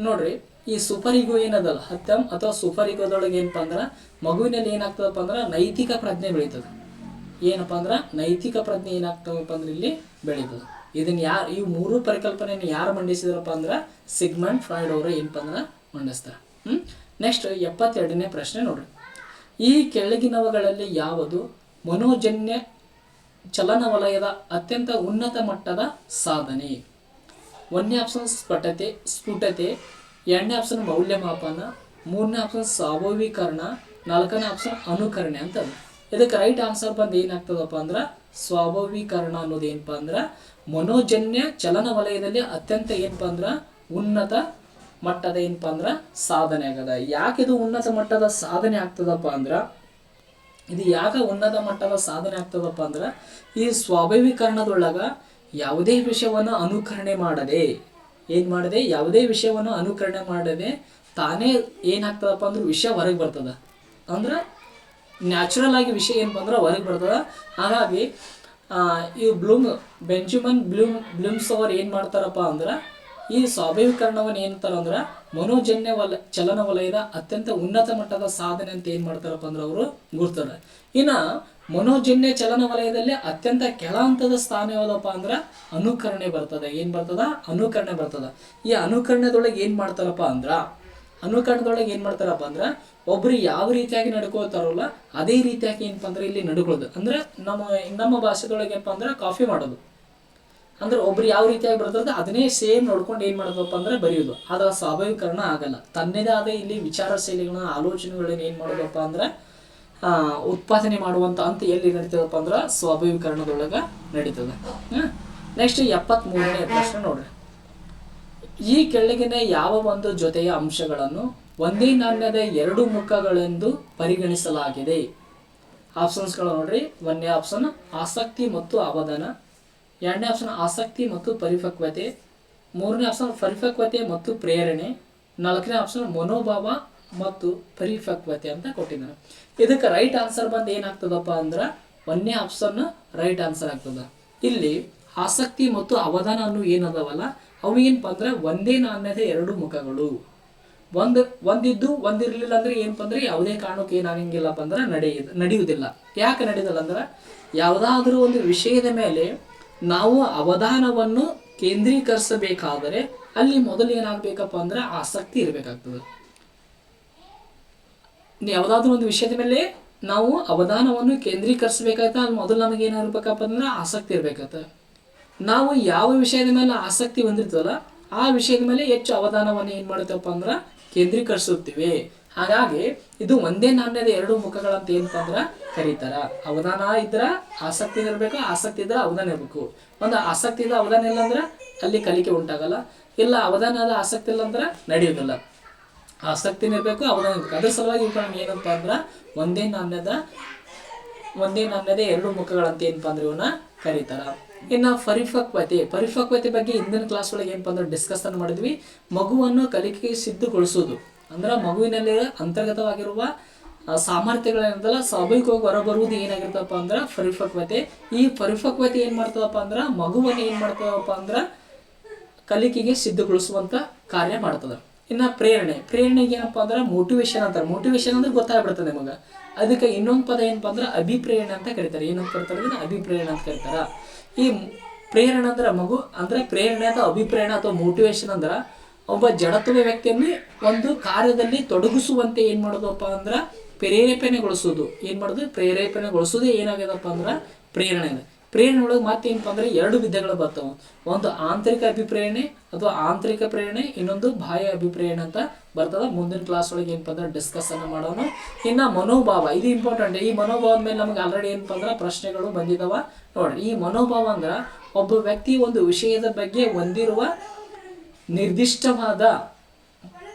ನೋಡ್ರಿ, ಈ ಸೂಪರ್ ಈಗೋ ಏನದಲ್ಲ ಹತ್ಯಂ ಅಥವಾ ಸೂಪರ್ ಈಗೋದೊಳಗೆ ಏನಪ್ಪ ಅಂದ್ರೆ ಮಗುವಿನಲ್ಲಿ ಏನಾಗ್ತದಪ್ಪ ಅಂದ್ರೆ ನೈತಿಕ ಪ್ರಜ್ಞೆ ಬೆಳೀತದೆ. ಏನಪ್ಪ ಅಂದ್ರೆ ನೈತಿಕ ಪ್ರಜ್ಞೆ ಏನಾಗ್ತದಪ್ಪ ಅಂದ್ರೆ ಇಲ್ಲಿ ಬೆಳೀತದೆ. ಇದನ್ನ ಈ 3 ಪರಿಕಲ್ಪನೆಯನ್ನು ಯಾರು ಮಂಡಿಸಿದ್ರಪ್ಪ ಅಂದ್ರೆ ಸಿಗ್ಮಂಡ್ ಫ್ರಾಯ್ಡ್ ಅವರು ಏನಪ್ಪ ಅಂದ್ರೆ ಮಂಡಿಸ್ತಾರೆ. ನೆಕ್ಸ್ಟ್ 72ನೇ ಪ್ರಶ್ನೆ ನೋಡ್ರಿ, ಈ ಕೆಳಗಿನವುಗಳಲ್ಲಿ ಯಾವುದು ಮನೋಜನ್ಯ ಚಲನವಲಯದ ಅತ್ಯಂತ ಉನ್ನತ ಮಟ್ಟದ ಸಾಧನೆ? 1ನೇ ಆಪ್ಷನ್ ಸ್ಫುಟತೆ, 2ನೇ ಆಪ್ಷನ್ ಮೌಲ್ಯಮಾಪನ, 3ನೇ ಆಪ್ಷನ್ ಸ್ವಾಭಾವೀಕರಣ, 4ನೇ ಆಪ್ಷನ್ ಅನುಕರಣೆ ಅಂತ. ಇದಕ್ಕೆ ರೈಟ್ ಆನ್ಸರ್ ಬಂದು ಏನಾಗ್ತದಪ್ಪ ಅಂದ್ರೆ ಸ್ವಾಭಾವೀಕರಣ ಅನ್ನೋದು ಏನಪ್ಪ ಅಂದ್ರೆ ಮನೋಜನ್ಯ ಚಲನವಲಯದಲ್ಲಿ ಅತ್ಯಂತ ಏನಪ್ಪ ಅಂದ್ರೆ ಉನ್ನತ ಮಟ್ಟದ ಏನಪ್ಪ ಅಂದ್ರೆ ಸಾಧನೆ ಆಗದ. ಯಾಕೆ ಇದು ಉನ್ನತ ಮಟ್ಟದ ಸಾಧನೆ ಆಗ್ತದಪ್ಪ ಅಂದ್ರೆ ಇದು ಯಾಕೆ ಉನ್ನತ ಮಟ್ಟದ ಸಾಧನೆ ಆಗ್ತದಪ್ಪ ಅಂದ್ರೆ ಈ ಸ್ವಾಭಾವೀಕರಣದೊಳಗ ಯಾವುದೇ ವಿಷಯವನ್ನು ಅನುಕರಣೆ ಮಾಡದೆ ಯಾವುದೇ ವಿಷಯವನ್ನು ಅನುಕರಣೆ ಮಾಡದೆ ತಾನೇ ಏನಾಗ್ತದಪ್ಪ ಅಂದ್ರೆ ವಿಷಯ ಹೊರಗೆ ಬರ್ತದ. ಅಂದ್ರೆ ನ್ಯಾಚುರಲ್ ಆಗಿ ವಿಷಯ ಏನಪ್ಪ ಅಂದ್ರೆ ಹೊರಗೆ ಬರ್ತದ. ಹಾಗಾಗಿ ಈ ಬೆಂಜಮಿನ್ ಬ್ಲೂಮ್ಸ್ ಅವರು ಏನು ಮಾಡ್ತಾರಪ್ಪ ಅಂದ್ರೆ ಈ ಸ್ವಾಭಾವೀಕರಣವನ್ನು ಏನಂತಾರೆ ಅಂದ್ರೆ ಮನೋಜನ್ಯ ಚಲನವಲಯದ ಅತ್ಯಂತ ಉನ್ನತ ಮಟ್ಟದ ಸಾಧನೆ ಅಂತ ಏನು ಮಾಡ್ತಾರಪ್ಪ ಅಂದ್ರೆ ಅವರು ಗುರ್ತಾರೆ. ಇನ್ನು ಮನೋಜನ್ಯ ಚಲನವಲಯದಲ್ಲಿ ಅತ್ಯಂತ ಕೆಳ ಹಂತದ ಸ್ಥಾನ ಯಾವುದಪ್ಪ ಅಂದ್ರೆ ಅನುಕರಣೆ ಬರ್ತದೆ. ಏನು ಬರ್ತದ? ಅನುಕರಣೆ ಬರ್ತದ. ಈ ಅನುಕರಣೆದೊಳಗೆ ಏನು ಮಾಡ್ತಾರಪ್ಪ ಅಂದ್ರೆ ಒಬ್ರು ಯಾವ ರೀತಿಯಾಗಿ ನಡ್ಕೋತಾರಲ್ಲ ಅದೇ ರೀತಿಯಾಗಿ ಏನಪ್ಪ ಅಂದ್ರೆ ಇಲ್ಲಿ ನಡ್ಕೊಳ್ಳೋದು. ಅಂದ್ರೆ ನಮ್ಮ ಭಾಷೆದೊಳಗೆ ಏನಪ್ಪ ಅಂದ್ರೆ ಕಾಫಿ ಮಾಡೋದು. ಅಂದ್ರೆ ಒಬ್ರು ಯಾವ ರೀತಿಯಾಗಿ ಬರ್ತದೆ ಅದನ್ನೇ ಸೇಮ್ ನೋಡ್ಕೊಂಡು ಏನು ಮಾಡೋದಪ್ಪ ಅಂದ್ರೆ ಬರೆಯೋದು. ಆದ್ರೆ ಸ್ವಾಭಾವೀಕರಣ ಆಗಲ್ಲ. ತನ್ನದೇ ಆದ ಇಲ್ಲಿ ವಿಚಾರ ಶೈಲಿಗಳನ್ನ ಆಲೋಚನೆಗಳನ್ನ ಏನು ಮಾಡೋದಪ್ಪ ಅಂದ್ರೆ ಉತ್ಪಾದನೆ ಮಾಡುವಂಥ ಅಂತ ಎಲ್ಲಿ ನಡೀತದಪ್ಪ ಅಂದ್ರೆ ಸ್ವಾಭಾವೀಕರಣದೊಳಗೆ ನಡೀತದೆ. ನೆಕ್ಸ್ಟ್ 73ನೇ ಪ್ರಶ್ನೆ ನೋಡ್ರಿ, ಈ ಕೆಳಗಿನ ಯಾವ ಒಂದು ಜೊತೆಯ ಅಂಶಗಳನ್ನು ಒಂದೇ ನಾಣ್ಯದ 2 ಮುಖಗಳೆಂದು ಪರಿಗಣಿಸಲಾಗಿದೆ? ಆಪ್ಷನ್ಸ್ಗಳು ನೋಡ್ರಿ. 1ನೇ ಆಪ್ಷನ್ ಆಸಕ್ತಿ ಮತ್ತು ಅವಧಾನ, 2ನೇ ಆಪ್ಷನ್ ಆಸಕ್ತಿ ಮತ್ತು ಪರಿಪಕ್ವತೆ, 3ನೇ ಆಪ್ಷನ್ ಪರಿಪಕ್ವತೆ ಮತ್ತು ಪ್ರೇರಣೆ, 4ನೇ ಆಪ್ಷನ್ ಮನೋಭಾವ ಮತ್ತು ಪರಿಪಕ್ವತೆ ಅಂತ ಕೊಟ್ಟಿದ್ದಾನೆ. ಇದಕ್ಕೆ ರೈಟ್ ಆನ್ಸರ್ ಬಂದು ಏನಾಗ್ತದಪ್ಪ ಅಂದ್ರೆ 1ನೇ ಆಪ್ಷನ್ ರೈಟ್ ಆನ್ಸರ್ ಆಗ್ತದ. ಇಲ್ಲಿ ಆಸಕ್ತಿ ಮತ್ತು ಅವಧಾನ ಅನ್ನೋ ಏನದವಲ್ಲ ಅವು ಏನಪ್ಪ ಅಂದ್ರೆ ಒಂದೇ ನಾಣ್ಯದ 2 ಮುಖಗಳು. ಒಂದಿದ್ದು ಒಂದಿರಲಿಲ್ಲ ಅಂದ್ರೆ ಏನಪ್ಪ ಅಂದ್ರೆ ಯಾವುದೇ ಕಾರಣಕ್ಕೆ ಏನಾಗಂಗಿಲ್ಲಪ್ಪ ಅಂದ್ರೆ ನಡೆಯುವುದಿಲ್ಲ. ಯಾಕೆ ನಡೆಯೋದಿಲ್ಲ ಅಂದ್ರೆ ಯಾವುದಾದ್ರೂ ಒಂದು ವಿಷಯದ ಮೇಲೆ ನಾವು ಅವಧಾನವನ್ನು ಕೇಂದ್ರೀಕರಿಸಬೇಕಾದರೆ ಅಲ್ಲಿ ಮೊದಲು ಏನಾಗಬೇಕಪ್ಪ ಅಂದ್ರೆ ಆಸಕ್ತಿ ಇರಬೇಕಾಗ್ತದೆ. ಯಾವುದಾದ್ರೂ ಒಂದು ವಿಷಯದ ಮೇಲೆ ನಾವು ಅವಧಾನವನ್ನು ಕೇಂದ್ರೀಕರಿಸಬೇಕಾಯ್ತಾ ಅಲ್ಲಿ ಮೊದಲು ನಮಗೆ ಏನಿರ್ಬೇಕಪ್ಪ ಅಂದ್ರೆ ಆಸಕ್ತಿ ಇರಬೇಕಾಗ್ತದೆ. ನಾವು ಯಾವ ವಿಷಯದ ಮೇಲೆ ಆಸಕ್ತಿ ಹೊಂದಿರ್ತವಲ್ಲ ಆ ವಿಷಯದ ಮೇಲೆ ಹೆಚ್ಚು ಅವಧಾನವನ್ನು ಏನು ಮಾಡ್ತೇವಪ್ಪ ಅಂದ್ರೆ ಕೇಂದ್ರೀಕರಿಸುತ್ತೀವಿ. ಹಾಗಾಗಿ ಇದು ಒಂದೇ ನಾಣ್ಯದ ಎರಡು ಮುಖಗಳಂತ ಏನಪ್ಪ ಅಂದ್ರೆ ಕರೀತಾರ. ಅವಧಾನ ಇದ್ರ ಆಸಕ್ತಿ ಇರಬೇಕು, ಆಸಕ್ತಿ ಇದ್ರೆ ಅವಧಾನ ಇರಬೇಕು. ಒಂದು ಆಸಕ್ತಿ ಇದ್ದ ಅವಧಾನ ಇಲ್ಲ ಅಂದ್ರೆ ಅಲ್ಲಿ ಕಲಿಕೆ ಉಂಟಾಗಲ್ಲ, ಇಲ್ಲ ಅವಧಾನದ ಆಸಕ್ತಿ ಇಲ್ಲ ಅಂದ್ರೆ ನಡೆಯೋದಿಲ್ಲ. ಆಸಕ್ತಿನ ಇರಬೇಕು, ಅವಧಾನ ಇರಬೇಕು. ಅದ್ರ ಸಲುವಾಗಿ ಇವ್ರು ಏನಪ್ಪ ಅಂದ್ರೆ ಒಂದೇ ನಾಣ್ಯದ ಎರಡು ಮುಖಗಳಂತ ಏನಪ್ಪ ಅಂದ್ರೆ ಇವನ್ನ ಕರೀತಾರ. ಇನ್ನು ಪರಿಪಕ್ವತೆ ಬಗ್ಗೆ ಹಿಂದಿನ ಕ್ಲಾಸ್ ಒಳಗೆ ಏನಪ್ಪ ಅಂದ್ರೆ ಡಿಸ್ಕಷನ್ ಮಾಡಿದ್ವಿ. ಮಗುವನ್ನು ಕಲಿಕೆಗೆ ಸಿದ್ಧಗೊಳಿಸೋದು ಅಂದ್ರೆ ಮಗುವಿನಲ್ಲಿ ಅಂತರ್ಗತವಾಗಿರುವ ಸಾಮರ್ಥ್ಯಗಳೇನದಲ್ಲ ಸ್ವಾಭಾವಿಕವಾಗಿ ಹೊರಬರುವುದು ಏನಾಗಿರ್ತಪ್ಪ ಅಂದ್ರೆ ಪರಿಪಕ್ವತೆ. ಈ ಪರಿಪಕ್ವತೆ ಏನು ಮಾಡ್ತದಪ್ಪ ಅಂದ್ರೆ ಮಗುವನ್ನು ಏನು ಮಾಡ್ತದಪ್ಪ ಅಂದ್ರೆ ಕಲಿಕೆಗೆ ಸಿದ್ಧಗೊಳಿಸುವಂತ ಕಾರ್ಯ ಮಾಡ್ತದೆ. ಇನ್ನು ಪ್ರೇರಣೆಗೆ ಏನಪ್ಪ ಅಂದ್ರೆ ಮೋಟಿವೇಶನ್ ಅಂತಾರೆ. ಮೋಟಿವೇಶನ್ ಅಂದ್ರೆ ಗೊತ್ತಾಗ್ಬಿಡ್ತದೆ ನಿಮಗೆ. ಅದಕ್ಕೆ ಇನ್ನೊಂದು ಪದ ಏನಪ್ಪ ಅಂದ್ರೆ ಅಭಿಪ್ರೇರಣೆ ಅಂತ ಕರೀತಾರೆ. ಏನಂತ ಕರೀತಾರೆ? ಅಭಿಪ್ರೇರಣೆ ಅಂತ ಕರೀತಾರ. ಈ ಪ್ರೇರಣೆ ಅಂದ್ರೆ ಮಗು ಅಂದ್ರೆ ಪ್ರೇರಣೆ ಅಥವಾ ಅಭಿಪ್ರೇರಣೆ ಅಥವಾ ಮೋಟಿವೇಶನ್ ಅಂದ್ರೆ ಒಬ್ಬ ಜಡತ್ವ ವ್ಯಕ್ತಿಯನ್ನು ಒಂದು ಕಾರ್ಯದಲ್ಲಿ ತೊಡಗಿಸುವಂತೆ ಏನು ಮಾಡೋದಪ್ಪ ಅಂದ್ರೆ ಪ್ರೇರೇಪಣೆಗೊಳಿಸೋದು. ಏನು ಮಾಡೋದು? ಪ್ರೇರೇಪಣೆಗೊಳಿಸೋದೇ ಏನಾಗ್ಯದಪ್ಪ ಅಂದ್ರೆ ಪ್ರೇರಣೆ. ಪ್ರೇರಣೆ ಒಳಗೆ ಮತ್ತೆ ಏನಪ್ಪ ಅಂದ್ರೆ ಎರಡು ವಿಧಗಳು ಬರ್ತಾವೆ. ಒಂದು ಆಂತರಿಕ ಅಭಿಪ್ರೇರಣೆ ಅಥವಾ ಆಂತರಿಕ ಪ್ರೇರಣೆ, ಇನ್ನೊಂದು ಬಾಹ್ಯ ಅಭಿಪ್ರೇರಣೆ ಅಂತ ಬರ್ತದೆ. ಮುಂದಿನ ಕ್ಲಾಸ್ ಒಳಗೆ ಏನಪ್ಪ ಅಂದ್ರೆ ಡಿಸ್ಕಷನ್ ಮಾಡೋಣ. ಇನ್ನು ಮನೋಭಾವ, ಇದು ಇಂಪಾರ್ಟೆಂಟ್. ಈ ಮನೋಭಾವದ ಮೇಲೆ ನಮಗೆ ಆಲ್ರೆಡಿ ಏನಪ್ಪ ಅಂದ್ರೆ ಪ್ರಶ್ನೆಗಳು ಬಂದಿದ್ದಾವ ನೋಡ್ರಿ. ಈ ಮನೋಭಾವ ಅಂದ್ರೆ ಒಬ್ಬ ವ್ಯಕ್ತಿ ಒಂದು ವಿಷಯದ ಬಗ್ಗೆ ಹೊಂದಿರುವ ನಿರ್ದಿಷ್ಟವಾದ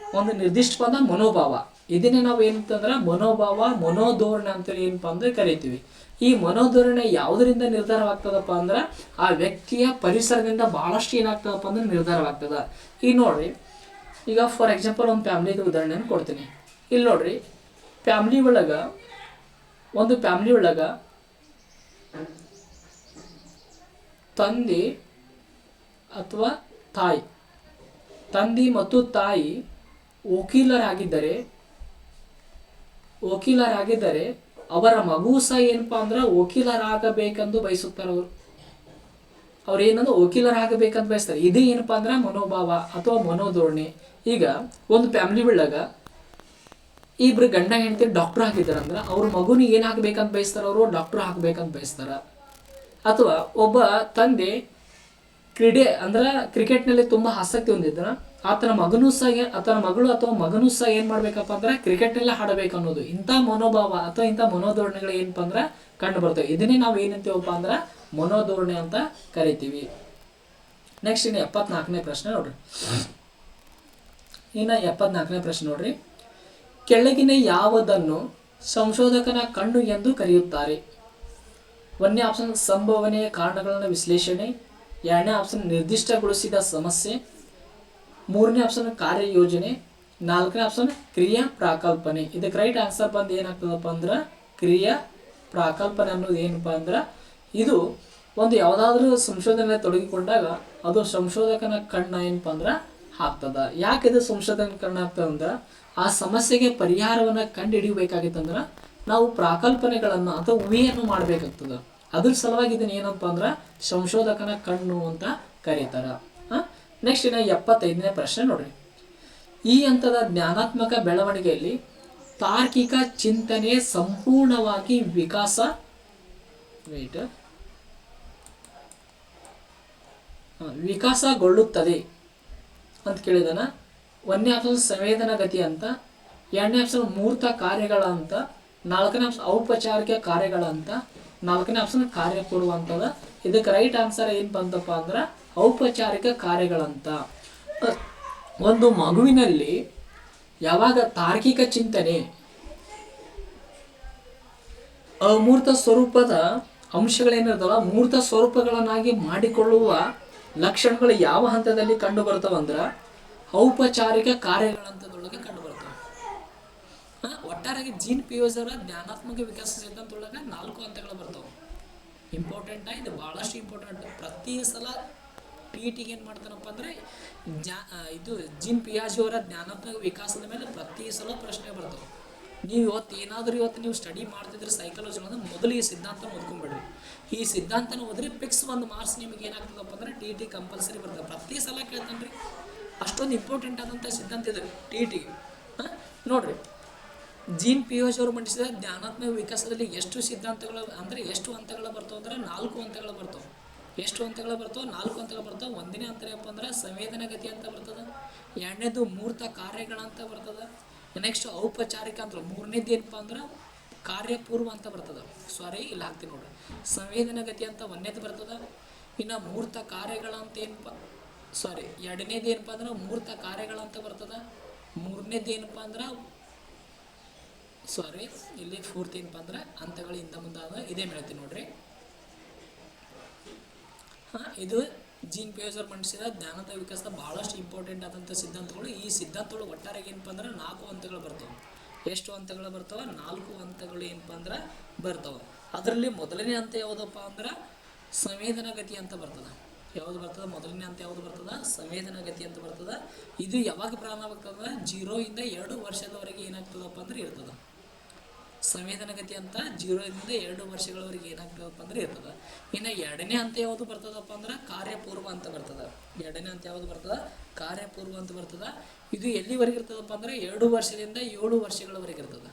ಮನೋಭಾವ. ಇದನ್ನೇ ನಾವು ಏನಂತಂದ್ರೆ ಮನೋಧೋರಣೆ ಅಂತೇಳಿ ಏನಪ್ಪ ಅಂದ್ರೆ ಕರಿತೀವಿ. ಈ ಮನೋಧೋರಣೆ ಯಾವುದರಿಂದ ನಿರ್ಧಾರವಾಗ್ತದಪ್ಪ ಅಂದ್ರೆ ಆ ವ್ಯಕ್ತಿಯ ಪರಿಸರದಿಂದ ಬಹಳಷ್ಟು ಏನಾಗ್ತದಪ್ಪ ಅಂದ್ರೆ ನಿರ್ಧಾರವಾಗ್ತದ. ಈಗ ನೋಡ್ರಿ, ಈಗ ಫಾರ್ ಎಕ್ಸಾಂಪಲ್ ಒಂದು ಫ್ಯಾಮಿಲಿದು ಉದಾಹರಣೆಯನ್ನು ಕೊಡ್ತೀನಿ. ಇಲ್ಲಿ ನೋಡ್ರಿ, ಒಂದು ಫ್ಯಾಮಿಲಿ ಒಳಗ ತಂದೆ ಮತ್ತು ತಾಯಿ ವಕೀಲರಾಗಿದ್ದರೆ ಅವರ ಮಗು ಸಹ ಏನಪ್ಪಾ ಅಂದ್ರೆ ವಕೀಲರಾಗಬೇಕೆಂದು ಬಯಸುತ್ತಾರೆ. ಅವ್ರು ಏನಂದ್ರೆ ವಕೀಲರಾಗಬೇಕಂತ ಬಯಸ್ತಾರೆ. ಇದು ಏನಪ್ಪಾ ಅಂದ್ರೆ ಮನೋಭಾವ ಅಥವಾ ಮನೋಧೋರಣೆ. ಈಗ ಒಂದು ಫ್ಯಾಮಿಲಿ ಒಳಗ ಇಬ್ರು ಗಂಡ ಹೆಂಡತಿ ಡಾಕ್ಟರ್ ಆಗಿದ್ದಾರೆ ಅಂದ್ರೆ ಅವ್ರ ಮಗುನಿಗೆ ಏನಾಗಬೇಕಂತ ಬಯಸ್ತಾರ? ಅವರು ಡಾಕ್ಟರ್ ಆಗಬೇಕಂತ ಬಯಸ್ತಾರ. ಅಥವಾ ಒಬ್ಬ ತಂದೆ ಕ್ರಿಕೆಟ್ನಲ್ಲಿ ತುಂಬ ಆಸಕ್ತಿ ಹೊಂದಿದ್ರ ಆತನ ಮಗಳು ಅಥವಾ ಮಗನೂ ಸಹ ಏನ್ ಮಾಡ್ಬೇಕಪ್ಪ ಅಂದ್ರೆ ಕ್ರಿಕೆಟ್ನಲ್ಲೇ ಆಡಬೇಕು ಅನ್ನೋದು. ಇಂಥ ಮನೋಭಾವ ಅಥವಾ ಇಂಥ ಮನೋಧೋರಣೆಗಳು ಏನಪ್ಪ ಅಂದ್ರೆ ಕಂಡು ಬರ್ತವೆ. ಇದನ್ನೇ ನಾವು ಏನಂತೀವಪ್ಪ ಅಂದ್ರೆ ಮನೋಧೋರಣೆ ಅಂತ ಕರಿತೀವಿ. ನೆಕ್ಸ್ಟ್ ಇನ್ನು 74ನೇ ಪ್ರಶ್ನೆ ನೋಡ್ರಿ. ಕೆಳಗಿನ ಯಾವುದನ್ನು ಸಂಶೋಧಕನ ಕಣ್ಣು ಎಂದು ಕರೆಯುತ್ತಾರೆ? 1ನೇ ಆಪ್ಷನ್ ಸಂಭವನೀಯ ಕಾರಣಗಳನ್ನು ವಿಶ್ಲೇಷಣೆ, 2ನೇ ಆಪ್ಷನ್ ನಿರ್ದಿಷ್ಟಗೊಳಿಸಿದ ಸಮಸ್ಯೆ, 3ನೇ ಆಪ್ಷನ್ ಕಾರ್ಯಯೋಜನೆ, 4ನೇ ಆಪ್ಷನ್ ಕ್ರಿಯಾ ಪ್ರಾಕಲ್ಪನೆ. ಇದಕ್ಕೆ ರೈಟ್ ಆನ್ಸರ್ ಬಂದು ಏನಾಗ್ತದಪ್ಪ ಅಂದ್ರೆ ಕ್ರಿಯಾ ಪ್ರಾಕಲ್ಪನೆ ಅನ್ನೋದು ಏನಪ್ಪ ಅಂದ್ರೆ ಇದು ಒಂದು ಯಾವುದಾದ್ರೂ ಸಂಶೋಧನೆ ತೊಡಗಿಕೊಂಡಾಗ ಅದು ಸಂಶೋಧಕನ ಕಣ್ಣ ಏನಪ್ಪ ಅಂದ್ರೆ ಹಾಕ್ತದ. ಯಾಕೆ ಇದು ಸಂಶೋಧಕನ ಕಣ್ಣ ಆಗ್ತದ ಅಂದ್ರೆ ಆ ಸಮಸ್ಯೆಗೆ ಪರಿಹಾರವನ್ನು ಕಂಡು ಹಿಡಿಯಬೇಕಾಗಿತ್ತಂದ್ರೆ ನಾವು ಪ್ರಾಕಲ್ಪನೆಗಳನ್ನು ಅಥವಾ ಊಹೆಯನ್ನು ಮಾಡಬೇಕಾಗ್ತದ. ಅದ್ರ ಸಲುವಾಗಿ ಇದನ್ನ ಏನಪ್ಪ ಅಂದ್ರೆ ಸಂಶೋಧಕನ ಕಣ್ಣು ಅಂತ ಕರೀತಾರ. ನೆಕ್ಸ್ಟ್ ಇನ್ನು 75ನೇ ಪ್ರಶ್ನೆ ನೋಡ್ರಿ. ಈ ಹಂತದ ಜ್ಞಾನಾತ್ಮಕ ಬೆಳವಣಿಗೆಯಲ್ಲಿ ತಾರ್ಕಿಕ ಚಿಂತನೆ ಸಂಪೂರ್ಣವಾಗಿ ವಿಕಾಸಗೊಳ್ಳುತ್ತದೆ ಅಂತ ಕೇಳಿದಾನ. 1ನೇ ಆಪ್ಷನ್ ಸಂವೇದನಾ ಗತಿ ಅಂತ, 2ನೇ ಆಪ್ಷನ್ ಮೂರ್ತ ಕಾರ್ಯಗಳ ಅಂತ, 4ನೇ ಆಪ್ಷನ್ ಔಪಚಾರಿಕ ಕಾರ್ಯಗಳ ಅಂತ, 4ನೇ ಆಪ್ಷನ್ ಕಾರ್ಯ ಕೊಡುವಂಥದ್ದು. ಇದಕ್ಕೆ ರೈಟ್ ಆನ್ಸರ್ ಏನು ಬಂತಪ್ಪ ಅಂದ್ರೆ ಔಪಚಾರಿಕ ಕಾರ್ಯಗಳಂತ. ಒಂದು ಮಗುವಿನಲ್ಲಿ ಯಾವಾಗ ತಾರ್ಕಿಕ ಚಿಂತನೆ ಅಮೂರ್ತ ಸ್ವರೂಪದ ಅಂಶಗಳೇನಿರ್ತಲ್ಲ ಮೂರ್ತ ಸ್ವರೂಪಗಳನ್ನಾಗಿ ಮಾಡಿಕೊಳ್ಳುವ ಲಕ್ಷಣಗಳು ಯಾವ ಹಂತದಲ್ಲಿ ಕಂಡು ಬರ್ತಾವಂದ್ರೆ ಔಪಚಾರಿಕ ಕಾರ್ಯಗಳಂತದೊಳಗೆ ಕಂಡು ಬರ್ತವೆ. ಒಟ್ಟಾರೆಯಾಗಿ ಜೀನ್ ಪಿಯಾಜೆ ಅವರ ಜ್ಞಾನಾತ್ಮಕ ವಿಕಾಸ ಸಿದ್ಧಾಂತದೊಳಗೆ 4 ಹಂತಗಳು ಬರ್ತವೆ. ಇಂಪಾರ್ಟೆಂಟ್ ಇದು ಭಾಳಷ್ಟು ಇಂಪಾರ್ಟೆಂಟ್. ಪ್ರತಿ ಸಲ ಟಿಗೆ ಏನು ಮಾಡ್ತಾರಪ್ಪ ಅಂದರೆ ಇದು ಜೀನ್ ಪಿಯಾಜೆ ಅವರ ಜ್ಞಾನಾತ್ಮಕ ವಿಕಾಸದ ಮೇಲೆ ಪ್ರತಿ ಸಲ ಪ್ರಶ್ನೆ ಬರ್ತವೆ. ನೀವು ಇವತ್ತು ನೀವು ಸ್ಟಡಿ ಮಾಡ್ತಿದ್ರೆ ಸೈಕಾಲಜಿ ಅಂದ್ರೆ ಮೊದಲು ಈ ಸಿದ್ಧಾಂತ ಓದ್ಕೊಂಡ್ಬಿಡ್ರಿ. ಈ ಸಿದ್ಧಾಂತನ ಓದ್ರಿ, ಫಿಕ್ಸ್ ಒಂದು ಮಾರ್ಕ್ಸ್ ನಿಮಗೆ ಏನಾಗ್ತದಪ್ಪ ಅಂದ್ರೆ ಟಿ ಟಿ ಕಂಪಲ್ಸರಿ ಬರ್ತದೆ. ಪ್ರತಿ ಸಲ ಕೇಳ್ತಾನೆ ರೀ, ಅಷ್ಟೊಂದು ಇಂಪಾರ್ಟೆಂಟ್ ಆದಂಥ ಸಿದ್ಧಾಂತ ಇದೆ ಟಿ ಟಿಗೆ. ನೋಡಿರಿ, ಜೀನ್ ಪಿಯೋಜ್ ಅವರು ಮಂಡಿಸಿದ ಜ್ಞಾನಾತ್ಮಕ ವಿಕಾಸದಲ್ಲಿ ಎಷ್ಟು ಸಿದ್ಧಾಂತಗಳು ಅಂದರೆ ಎಷ್ಟು ಹಂತಗಳು ಬರ್ತಾವೆ ಅಂದ್ರೆ 4 ಹಂತಗಳು ಬರ್ತಾವೆ. ಎಷ್ಟು ಹಂತಗಳು ಬರ್ತಾವೆ? 4 ಹಂತಗಳು ಬರ್ತಾವೆ. ಒಂದನೇ ಹಂತ ಏನಪ್ಪ ಅಂದ್ರೆ ಸಂವೇದನಾ ಗತಿ ಅಂತ ಬರ್ತದೆ. ಎರಡನೇದು ಮೂರ್ತ ಕಾರ್ಯಗಳಂತ ಬರ್ತದೆ. ನೆಕ್ಸ್ಟ್ ಔಪಚಾರಿಕ ಅಂತ. ಮೂರನೇದು ಏನಪ್ಪ ಅಂದ್ರೆ ಕಾರ್ಯಪೂರ್ವ ಅಂತ ಬರ್ತದೆ. ಸಾರಿ, ಇಲ್ಲಿ ಹಾಕ್ತೀನಿ ನೋಡ್ರಿ. ಸಂವೇದನಾ ಗತಿ ಅಂತ ಒಂದನೇದು ಬರ್ತದೆ. ಇನ್ನು ಮೂರ್ತ ಕಾರ್ಯಗಳಂತ ಏನಪ್ಪ, ಸಾರಿ, ಎರಡನೇದು ಏನಪ್ಪ ಅಂದ್ರೆ ಮೂರ್ತ ಕಾರ್ಯಗಳಂತ ಬರ್ತದೆ. ಮೂರನೇದು ಏನಪ್ಪ ಅಂದ್ರೆ, ಸಾರಿ, ಇಲ್ಲಿ ಫೋರ್ತ್ ಏನಪ್ಪ ಅಂದ್ರೆ ಹಂತಗಳಿಂದ ಮುಂದಾದ ಇದೇ ಹೇಳ್ತೀನಿ ನೋಡ್ರಿ. ಇದು ಜೀನ್ ಪಿಯೋಜ್ ಅವರು ಮಂಡಿಸಿದ ಜ್ಞಾನದ ವಿಕಾಸದ ಬಹಳಷ್ಟು ಇಂಪಾರ್ಟೆಂಟ್ ಆದಂಥ ಸಿದ್ಧಾಂತಗಳು. ಈ ಸಿದ್ಧಾಂತಗಳು ಒಟ್ಟಾರೆ ಏನಪ್ಪ ಅಂದ್ರೆ 4 ಹಂತಗಳು ಬರ್ತವೆ. ಎಷ್ಟು ಹಂತಗಳು ಬರ್ತವೆ? 4 ಹಂತಗಳು ಏನಪ್ಪ ಅಂದ್ರೆ ಬರ್ತವೆ. ಅದರಲ್ಲಿ ಮೊದಲನೇ ಹಂತ ಯಾವುದಪ್ಪ ಅಂದ್ರೆ ಸಂವೇದನಾ ಗತಿ ಅಂತ ಬರ್ತದೆ. ಯಾವುದು ಬರ್ತದೆ? ಮೊದಲನೇ ಹಂತ ಯಾವುದು ಬರ್ತದೆ? ಸಂವೇದನಾ ಗತಿ ಅಂತ ಬರ್ತದೆ. ಇದು ಯಾವಾಗ ಪ್ರಾರಂಭವಾಗ್ತದೆ? 0 ಇಂದ 2 ವರ್ಷದವರೆಗೆ ಏನಾಗ್ತದಪ್ಪ ಅಂದ್ರೆ ಇರ್ತದೆ. ಸಂವೇದನಾ ಗತಿ ಅಂತ 0 ಇಂದ 2 ವರ್ಷಗಳವರೆಗೆ ಏನಾಗ್ತದಪ್ಪ ಅಂದ್ರೆ ಇರ್ತದೆ. ಇನ್ನು ಎರಡನೇ ಹಂತ ಯಾವುದು ಬರ್ತದಪ್ಪ ಅಂದ್ರೆ ಕಾರ್ಯಪೂರ್ವ ಅಂತ ಬರ್ತದೆ. ಎರಡನೇ ಹಂತ ಯಾವುದು ಬರ್ತದೆ? ಕಾರ್ಯಪೂರ್ವ ಅಂತ ಬರ್ತದೆ. ಇದು ಎಲ್ಲಿವರೆಗೆ ಇರ್ತದಪ್ಪ ಅಂದ್ರೆ 2 ವರ್ಷದಿಂದ 7 ವರ್ಷಗಳವರೆಗೆ ಇರ್ತದೆ.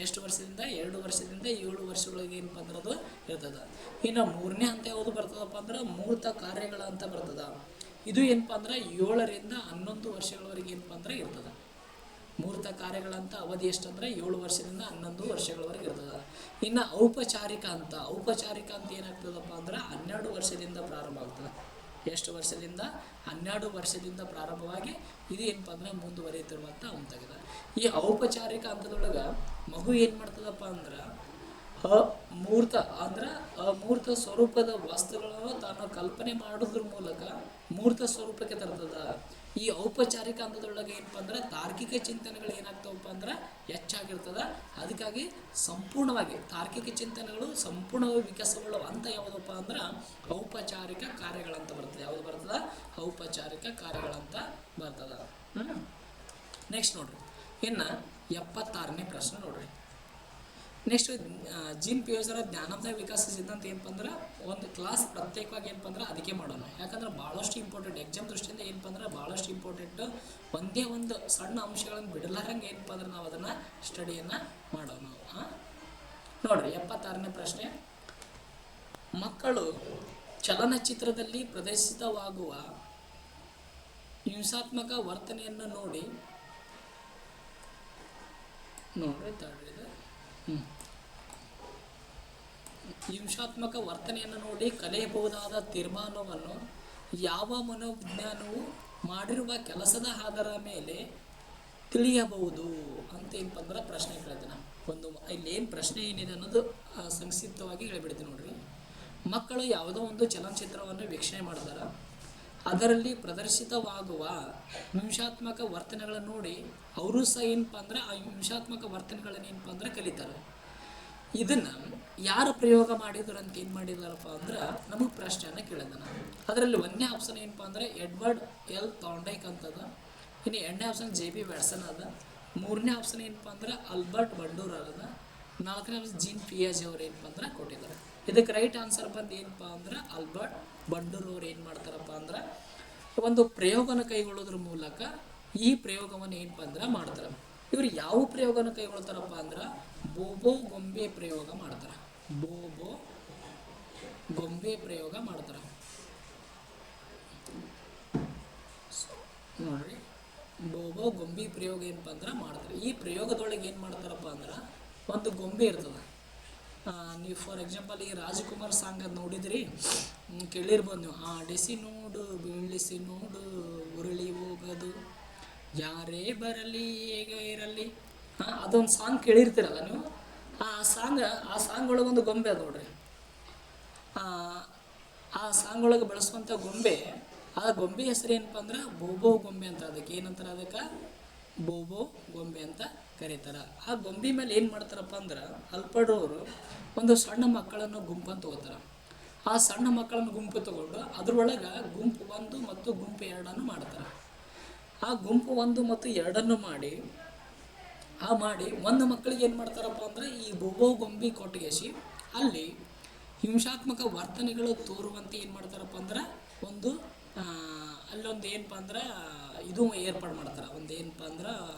ಎಷ್ಟು ವರ್ಷದಿಂದ? 2 ವರ್ಷದಿಂದ 7 ವರ್ಷಗಳಿಗೆ ಏನಪ್ಪ ಅಂದ್ರೆ ಅದು ಇರ್ತದೆ. ಇನ್ನು ಮೂರನೇ ಹಂತ ಯಾವುದು ಬರ್ತದಪ್ಪ ಅಂದ್ರೆ ಮೂರ್ತ ಕಾರ್ಯಗಳ ಅಂತ ಬರ್ತದೆ. ಇದು ಏನಪ್ಪ ಅಂದ್ರೆ 7 ರಿಂದ 11 ವರ್ಷಗಳವರೆಗೆ ಏನಪ್ಪ ಅಂದ್ರೆ ಇರ್ತದೆ. ಮೂರ್ತ ಕಾರ್ಯಗಳಂತ ಅವಧಿ ಎಷ್ಟಂದ್ರೆ 7 ವರ್ಷದಿಂದ 11 ವರ್ಷಗಳವರೆಗೆ ಇರ್ತದೆ. ಇನ್ನು ಔಪಚಾರಿಕ ಅಂತ ಏನಾಗ್ತದಪ್ಪ ಅಂದ್ರೆ 12 ವರ್ಷದಿಂದ ಪ್ರಾರಂಭ ಆಗ್ತದೆ. ಎಷ್ಟು ವರ್ಷದಿಂದ? 12 ವರ್ಷದಿಂದ ಪ್ರಾರಂಭವಾಗಿ ಇದು ಏನಪ್ಪ ಅಂದ್ರೆ ಮುಂದುವರಿಯುತ್ತಿರುವಂಥ ಹಂತಾಗಿದೆ. ಈ ಔಪಚಾರಿಕ ಹಂತದೊಳಗೆ ಮಗು ಏನು ಮಾಡ್ತದಪ್ಪ ಅಂದ್ರೆ ಅಮೂರ್ತ ಸ್ವರೂಪದ ವಸ್ತುಗಳನ್ನು ತಾನು ಕಲ್ಪನೆ ಮಾಡೋದ್ರ ಮೂಲಕ ಮೂರ್ತ ಸ್ವರೂಪಕ್ಕೆ ತರ್ತದ. ಈ ಔಪಚಾರಿಕ ಹಂತದೊಳಗೆ ಏನಪ್ಪ ಅಂದ್ರೆ ತಾರ್ಕಿಕ ಚಿಂತನೆಗಳು ಏನಾಗ್ತಾವಪ್ಪ ಅಂದ್ರೆ ಹೆಚ್ಚಾಗಿರ್ತದೆ. ಅದಕ್ಕಾಗಿ ಸಂಪೂರ್ಣವಾಗಿ ತಾರ್ಕಿಕ ಚಿಂತನೆಗಳು ಸಂಪೂರ್ಣವಾಗಿ ವಿಕಾಸಗೊಳ್ಳುವ ಹಂತ ಯಾವುದಪ್ಪ ಅಂದ್ರೆ ಔಪಚಾರಿಕ ಕಾರ್ಯಗಳಂತ ಬರ್ತದೆ. ಯಾವುದು ಬರ್ತದೆ? ಔಪಚಾರಿಕ ಕಾರ್ಯಗಳಂತ ಬರ್ತದೆ. ನೆಕ್ಸ್ಟ್ ನೋಡ್ರಿ, ಇನ್ನು 76ನೇ ಪ್ರಶ್ನೆ ನೋಡ್ರಿ. ನೆಕ್ಸ್ಟ್ ಜೀನ್ ಪಿಯೋಜ್ ಅವರ ಜ್ಞಾನಾತ್ಮಕ ವಿಕಾಸ ಸಿದ್ಧಾಂತ ಏನಪ್ಪ ಅಂದ್ರೆ ಒಂದು ಕ್ಲಾಸ್ ಪ್ರತ್ಯೇಕವಾಗಿ ಏನಪ್ಪ ಅಂದ್ರೆ ಅದಕ್ಕೆ ಮಾಡೋಣ. ಯಾಕಂದ್ರೆ ಭಾಳಷ್ಟು ಇಂಪಾರ್ಟೆಂಟ್, ಎಕ್ಸಾಮ್ ದೃಷ್ಟಿಯಿಂದ ಏನಪ್ಪ ಅಂದ್ರೆ ಭಾಳಷ್ಟು ಇಂಪಾರ್ಟೆಂಟು. ಒಂದೇ ಒಂದು ಸಣ್ಣ ಅಂಶಗಳನ್ನು ಬಿಡಲಾರಂಗೆ ಏನಪ್ಪ ಅಂದ್ರೆ ನಾವು ಅದನ್ನು ಸ್ಟಡಿಯನ್ನು ಮಾಡೋಣ. ನೋಡ್ರಿ 76ನೇ ಪ್ರಶ್ನೆ. ಮಕ್ಕಳು ಚಲನಚಿತ್ರದಲ್ಲಿ ಪ್ರದರ್ಶಿತವಾಗುವ ಹಿಂಸಾತ್ಮಕ ವರ್ತನೆಯನ್ನು ನೋಡಿ ಹಿಂಸಾತ್ಮಕ ವರ್ತನೆಯನ್ನು ನೋಡಿ ಕಲಿಯಬಹುದಾದ ತೀರ್ಮಾನವನ್ನು ಯಾವ ಮನೋವಿಜ್ಞಾನವು ಮಾಡಿರುವ ಕೆಲಸದ ಆಧಾರದ ಮೇಲೆ ತಿಳಿಯಬಹುದು ಅಂತ ಏನಪ್ಪ ಅಂದ್ರೆ ಪ್ರಶ್ನೆ ಕೇಳ್ತೀನಿ. ಇಲ್ಲಿ ಏನು ಪ್ರಶ್ನೆ ಏನಿದೆ ಅನ್ನೋದು ಸಂಕ್ಷಿಪ್ತವಾಗಿ ಹೇಳಿಬಿಡ್ತೀನಿ ನೋಡ್ರಿ. ಮಕ್ಕಳು ಯಾವುದೋ ಒಂದು ಚಲನಚಿತ್ರವನ್ನು ವೀಕ್ಷಣೆ ಮಾಡಿದಾರೆ. ಅದರಲ್ಲಿ ಪ್ರದರ್ಶಿತವಾಗುವ ಹಿಂಸಾತ್ಮಕ ವರ್ತನೆಗಳನ್ನು ನೋಡಿ ಅವರು ಸಹ ಏನಪ್ಪ ಅಂದ್ರೆ ಆ ಹಿಂಸಾತ್ಮಕ ವರ್ತನೆಗಳನ್ನು ಏನಪ್ಪ ಅಂದ್ರೆ ಕಲಿತಾರೆ. ಇದನ್ನು ಯಾರು ಪ್ರಯೋಗ ಮಾಡಿದ್ರು ಅಂತ ಏನು ಮಾಡಿದಾರಪ್ಪ ಅಂದ್ರೆ ನಮಗೆ ಪ್ರಶ್ನೆಯನ್ನು ಕೇಳಿದಾನೆ. ಅದರಲ್ಲಿ ಒಂದನೇ ಆಪ್ಷನ್ ಏನಪ್ಪ ಅಂದರೆ ಎಡ್ವರ್ಡ್ ಎಲ್ ಥಾರ್ನ್ಡೈಕ್ ಅಂತದ. ಇನ್ನು ಎರಡನೇ ಆಪ್ಷನ್ ಜೆ ಬಿ ವ್ಯಾಟ್ಸನ್ ಅದ. ಮೂರನೇ ಆಪ್ಷನ್ ಏನಪ್ಪ ಅಂದ್ರೆ ಆಲ್ಬರ್ಟ್ ಬಂಡೂರ್ ಅದ. ನಾಲ್ಕನೇ ಆಪ್ಷನ್ ಜೀನ್ ಪಿಯಾಜೆ ಅವ್ರು ಏನಪ್ಪ ಅಂದ್ರೆ ಕೊಟ್ಟಿದ್ದಾರೆ. ಇದಕ್ಕೆ ರೈಟ್ ಆನ್ಸರ್ ಬಂದು ಏನಪ್ಪ ಅಂದ್ರೆ ಆಲ್ಬರ್ಟ್ ಬಂಡೂರ್ ಅವ್ರು ಏನು ಮಾಡ್ತಾರಪ್ಪ ಅಂದ್ರೆ ಒಂದು ಪ್ರಯೋಗನ ಕೈಗೊಳ್ಳೋದ್ರ ಮೂಲಕ ಈ ಪ್ರಯೋಗವನ್ನು ಏನಪ್ಪ ಅಂದ್ರೆ ಮಾಡ್ತಾರೆ. ಇವರು ಯಾವ ಪ್ರಯೋಗನ ಕೈಗೊಳ್ತಾರಪ್ಪ ಅಂದ್ರೆ ಬೋಬೋ ಗೊಂಬೆ ಪ್ರಯೋಗ ಮಾಡ್ತಾರೆ. ಬೋಬೋ ಗೊಂಬೆ ಪ್ರಯೋಗ ಮಾಡ್ತಾರೆ ನೋಡ್ರಿ. ಬೋಬೋ ಗೊಂಬೆ ಪ್ರಯೋಗ ಏನಪ್ಪ ಅಂದ್ರೆ ಮಾಡ್ತಾರೆ. ಈ ಪ್ರಯೋಗದೊಳಗೆ ಏನು ಮಾಡ್ತಾರಪ್ಪ ಅಂದ್ರೆ ಒಂದು ಗೊಂಬೆ ಇರ್ತದೆ. ನೀವು ಫಾರ್ ಎಕ್ಸಾಂಪಲ್ ಈ ರಾಜ್ಕುಮಾರ್ ಸಾಂಗ್ ಅದು ನೋಡಿದ್ರಿ, ಕೇಳಿರ್ಬೋದು ನೀವು. ಆಡಿಸಿ ನೋಡು ಬೀಳಿಸಿ ನೋಡು ಉರುಳಿ ಹೋಗೋದು ಯಾರೇ ಬರಲಿ ಹೇಗೆ ಇರಲಿ, ಅದೊಂದು ಸಾಂಗ್ ಕೇಳಿರ್ತೀರಲ್ಲ ನೀವು. ಆ ಸಾಂಗ್ ಒಳಗೆ ಒಂದು ಗೊಂಬೆ ಅದು ನೋಡ್ರಿ. ಆ ಸಾಂಗ್ ಒಳಗೆ ಬಳಸುವಂಥ ಗೊಂಬೆ, ಆ ಗೊಂಬೆ ಹೆಸರು ಏನಪ್ಪ ಅಂದ್ರೆ ಬೋಬೋ ಗೊಂಬೆ ಅಂತ. ಅದಕ್ಕೆ ಏನಂತಾರೆ? ಅದಕ್ಕೆ ಬೋಬೋ ಗೊಂಬೆ ಅಂತ ಕರೀತಾರೆ. ಆ ಗೊಂಬೆ ಮೇಲೆ ಏನು ಮಾಡ್ತಾರಪ್ಪ ಅಂದ್ರೆ ಆಲ್ಬರ್ಟ್ ಅವರು ಒಂದು ಸಣ್ಣ ಮಕ್ಕಳನ್ನು ಗುಂಪನ್ನು ತಗೋತಾರೆ. ಆ ಸಣ್ಣ ಮಕ್ಕಳನ್ನು ಗುಂಪು ತಗೊಂಡು ಅದರೊಳಗೆ ಗುಂಪು 1 ಮತ್ತು ಗುಂಪು 2 ಮಾಡ್ತಾರೆ. ಆ ಗುಂಪು 1 ಮತ್ತು 2 ಮಾಡಿ ಮಾಡಿ ಒಂದು ಮಕ್ಕಳಿಗೆ ಏನು ಮಾಡ್ತಾರಪ್ಪ ಅಂದರೆ ಈ ಬೊಬೋ ಗೊಂಬಿ ಕೊಟ್ಟಿಗೆಸಿ ಅಲ್ಲಿ ಹಿಂಸಾತ್ಮಕ ವರ್ತನೆಗಳು ತೋರುವಂತೆ ಏನು ಮಾಡ್ತಾರಪ್ಪ ಅಂದ್ರೆ ಒಂದು ಅಲ್ಲೊಂದು ಏನಪ್ಪ ಅಂದ್ರೆ ಇದು ಏರ್ಪಾಡು ಮಾಡ್ತಾರೆ, ಒಂದು ಏನಪ್ಪ ಅಂದ್ರೆ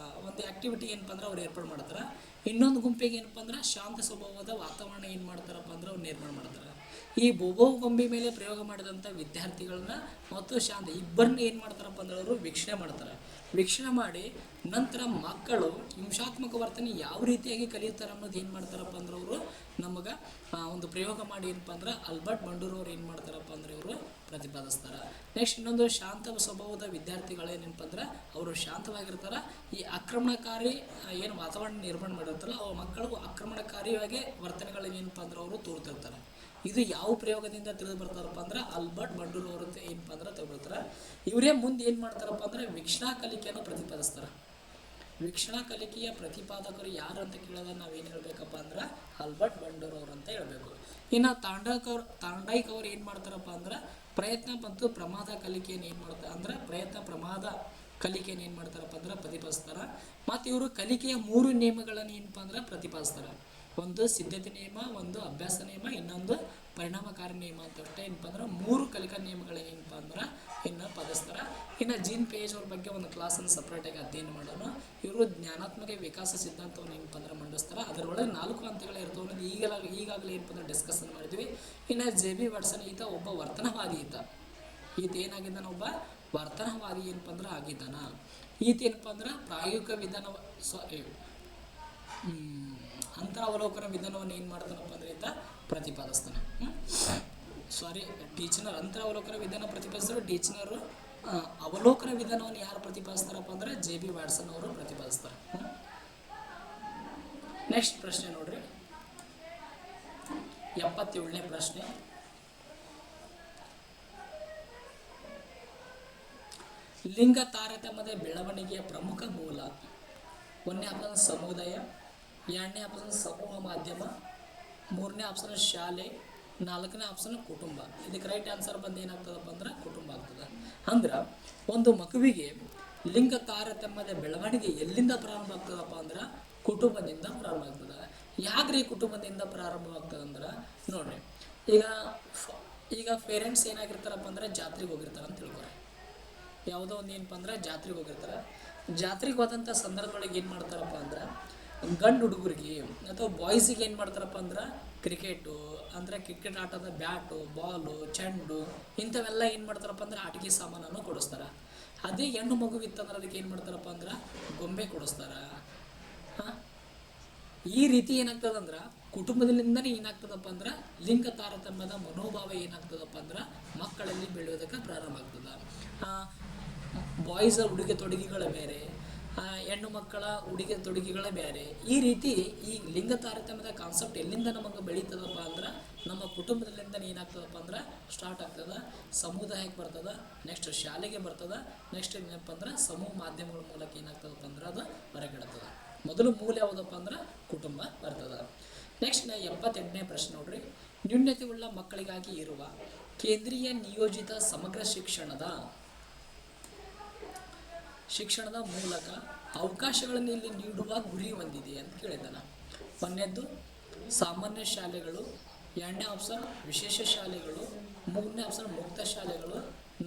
ಒಂದು ಆ್ಯಕ್ಟಿವಿಟಿ ಏನಪ್ಪ ಅಂದ್ರೆ ಅವ್ರು ಏರ್ಪಾಡು ಮಾಡ್ತಾರೆ. ಇನ್ನೊಂದು ಗುಂಪಿಗೆ ಏನಪ್ಪ ಅಂದ್ರೆ ಶಾಂತ ಸ್ವಭಾವದ ವಾತಾವರಣ ಏನು ಮಾಡ್ತಾರಪ್ಪ ಅಂದ್ರೆ ಅವ್ರು ನಿರ್ಮಾಣ ಮಾಡ್ತಾರೆ. ಈ ಬೊಬೋ ಗೊಂಬೆ ಮೇಲೆ ಪ್ರಯೋಗ ಮಾಡಿದಂಥ ವಿದ್ಯಾರ್ಥಿಗಳನ್ನ ಮತ್ತು ಶಾಂತ ಇಬ್ಬರನ್ನ ಏನು ಮಾಡ್ತಾರಪ್ಪ ಅಂದ್ರೆ ಅವರು ವೀಕ್ಷಣೆ ಮಾಡ್ತಾರೆ. ವೀಕ್ಷಣೆ ಮಾಡಿ ನಂತರ ಮಕ್ಕಳು ಹಿಂಸಾತ್ಮಕ ವರ್ತನೆ ಯಾವ ರೀತಿಯಾಗಿ ಕಲಿಯುತ್ತಾರೆ ಅನ್ನೋದು ಏನು ಮಾಡ್ತಾರಪ್ಪ ಅಂದ್ರೆ ಅವರು ನಮಗೆ ಒಂದು ಪ್ರಯೋಗ ಮಾಡಿ ಏನಪ್ಪ ಅಂದ್ರೆ ಆಲ್ಬರ್ಟ್ ಬಂಡೂರು ಅವ್ರು ಏನು ಮಾಡ್ತಾರಪ್ಪ ಅಂದರೆ ಇವರು ಪ್ರತಿಪಾದಿಸ್ತಾರೆ. ನೆಕ್ಸ್ಟ್ ಇನ್ನೊಂದು ಶಾಂತ ಸ್ವಭಾವದ ವಿದ್ಯಾರ್ಥಿಗಳೇನಪ್ಪ ಅಂದ್ರೆ ಅವರು ಶಾಂತವಾಗಿರ್ತಾರೆ. ಈ ಆಕ್ರಮಣಕಾರಿ ಏನು ವಾತಾವರಣ ನಿರ್ಮಾಣ ಮಾಡಿರ್ತಾರಲ್ಲ ಅವ್ರ ಮಕ್ಕಳು ಆಕ್ರಮಣಕಾರಿಯಾಗಿ ವರ್ತನೆಗಳೇನಪ್ಪ ಅಂದ್ರೆ ಅವರು ತೋರ್ತಿರ್ತಾರೆ. ಇದು ಯಾವ ಪ್ರಯೋಗದಿಂದ ತಿಳಿದು ಬರ್ತಾರಪ್ಪ ಅಂದ್ರೆ ಆಲ್ಬರ್ಟ್ ಬಂಡೂರು ಅವರು ಏನಪ್ಪ ಅಂದ್ರೆ ತಗೊಳ್ತಾರೆ. ಇವರೇ ಮುಂದೆ ಏನು ಮಾಡ್ತಾರಪ್ಪ ಅಂದ್ರೆ ವೀಕ್ಷಣಾ ಕಲಿಕೆಯನ್ನು ಪ್ರತಿಪಾದಿಸ್ತಾರೆ. ವೀಕ್ಷಣಾ ಕಲಿಕೆಯ ಪ್ರತಿಪಾದಕರು ಯಾರು ಅಂತ ಕೇಳಿದ್ರೆ ನಾವೇನು ಹೇಳಬೇಕಪ್ಪ ಅಂದ್ರೆ ಆಲ್ಬರ್ಟ್ ಬಂಡೂರು ಅವರು ಅಂತ ಹೇಳಬೇಕು. ಇನ್ನು ತಾಂಡೈಕ್ ಅವ್ರು ಏನು ಮಾಡ್ತಾರಪ್ಪ ಅಂದ್ರೆ ಪ್ರಯತ್ನ ಮತ್ತು ಪ್ರಮಾದ ಕಲಿಕೆಯನ್ನು ಏನು ಮಾಡ್ತಾರೆ ಅಂದ್ರೆ ಪ್ರಯತ್ನ ಪ್ರಮಾದ ಕಲಿಕೆಯನ್ನು ಏನು ಮಾಡ್ತಾರಪ್ಪ ಅಂದ್ರೆ ಪ್ರತಿಪಾದಿಸ್ತಾರೆ. ಮತ್ತು ಇವರು ಕಲಿಕೆಯ 3 ನಿಯಮಗಳನ್ನು ಏನಪ್ಪ ಅಂದ್ರೆ ಪ್ರತಿಪಾದಿಸ್ತಾರೆ. ಒಂದು ಸಿದ್ಧತೆ ನಿಯಮ, ಒಂದು ಅಭ್ಯಾಸ ನಿಯಮ, ಇನ್ನೊಂದು ಪರಿಣಾಮಕಾರಿ ನಿಯಮ ಅಂತ ಅಷ್ಟೇ ಏನಪ್ಪ ಅಂದ್ರೆ 3 ಕಲಿಕಾ ನಿಯಮಗಳೇನಪ್ಪ ಅಂದ್ರೆ ಇನ್ನು ಪಾಲಿಸ್ತಾರೆ. ಇನ್ನು ಜೀನ್ ಪೇಜ್ ಅವ್ರ ಬಗ್ಗೆ ಒಂದು ಕ್ಲಾಸನ್ನು ಸಪ್ರೇಟಾಗಿ ಅಧ್ಯಯನ ಮಾಡೋಣ. ಇವರು ಜ್ಞಾನಾತ್ಮಕ ವಿಕಾಸ ಸಿದ್ಧಾಂತವನ್ನು ಏನಪ್ಪ ಅಂದ್ರೆ ಮಂಡಿಸ್ತಾರೆ. ಅದರೊಳಗೆ 4 ಹಂತಗಳು ಇರ್ತವೆ ಅನ್ನೋದು ಈಗಾಗಲೇ ಏನಪ್ಪ ಅಂದ್ರೆ ಡಿಸ್ಕಷನ್ ಮಾಡಿದ್ವಿ. ಇನ್ನು ಜೆ.ಬಿ. ವಾಟ್ಸನ್ ಈತ ಒಬ್ಬ ವರ್ತನವಾದಿ. ಈತ ಏನಾಗಿದ್ದಾನ, ಒಬ್ಬ ವರ್ತನವಾದಿ ಏನಪ್ಪ ಅಂದ್ರೆ ಆಗಿದ್ದಾನ. ಈತ ಏನಪ್ಪ ಅಂದ್ರೆ ಪ್ರಾಯೋಗಿಕ ವಿಧಾನ ಅಂತರಾವಲೋಕನ ವಿಧಾನವನ್ನು ಏನು ಮಾಡ್ತಾನಪ್ಪ ಅಂದರೆ ಈತ ಪ್ರತಿಪಾದಿಸ್ತಾನೆ. ಟೀಚನರ್ ಅಂತರಾವಲೋಕನ ವಿಧಾನ ಪ್ರತಿಪಾದಿಸ್ತಾರೆ. ಟೀಚನರು ಅವಲೋಕನ ವಿಧಾನವನ್ನು ಯಾರು ಪ್ರತಿಪಾದಿಸ್ತಾರಪ್ಪ ಅಂದರೆ ಜೆ.ಬಿ. ವಾಟ್ಸನ್ ಅವರು ಪ್ರತಿಪಾದಿಸ್ತಾರೆ. ನೆಕ್ಸ್ಟ್ ಪ್ರಶ್ನೆ ನೋಡ್ರಿ, 77ನೇ ಪ್ರಶ್ನೆ. ಲಿಂಗ ತಾರತಮ್ಯದ ಬೆಳವಣಿಗೆಯ ಪ್ರಮುಖ ಮೂಲ. 1ನೇ ಆಪ್ಷನ್ ಸಮುದಾಯ, 2ನೇ ಆಪ್ಷನ್ ಸಮೂಹ ಮಾಧ್ಯಮ, 3ನೇ ಆಪ್ಷನ್ ಶಾಲೆ, 4ನೇ ಆಪ್ಷನ್ ಕುಟುಂಬ. ಇದಕ್ಕೆ ರೈಟ್ ಆನ್ಸರ್ ಬಂದು ಏನಾಗ್ತದಪ್ಪ ಅಂದ್ರೆ ಕುಟುಂಬ ಆಗ್ತದೆ. ಅಂದ್ರೆ ಒಂದು ಮಗುವಿಗೆ ಲಿಂಗ ತಾರತಮ್ಯದ ಬೆಳವಣಿಗೆ ಎಲ್ಲಿಂದ ಪ್ರಾರಂಭ ಆಗ್ತದಪ್ಪ ಅಂದ್ರೆ ಕುಟುಂಬದಿಂದ ಪ್ರಾರಂಭ ಆಗ್ತದೆ. ಯಾಕ್ರಿ ಕುಟುಂಬದಿಂದ ಪ್ರಾರಂಭವಾಗ್ತದೆ ಅಂದ್ರೆ ನೋಡ್ರಿ, ಈಗ ಪೇರೆಂಟ್ಸ್ ಏನಾಗಿರ್ತಾರಪ್ಪ ಅಂದ್ರೆ ಜಾತ್ರೆಗೆ ಹೋಗಿರ್ತಾರೆ ಅಂತ ತಿಳ್ಕೊರಿ. ಯಾವುದೋ ಒಂದು ಏನಪ್ಪ ಅಂದ್ರೆ ಜಾತ್ರೆಗೆ ಹೋಗಿರ್ತಾರೆ. ಜಾತ್ರೆಗೆ ಹೋದಂಥ ಸಂದರ್ಭದೊಳಗೆ ಏನು ಮಾಡ್ತಾರಪ್ಪ ಅಂದ್ರೆ ಗಂಡು ಹುಡುಗರಿಗೆ ಅಥವಾ ಬಾಯ್ಸಿಗೆ ಏನು ಮಾಡ್ತಾರಪ್ಪ ಅಂದ್ರೆ ಕ್ರಿಕೆಟ್ ಆಟದ ಬ್ಯಾಟು, ಬಾಲು, ಚೆಂಡು ಇಂಥವೆಲ್ಲ ಏನು ಮಾಡ್ತಾರಪ್ಪ ಅಂದ್ರೆ ಆಟಿಕೆ ಸಾಮಾನನ್ನು ಕೊಡಿಸ್ತಾರೆ. ಅದೇ ಹೆಣ್ಣು ಮಗುವಿತ್ತಂದ್ರೆ ಅದಕ್ಕೆ ಏನು ಮಾಡ್ತಾರಪ್ಪ ಅಂದ್ರೆ ಗೊಂಬೆ ಕೊಡಿಸ್ತಾರೆ. ಈ ರೀತಿ ಏನಾಗ್ತದಂದ್ರೆ ಕುಟುಂಬದಲ್ಲಿಂದನೇ ಏನಾಗ್ತದಪ್ಪ ಅಂದ್ರೆ ಲಿಂಗ ತಾರತಮ್ಯದ ಮನೋಭಾವ ಏನಾಗ್ತದಪ್ಪ ಅಂದ್ರೆ ಮಕ್ಕಳಲ್ಲಿ ಬೆಳೆಯೋದಕ್ಕೆ ಪ್ರಾರಂಭ ಆಗ್ತದೆ. ಬಾಯ್ಸ್ ಉಡುಗೆ ತೊಡುಗೆಗಳ ಬೇರೆ, ಹೆಣ್ಣು ಮಕ್ಕಳ ಉಡುಗೆ ತೊಡುಗೆಗಳೇ ಬೇರೆ. ಈ ರೀತಿ ಈ ಲಿಂಗ ತಾರತಮ್ಯದ ಕಾನ್ಸೆಪ್ಟ್ ಎಲ್ಲಿಂದ ನಮಗೆ ಬೆಳೀತದಪ್ಪ ಅಂದ್ರೆ ನಮ್ಮ ಕುಟುಂಬದಲ್ಲಿಂದ ಏನಾಗ್ತದಪ್ಪ ಅಂದ್ರೆ ಸ್ಟಾರ್ಟ್ ಆಗ್ತದೆ. ಸಮುದಾಯಕ್ಕೆ ಬರ್ತದೆ, ನೆಕ್ಸ್ಟ್ ಶಾಲೆಗೆ ಬರ್ತದೆ, ನೆಕ್ಸ್ಟ್ ಏನಪ್ಪ ಅಂದ್ರೆ ಸಮೂಹ ಮಾಧ್ಯಮಗಳ ಮೂಲಕ ಏನಾಗ್ತದಪ್ಪ ಅಂದ್ರೆ ಅದು ಹೊರಗಿಡ್ತದೆ. ಮೊದಲು ಮೂಲ ಯಾವುದಪ್ಪ ಅಂದ್ರೆ ಕುಟುಂಬ ಬರ್ತದೆ. ನೆಕ್ಸ್ಟ್ 78ನೇ ಪ್ರಶ್ನೆ ನೋಡ್ರಿ, ನ್ಯೂನತೆಯುಳ್ಳ ಮಕ್ಕಳಿಗಾಗಿ ಇರುವ ಕೇಂದ್ರೀಯ ನಿಯೋಜಿತ ಸಮಗ್ರ ಶಿಕ್ಷಣದ ಮೂಲಕ ಅವಕಾಶಗಳನ್ನು ಇಲ್ಲಿ ನೀಡುವ ಗುರಿ ಹೊಂದಿದೆ ಅಂತ ಕೇಳಿದ್ದಾನೆ. 1ನೇದ್ದು ಸಾಮಾನ್ಯ ಶಾಲೆಗಳು, 2ನೇ ಆಪ್ಷನ್ ವಿಶೇಷ ಶಾಲೆಗಳು, 3ನೇ ಆಪ್ಷನ್ ಮುಕ್ತ ಶಾಲೆಗಳು,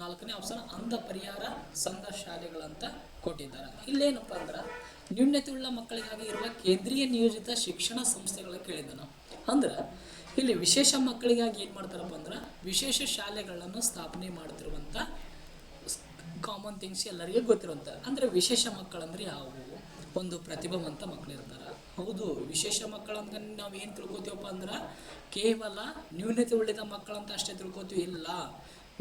4ನೇ ಆಪ್ಷನ್ ಅಂಧ ಪರಿಹಾರ ಸಂಘ ಶಾಲೆಗಳಂತ ಕೊಟ್ಟಿದ್ದಾರೆ. ಇಲ್ಲೇನಪ್ಪ ಅಂದ್ರೆ ನ್ಯೂನತೆಯುಳ್ಳ ಮಕ್ಕಳಿಗಾಗಿ ಇರುವ ಕೇಂದ್ರೀಯ ನಿಯೋಜಿತ ಶಿಕ್ಷಣ ಸಂಸ್ಥೆಗಳ ಕೇಳಿದ್ದಾನೆ. ಅಂದ್ರೆ ಇಲ್ಲಿ ವಿಶೇಷ ಮಕ್ಕಳಿಗಾಗಿ ಏನು ಮಾಡ್ತಾರಪ್ಪ ಅಂದ್ರೆ ವಿಶೇಷ ಶಾಲೆಗಳನ್ನು ಸ್ಥಾಪನೆ ಮಾಡ್ತಿರುವಂಥ ಕಾಮನ್ ಥಿಂಗ್ಸ್ ಎಲ್ಲರಿಗೂ ಗೊತ್ತಿರುವಂಥ. ಅಂದರೆ ವಿಶೇಷ ಮಕ್ಕಳಂದ್ರೆ ಯಾವುವು? ಒಂದು ಪ್ರತಿಭಾವಂತ ಮಕ್ಕಳು ಇರ್ತಾರೆ. ಹೌದು, ವಿಶೇಷ ಮಕ್ಕಳಂದ್ರೆ ನಾವು ಏನು ತಿಳ್ಕೊತೀವಪ್ಪ ಅಂದ್ರೆ ಕೇವಲ ನ್ಯೂನತೆ ಉಳಿದ ಮಕ್ಕಳಂತ ಅಷ್ಟೇ ತಿಳ್ಕೊತೀವಿ. ಇಲ್ಲ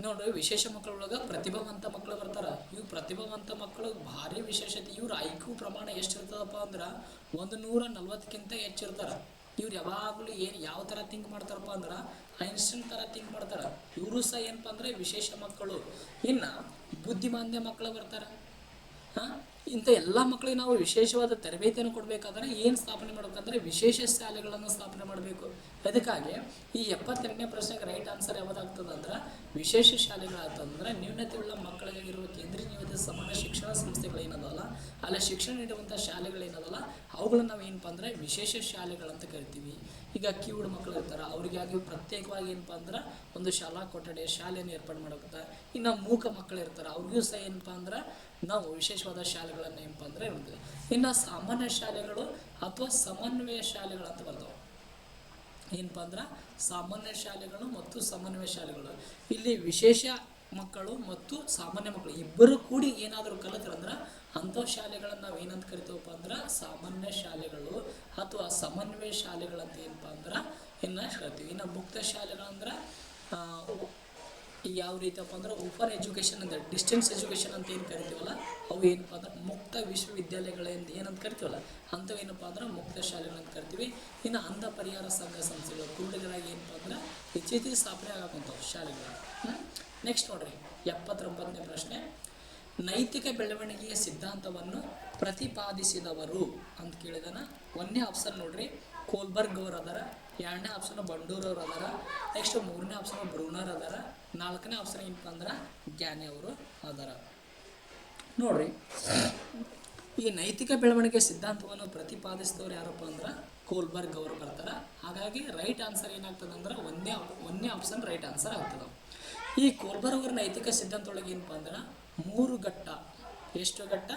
ನೋಡ್ರಿ, ವಿಶೇಷ ಮಕ್ಕಳೊಳಗೆ ಪ್ರತಿಭಾವಂತ ಮಕ್ಕಳು ಬರ್ತಾರೆ. ಇವು ಪ್ರತಿಭಾವಂತ ಮಕ್ಕಳು ಭಾರಿ ವಿಶೇಷತೆ. ಇವ್ರ IQ ಪ್ರಮಾಣ ಎಷ್ಟಿರ್ತದಪ್ಪ ಅಂದ್ರೆ 140ಕ್ಕಿಂತ ಹೆಚ್ಚಿರ್ತಾರೆ. ಇವ್ರು ಯಾವಾಗಲೂ ಯಾವ ಥರ ಥಿಂಕ್ ಮಾಡ್ತಾರಪ್ಪ ಅಂದ್ರೆ ಐನ್ಸ್ಟೈನ್ ಥರ ಥಿಂಕ್ ಮಾಡ್ತಾರೆ. ಇವರು ಸಹ ಏನಪ್ಪ ಅಂದರೆ ವಿಶೇಷ ಮಕ್ಕಳು. ಇನ್ನು ಬುದ್ಧಿಮಾಂದ್ಯ ಮಕ್ಕಳು ಬರ್ತಾರೆ. ಇಂಥ ಎಲ್ಲ ಮಕ್ಕಳಿಗೆ ನಾವು ವಿಶೇಷವಾದ ತರಬೇತಿಯನ್ನು ಕೊಡಬೇಕಾದ್ರೆ ಏನು ಸ್ಥಾಪನೆ ಮಾಡಬೇಕಂದ್ರೆ ವಿಶೇಷ ಶಾಲೆಗಳನ್ನು ಸ್ಥಾಪನೆ ಮಾಡಬೇಕು. ಅದಕ್ಕಾಗಿ ಈ 72ನೇ ಪ್ರಶ್ನೆಗೆ ರೈಟ್ ಆನ್ಸರ್ ಯಾವುದಾಗ್ತದೆ ಅಂದ್ರೆ ವಿಶೇಷ ಶಾಲೆಗಳಾಗ್ತದಂದ್ರೆ ನ್ಯೂನತೆಯುಳ್ಳ ಮಕ್ಕಳಿಗಾಗಿರುವ ಕೇಂದ್ರೀಯ ನಿಯೋಜಿತ ಸಮಾನ ಶಿಕ್ಷಣ ಸಂಸ್ಥೆಗಳೇನದಲ್ಲ, ಅಲ್ಲಿ ಶಿಕ್ಷಣ ನೀಡುವಂಥ ಶಾಲೆಗಳೇನದಲ್ಲ ಅವುಗಳನ್ನ ನಾವು ಏನಪ್ಪ ಅಂದರೆ ವಿಶೇಷ ಶಾಲೆಗಳಂತ ಕರಿತೀವಿ. ಈಗ ಕಿವುಡು ಮಕ್ಕಳು ಇರ್ತಾರೆ, ಅವರಿಗಾಗಿ ಪ್ರತ್ಯೇಕವಾಗಿ ಏನಪ್ಪ ಅಂದ್ರೆ ಒಂದು ಶಾಲಾ ಕೊಠಡಿ ಶಾಲೆಯನ್ನು ಏರ್ಪಾಡು ಮಾಡಬೇಕು. ಇನ್ನು ಮೂಕ ಮಕ್ಕಳು ಇರ್ತಾರೆ, ಅವ್ರಿಗೂ ಸಹ ಏನಪ್ಪ ಅಂದ್ರೆ ನಾವು ವಿಶೇಷವಾದ ಶಾಲೆಗಳನ್ನು ಏನಪ್ಪ ಅಂದರೆ ಇರ್ತದೆ. ಇನ್ನು ಸಾಮಾನ್ಯ ಶಾಲೆಗಳು ಅಥವಾ ಸಮನ್ವಯ ಶಾಲೆಗಳು ಅಂತ ಬರ್ತಾವೆ. ಏನಪ್ಪ ಅಂದ್ರೆ ಸಾಮಾನ್ಯ ಶಾಲೆಗಳು ಮತ್ತು ಸಮನ್ವಯ ಶಾಲೆಗಳು, ಇಲ್ಲಿ ವಿಶೇಷ ಮಕ್ಕಳು ಮತ್ತು ಸಾಮಾನ್ಯ ಮಕ್ಕಳು ಇಬ್ಬರು ಕೂಡಿ ಏನಾದರೂ ಕಲಿತರಂದ್ರೆ ಅಂಥ ಶಾಲೆಗಳನ್ನು ನಾವು ಏನಂತ ಕರಿತೀವಪ್ಪ ಅಂದ್ರೆ ಸಾಮಾನ್ಯ ಶಾಲೆಗಳು ಅಥವಾ ಸಮನ್ವಯ ಶಾಲೆಗಳಂತ ಏನಪ್ಪ ಅಂದ್ರೆ ಇನ್ನು ಕರಿತೀವಿ. ಇನ್ನು ಮುಕ್ತ ಶಾಲೆಗಳಂದ್ರೆ ಯಾವ ರೀತಿಯಪ್ಪ ಅಂದ್ರೆ ಓಪನ್ ಎಜುಕೇಷನ್ ಅಂದರೆ ಡಿಸ್ಟೆನ್ಸ್ ಎಜುಕೇಷನ್ ಅಂತ ಏನು ಕರಿತೀವಲ್ಲ ಅವು ಏನಪ್ಪ ಅಂದ್ರೆ ಮುಕ್ತ ವಿಶ್ವವಿದ್ಯಾಲಯಗಳಿಂದ ಏನಂತ ಕರಿತೀವಲ್ಲ ಅಂಥವು ಏನಪ್ಪ ಅಂದ್ರೆ ಮುಕ್ತ ಶಾಲೆಗಳಂತ ಕರಿತೀವಿ. ಇನ್ನು ಅಂಧ ಪರಿಹಾರ ಸಂಘ ಸಂಸ್ಥೆಗಳು ಕುರುಡುಗಳಾಗಿ ಏನಪ್ಪ ಅಂದ್ರೆ ಇತ್ತೀಚೆಗೆ ಸ್ಥಾಪನೆ ಆಗಾಕುಂಥವು ಶಾಲೆಗಳು. ನೆಕ್ಸ್ಟ್ ನೋಡ್ರಿ 79ನೇ ಪ್ರಶ್ನೆ, ನೈತಿಕ ಬೆಳವಣಿಗೆಯ ಸಿದ್ಧಾಂತವನ್ನು ಪ್ರತಿಪಾದಿಸಿದವರು ಅಂತ ಕೇಳಿದಾನ. 1ನೇ ಆಪ್ಷನ್ ನೋಡ್ರಿ ಕೋಲ್ಬರ್ಗ್ ಅವರು ಅದಾರ, 2ನೇ ಆಪ್ಷನ್ ಬಂಡೂರ್ ಅವರು ಅದಾರ, ನೆಕ್ಸ್ಟ್ 3ನೇ ಆಪ್ಷನ್ ಬ್ರೂನರ್ ಅದಾರ, 4ನೇ ಆಪ್ಷನ್ ಏನಪ್ಪ ಅಂದ್ರೆ ಗ್ಯಾನೆ ಅವರು ಅದಾರ. ನೋಡ್ರಿ ಈ ನೈತಿಕ ಬೆಳವಣಿಗೆ ಸಿದ್ಧಾಂತವನ್ನು ಪ್ರತಿಪಾದಿಸಿದವರು ಯಾರಪ್ಪ ಅಂದ್ರೆ ಕೋಲ್ಬರ್ಗ್ ಅವರು ಬರ್ತಾರೆ. ಹಾಗಾಗಿ ರೈಟ್ ಆನ್ಸರ್ ಏನಾಗ್ತದೆ ಅಂದ್ರೆ ಒಂದನೇ ಆಪ್ಷನ್ ರೈಟ್ ಆನ್ಸರ್ ಆಗ್ತದೆ. ಈ ಕೋಲ್ಬರ್ಗ್ ಅವರ ನೈತಿಕ ಸಿದ್ಧಾಂತ ಒಳಗೆ ಏನಪ್ಪ ಅಂದ್ರೆ 3 ಘಟ್ಟ, ಎಷ್ಟು ಘಟ್ಟ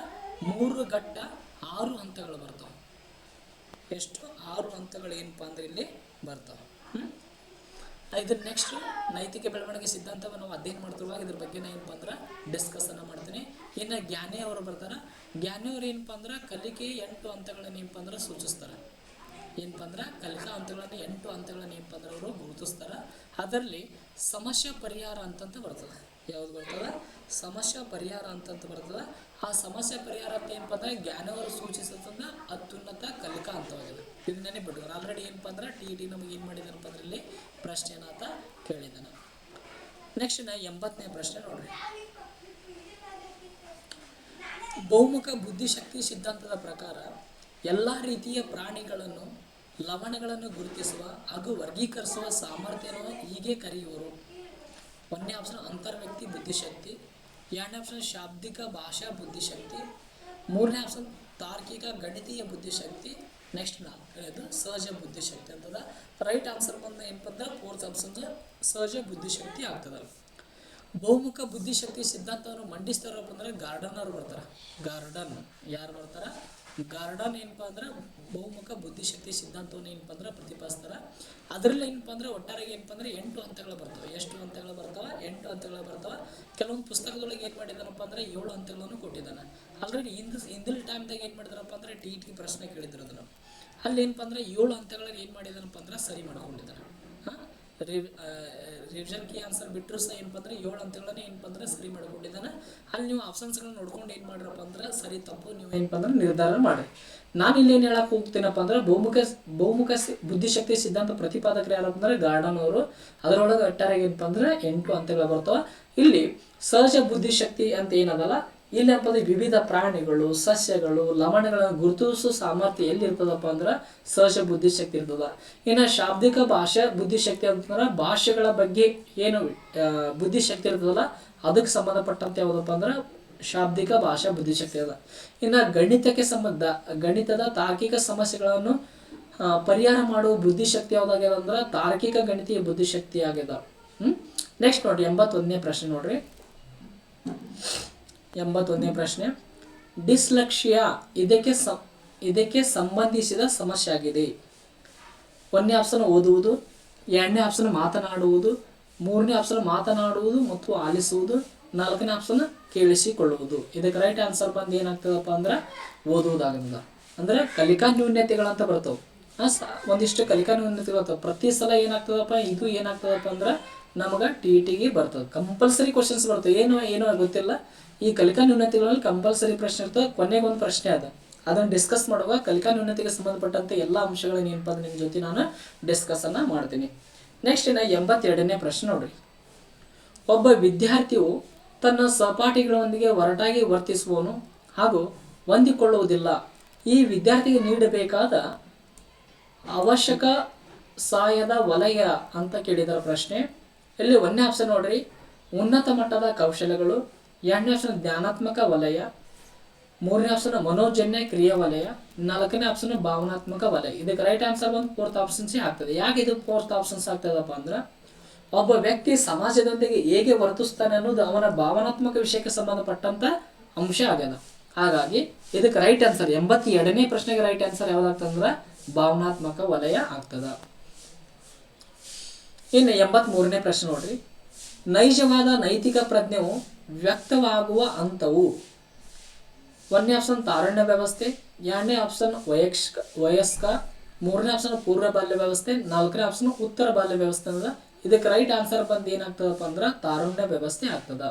3 ಘಟ್ಟ 6 ಹಂತಗಳು ಬರ್ತಾವೆ. ಎಷ್ಟು 6 ಹಂತಗಳು ಏನಪ್ಪ ಅಂದ್ರೆ ಇಲ್ಲಿ ಬರ್ತಾವೆ. ಇದನ್ನು ನೆಕ್ಸ್ಟ್ ನೈತಿಕ ಬೆಳವಣಿಗೆ ಸಿದ್ಧಾಂತವನ್ನು ನಾವು ಅಧ್ಯಯನ ಮಾಡ್ತಿರುವಾಗ ಇದ್ರ ಬಗ್ಗೆ ನಾನು ಏನಪ್ಪ ಅಂದ್ರೆ ಡಿಸ್ಕಸನ್ನು ಮಾಡ್ತೀನಿ. ಇನ್ನು ಗ್ಯಾನೆ ಅವರು ಬರ್ತಾರೆ. ಗ್ಯಾನೆ ಅವರು ಏನಪ್ಪ ಅಂದ್ರೆ ಕಲಿಕೆ 8 ಹಂತಗಳನ್ನು ಏನಪ್ಪ ಅಂದ್ರೆ ಸೂಚಿಸ್ತಾರೆ. ಏನಪ್ಪ ಅಂದ್ರೆ ಕಲಿಕಾ ಹಂತಗಳನ್ನು 8 ಹಂತಗಳನ್ನು ಏನಪ್ಪ ಅಂದ್ರೆ ಅವರು ಗುರುತಿಸ್ತಾರೆ. ಅದರಲ್ಲಿ ಸಮಸ್ಯೆ ಪರಿಹಾರ ಅಂತಂತ ಬರ್ತದೆ. ಯಾವ್ದು ಬರ್ತದೆ? ಸಮಸ್ಯೆ ಪರಿಹಾರ ಅಂತಂತ ಬರ್ತದೆ. ಆ ಸಮಸ್ಯೆ ಪರಿಹಾರ ಅಂತ ಏನಪ್ಪ ಅಂದ್ರೆ ಜ್ಞಾನವರು ಸೂಚಿಸುತ್ತಂದ್ರೆ ಅತ್ಯುನ್ನತ ಕಲಿಕಾ ಹಂತವಾಗಿದೆ. ಇದನ್ನೇ ಬಿಟ್ಟರು ಆಲ್ರೆಡಿ ಏನಪ್ಪ ಅಂದ್ರೆ TET ನಮಗೆ ಏನು ಮಾಡಿದಾನಪ್ಪ ಅದರಲ್ಲಿ ಪ್ರಶ್ನೆನ ಅಂತ ಕೇಳಿದ್ದಾನೆ. ನೆಕ್ಸ್ಟ್ 80ನೇ ಪ್ರಶ್ನೆ ನೋಡ್ರಿ, ಬಹುಮುಖ ಬುದ್ಧಿಶಕ್ತಿ ಸಿದ್ಧಾಂತದ ಪ್ರಕಾರ ಎಲ್ಲ ರೀತಿಯ ಪ್ರಾಣಿಗಳನ್ನು ಲವಣಗಳನ್ನು ಗುರುತಿಸುವ ಹಾಗೂ ವರ್ಗೀಕರಿಸುವ ಸಾಮರ್ಥ್ಯವನ್ನು ಹೀಗೆ ಕರೆಯುವರು. 1ನೇ ಆಪ್ಷನ್ ಅಂತರ್ವ್ಯಕ್ತಿ ಬುದ್ಧಿಶಕ್ತಿ, 2ನೇ ಆಪ್ಷನ್ ಶಾಬ್ದಿಕ ಭಾಷಾ ಬುದ್ಧಿಶಕ್ತಿ, 3ನೇ ಆಪ್ಷನ್ ತಾರ್ಕಿಕ ಗಣಿತೀಯ ಬುದ್ಧಿಶಕ್ತಿ, ನೆಕ್ಸ್ಟ್ 4ನೇದು ಸಹಜ ಬುದ್ಧಿಶಕ್ತಿ ಅಂತದ. ರೈಟ್ ಆನ್ಸರ್ ಬಂದು ಏನಪ್ಪ ಅಂದ್ರೆ 4th ಆಪ್ಷನ್ ಸಹಜ ಬುದ್ಧಿಶಕ್ತಿ ಆಗ್ತದೆ. ಬಹುಮುಖ ಬುದ್ಧಿಶಕ್ತಿ ಸಿದ್ಧಾಂತವನ್ನು ಮಂಡಿಸ್ತಾರಪ್ಪ ಅಂದ್ರೆ ಗಾರ್ಡನ್ ಅವರು ಬರ್ತಾರೆ. ಗಾರ್ಡನ್ ಯಾರು ಬರ್ತಾರೆ? ಗಾರ್ಡನ್ ಏನಪ್ಪ ಅಂದ್ರೆ ಬಹುಮುಖ ಬುದ್ಧಿಶಕ್ತಿ ಸಿದ್ಧಾಂತವನ್ನು ಏನಪ್ಪ ಅಂದ್ರೆ ಪ್ರತಿಪಾದಿಸ್ತಾರೆ. ಅದರಲ್ಲಿ ಏನಪ್ಪ ಅಂದ್ರೆ ಒಟ್ಟಾರೆ ಏನಪ್ಪ ಅಂದ್ರೆ 8 ಹಂತಗಳು ಬರ್ತವೆ. ಎಷ್ಟು ಹಂತಗಳು ಬರ್ತವೆ? 8 ಹಂತಗಳು ಬರ್ತವೆ. ಕೆಲವೊಂದು ಪುಸ್ತಕದೊಳಗೆ ಏನು ಮಾಡಿದಾನಪ್ಪ ಅಂದ್ರೆ 7 ಹಂತಗಳನ್ನು ಕೊಟ್ಟಿದ್ದಾನೆ. ಆಲ್ರೆಡಿ ಹಿಂದಿನ ಟೈಮ್ದಾಗ ಏನು ಮಾಡಿದಾರಪ್ಪ ಅಂದ್ರೆ TET ಪ್ರಶ್ನೆ ಕೇಳಿದ್ರು ಅದನ್ನು. ಅಲ್ಲಿ ಏನಪ್ಪ ಅಂದ್ರೆ 7 ಹಂತಗಳಲ್ಲಿ ಏನು ಮಾಡಿದಾನಪ್ಪ ಅಂದ್ರೆ ಸರಿ ಮಾಡ್ಕೊಂಡಿದ್ದಾನೆ. ರಿವಿಷನ್ ಕೀ ಆನ್ಸರ್ ಬಿಟ್ಟರು ಸಹ ಏನಪ್ಪ ಅಂದ್ರೆ 7 ಹಂತಗಳನ್ನ ಏನಪ್ಪ ಅಂದ್ರೆ ಸರಿ ಮಾಡ್ಕೊಂಡಿದ್ದಾನೆ. ಅಲ್ಲಿ ನೀವು ಆಪ್ಷನ್ಸ್ಗಳನ್ನ ನೋಡ್ಕೊಂಡು ಏನು ಮಾಡ್ರಪ್ಪ ಅಂದ್ರೆ ಸರಿ ತಪ್ಪು ನೀವು ಏನಪ್ಪ ಅಂದ್ರೆ ನಿರ್ಧಾರ ಮಾಡಿ. ನಾನು ಇಲ್ಲಿ ಏನು ಹೇಳಕ್ಕೆ ಹೋಗ್ತೀನಪ್ಪ ಅಂದ್ರೆ ಬಹುಮುಖ ಬುದ್ಧಿಶಕ್ತಿ ಸಿದ್ಧಾಂತ ಪ್ರತಿಪಾದಕರು ಯಾರಪ್ಪ ಅಂದ್ರೆ ಗಾರ್ಡನ್ ಅವರು. ಅದರೊಳಗೆ ಒಟ್ಟಾರೆ ಏನಪ್ಪ ಅಂದ್ರೆ 8 ಹಂತಗಳು ಬರ್ತವೆ. ಇಲ್ಲಿ ಸಹಜ ಬುದ್ಧಿಶಕ್ತಿ ಅಂತ ಏನದಲ್ಲ, ಇಲ್ಲಿ ಏನಪ್ಪ ಅಂದ್ರೆ ವಿವಿಧ ಪ್ರಾಣಿಗಳು, ಸಸ್ಯಗಳು, ಲವಣಗಳನ್ನು ಗುರುತಿಸುವ ಸಾಮರ್ಥ್ಯ ಎಲ್ಲಿ ಇರ್ತದಪ್ಪ ಅಂದ್ರೆ ಸಹಜ ಬುದ್ಧಿಶಕ್ತಿ ಇರ್ತದ. ಇನ್ನು ಶಾಬ್ದಿಕ ಭಾಷಾ ಬುದ್ಧಿಶಕ್ತಿ ಅಂತಂದ್ರೆ ಭಾಷೆಗಳ ಬಗ್ಗೆ ಏನು ಬುದ್ಧಿಶಕ್ತಿ ಇರ್ತದಲ್ಲ ಅದಕ್ಕೆ ಸಂಬಂಧಪಟ್ಟಂತೆ ಯಾವುದಪ್ಪ ಅಂದ್ರೆ ಶಾಬ್ದಿಕ ಭಾಷಾ ಬುದ್ಧಿಶಕ್ತಿ ಅದ. ಇನ್ನು ಗಣಿತದ ತಾರ್ಕಿಕ ಸಮಸ್ಯೆಗಳನ್ನು ಪರಿಹಾರ ಮಾಡುವ ಬುದ್ಧಿಶಕ್ತಿ ಯಾವುದಾಗ್ಯದ ಅಂದ್ರೆ ತಾರ್ಕಿಕ ಗಣಿತೀಯ ಬುದ್ಧಿಶಕ್ತಿ ಆಗ್ಯದ. ನೆಕ್ಸ್ಟ್ ನೋಡ್ರಿ 81ನೇ ಪ್ರಶ್ನೆ ನೋಡ್ರಿ. 81ನೇ ಪ್ರಶ್ನೆ, ಡಿಸ್ಲೆಕ್ಸಿಯಾ ಇದಕ್ಕೆ ಸಂಬಂಧಿಸಿದ ಸಮಸ್ಯೆ ಆಗಿದೆ. 1ನೇ ಆಪ್ಷನ್ ಓದುವುದು, 2ನೇ ಆಪ್ಷನ್ ಮಾತನಾಡುವುದು, 3ನೇ ಆಪ್ಷನ್ ಮಾತನಾಡುವುದು ಮತ್ತು ಆಲಿಸುವುದು, 4ನೇ ಆಪ್ಷನ್ ಕೇಳಿಸಿಕೊಳ್ಳುವುದು. ಇದಕ್ಕೆ ರೈಟ್ ಆನ್ಸರ್ ಬಂದು ಏನಾಗ್ತದಪ್ಪ ಅಂದ್ರೆ ಓದುವುದಾಗದ. ಅಂದ್ರೆ ಕಲಿಕಾ ನ್ಯೂನ್ಯತೆಗಳಂತ ಬರ್ತವೆ. ಒಂದಿಷ್ಟು ಕಲಿಕಾ ನ್ಯೂನ್ಯತೆಗಳು ಬರ್ತವೆ. ಪ್ರತಿ ಸಲ ಏನಾಗ್ತದಪ್ಪ ಇದು ಏನಾಗ್ತದಪ್ಪ ಅಂದ್ರೆ ನಮಗೆ TETಗೆ ಬರ್ತದೆ. ಕಂಪಲ್ಸರಿ ಕ್ವಶನ್ಸ್ ಬರ್ತವೆ. ಏನೋ ಗೊತ್ತಿಲ್ಲ. ಈ ಕಲಿಕಾ ನ್ಯೂನತೆಗಳಲ್ಲಿ ಕಂಪಲ್ಸರಿ ಪ್ರಶ್ನೆ ಇರ್ತದೆ. ಕೊನೆಗೊಂದು ಪ್ರಶ್ನೆ ಅದ, ಅದನ್ನು ಡಿಸ್ಕಸ್ ಮಾಡುವಾಗ ಕಲಿಕಾ ನ್ಯೂನತೆಗೆ ಸಂಬಂಧಪಟ್ಟಂತೆ ಎಲ್ಲ ಅಂಶಗಳನ್ನ ಏನಪ್ಪ ಅಂದ್ರೆ ನಿಮ್ಮ ಜೊತೆ ನಾನು ಡಿಸ್ಕಸನ್ನು ಮಾಡ್ತೀನಿ. ನೆಕ್ಸ್ಟ್ 82ನೇ ಪ್ರಶ್ನೆ ನೋಡ್ರಿ, ಒಬ್ಬ ವಿದ್ಯಾರ್ಥಿಯು ತನ್ನ ಸಹಪಾಠಿಗಳೊಂದಿಗೆ ಒರಟಾಗಿ ವರ್ತಿಸುವವನು ಹಾಗೂ ಹೊಂದಿಕೊಳ್ಳುವುದಿಲ್ಲ. ಈ ವಿದ್ಯಾರ್ಥಿಗೆ ನೀಡಬೇಕಾದ ಅವಶ್ಯಕ ಸಹಾಯದ ವಲಯ ಅಂತ ಕೇಳಿದರ ಪ್ರಶ್ನೆ. ಇಲ್ಲಿ 1ನೇ ಆಪ್ಷನ್ ನೋಡ್ರಿ, ಉನ್ನತ ಮಟ್ಟದ ಕೌಶಲ್ಯಗಳು. 2ನೇ ಆಪ್ಷನ್ ಜ್ಞಾನಾತ್ಮಕ ವಲಯ. 3ನೇ ಆಪ್ಷನ್ ಮನೋಜನ್ಯ ಕ್ರಿಯಾ ವಲಯ. 4ನೇ ಆಪ್ಷನ್ ಭಾವನಾತ್ಮಕ ವಲಯ. ಇದಕ್ಕೆ ರೈಟ್ ಆನ್ಸರ್ ಬಂದು 4th ಆಪ್ಷನ್ಸ್ ಆಗ್ತದೆ. ಯಾಕೆ ಇದು 4th ಆಪ್ಷನ್ಸ್ ಆಗ್ತದಪ್ಪ ಅಂದ್ರೆ, ಒಬ್ಬ ವ್ಯಕ್ತಿ ಸಮಾಜದೊಂದಿಗೆ ಹೇಗೆ ವರ್ತಿಸ್ತಾನೆ ಅನ್ನೋದು ಅವನ ಭಾವನಾತ್ಮಕ ವಿಷಯಕ್ಕೆ ಸಂಬಂಧಪಟ್ಟಂತ ಅಂಶ ಆಗ್ಯದ. ಹಾಗಾಗಿ ಇದಕ್ಕೆ ರೈಟ್ ಆನ್ಸರ್ 82ನೇ ಪ್ರಶ್ನೆಗೆ ರೈಟ್ ಆನ್ಸರ್ ಯಾವ್ದಾಗ್ತದಂದ್ರೆ ಭಾವನಾತ್ಮಕ ವಲಯ ಆಗ್ತದ. ಇನ್ನು 83ನೇ ಪ್ರಶ್ನೆ ನೋಡ್ರಿ, ನೈಜವಾದ ನೈತಿಕ ಪ್ರಜ್ಞೆಯು ವ್ಯಕ್ತವಾಗುವ ಹಂತವು. 1ನೇ ಆಪ್ಷನ್ ತಾರುಣ್ಯ ವ್ಯವಸ್ಥೆ. 2ನೇ ಆಪ್ಷನ್ ವಯಸ್ಕ. 3ನೇ ಆಪ್ಷನ್ ಪೂರ್ವ ಬಾಲ್ಯ ವ್ಯವಸ್ಥೆ. 4ನೇ ಆಪ್ಷನ್ ಉತ್ತರ ಬಾಲ್ಯ ವ್ಯವಸ್ಥೆ ಅನ್ನೋದ. ಇದಕ್ಕೆ ರೈಟ್ ಆನ್ಸರ್ ಬಂದು ಏನಾಗ್ತದಪ್ಪ ಅಂದ್ರೆ ತಾರುಣ್ಯ ವ್ಯವಸ್ಥೆ ಆಗ್ತದ.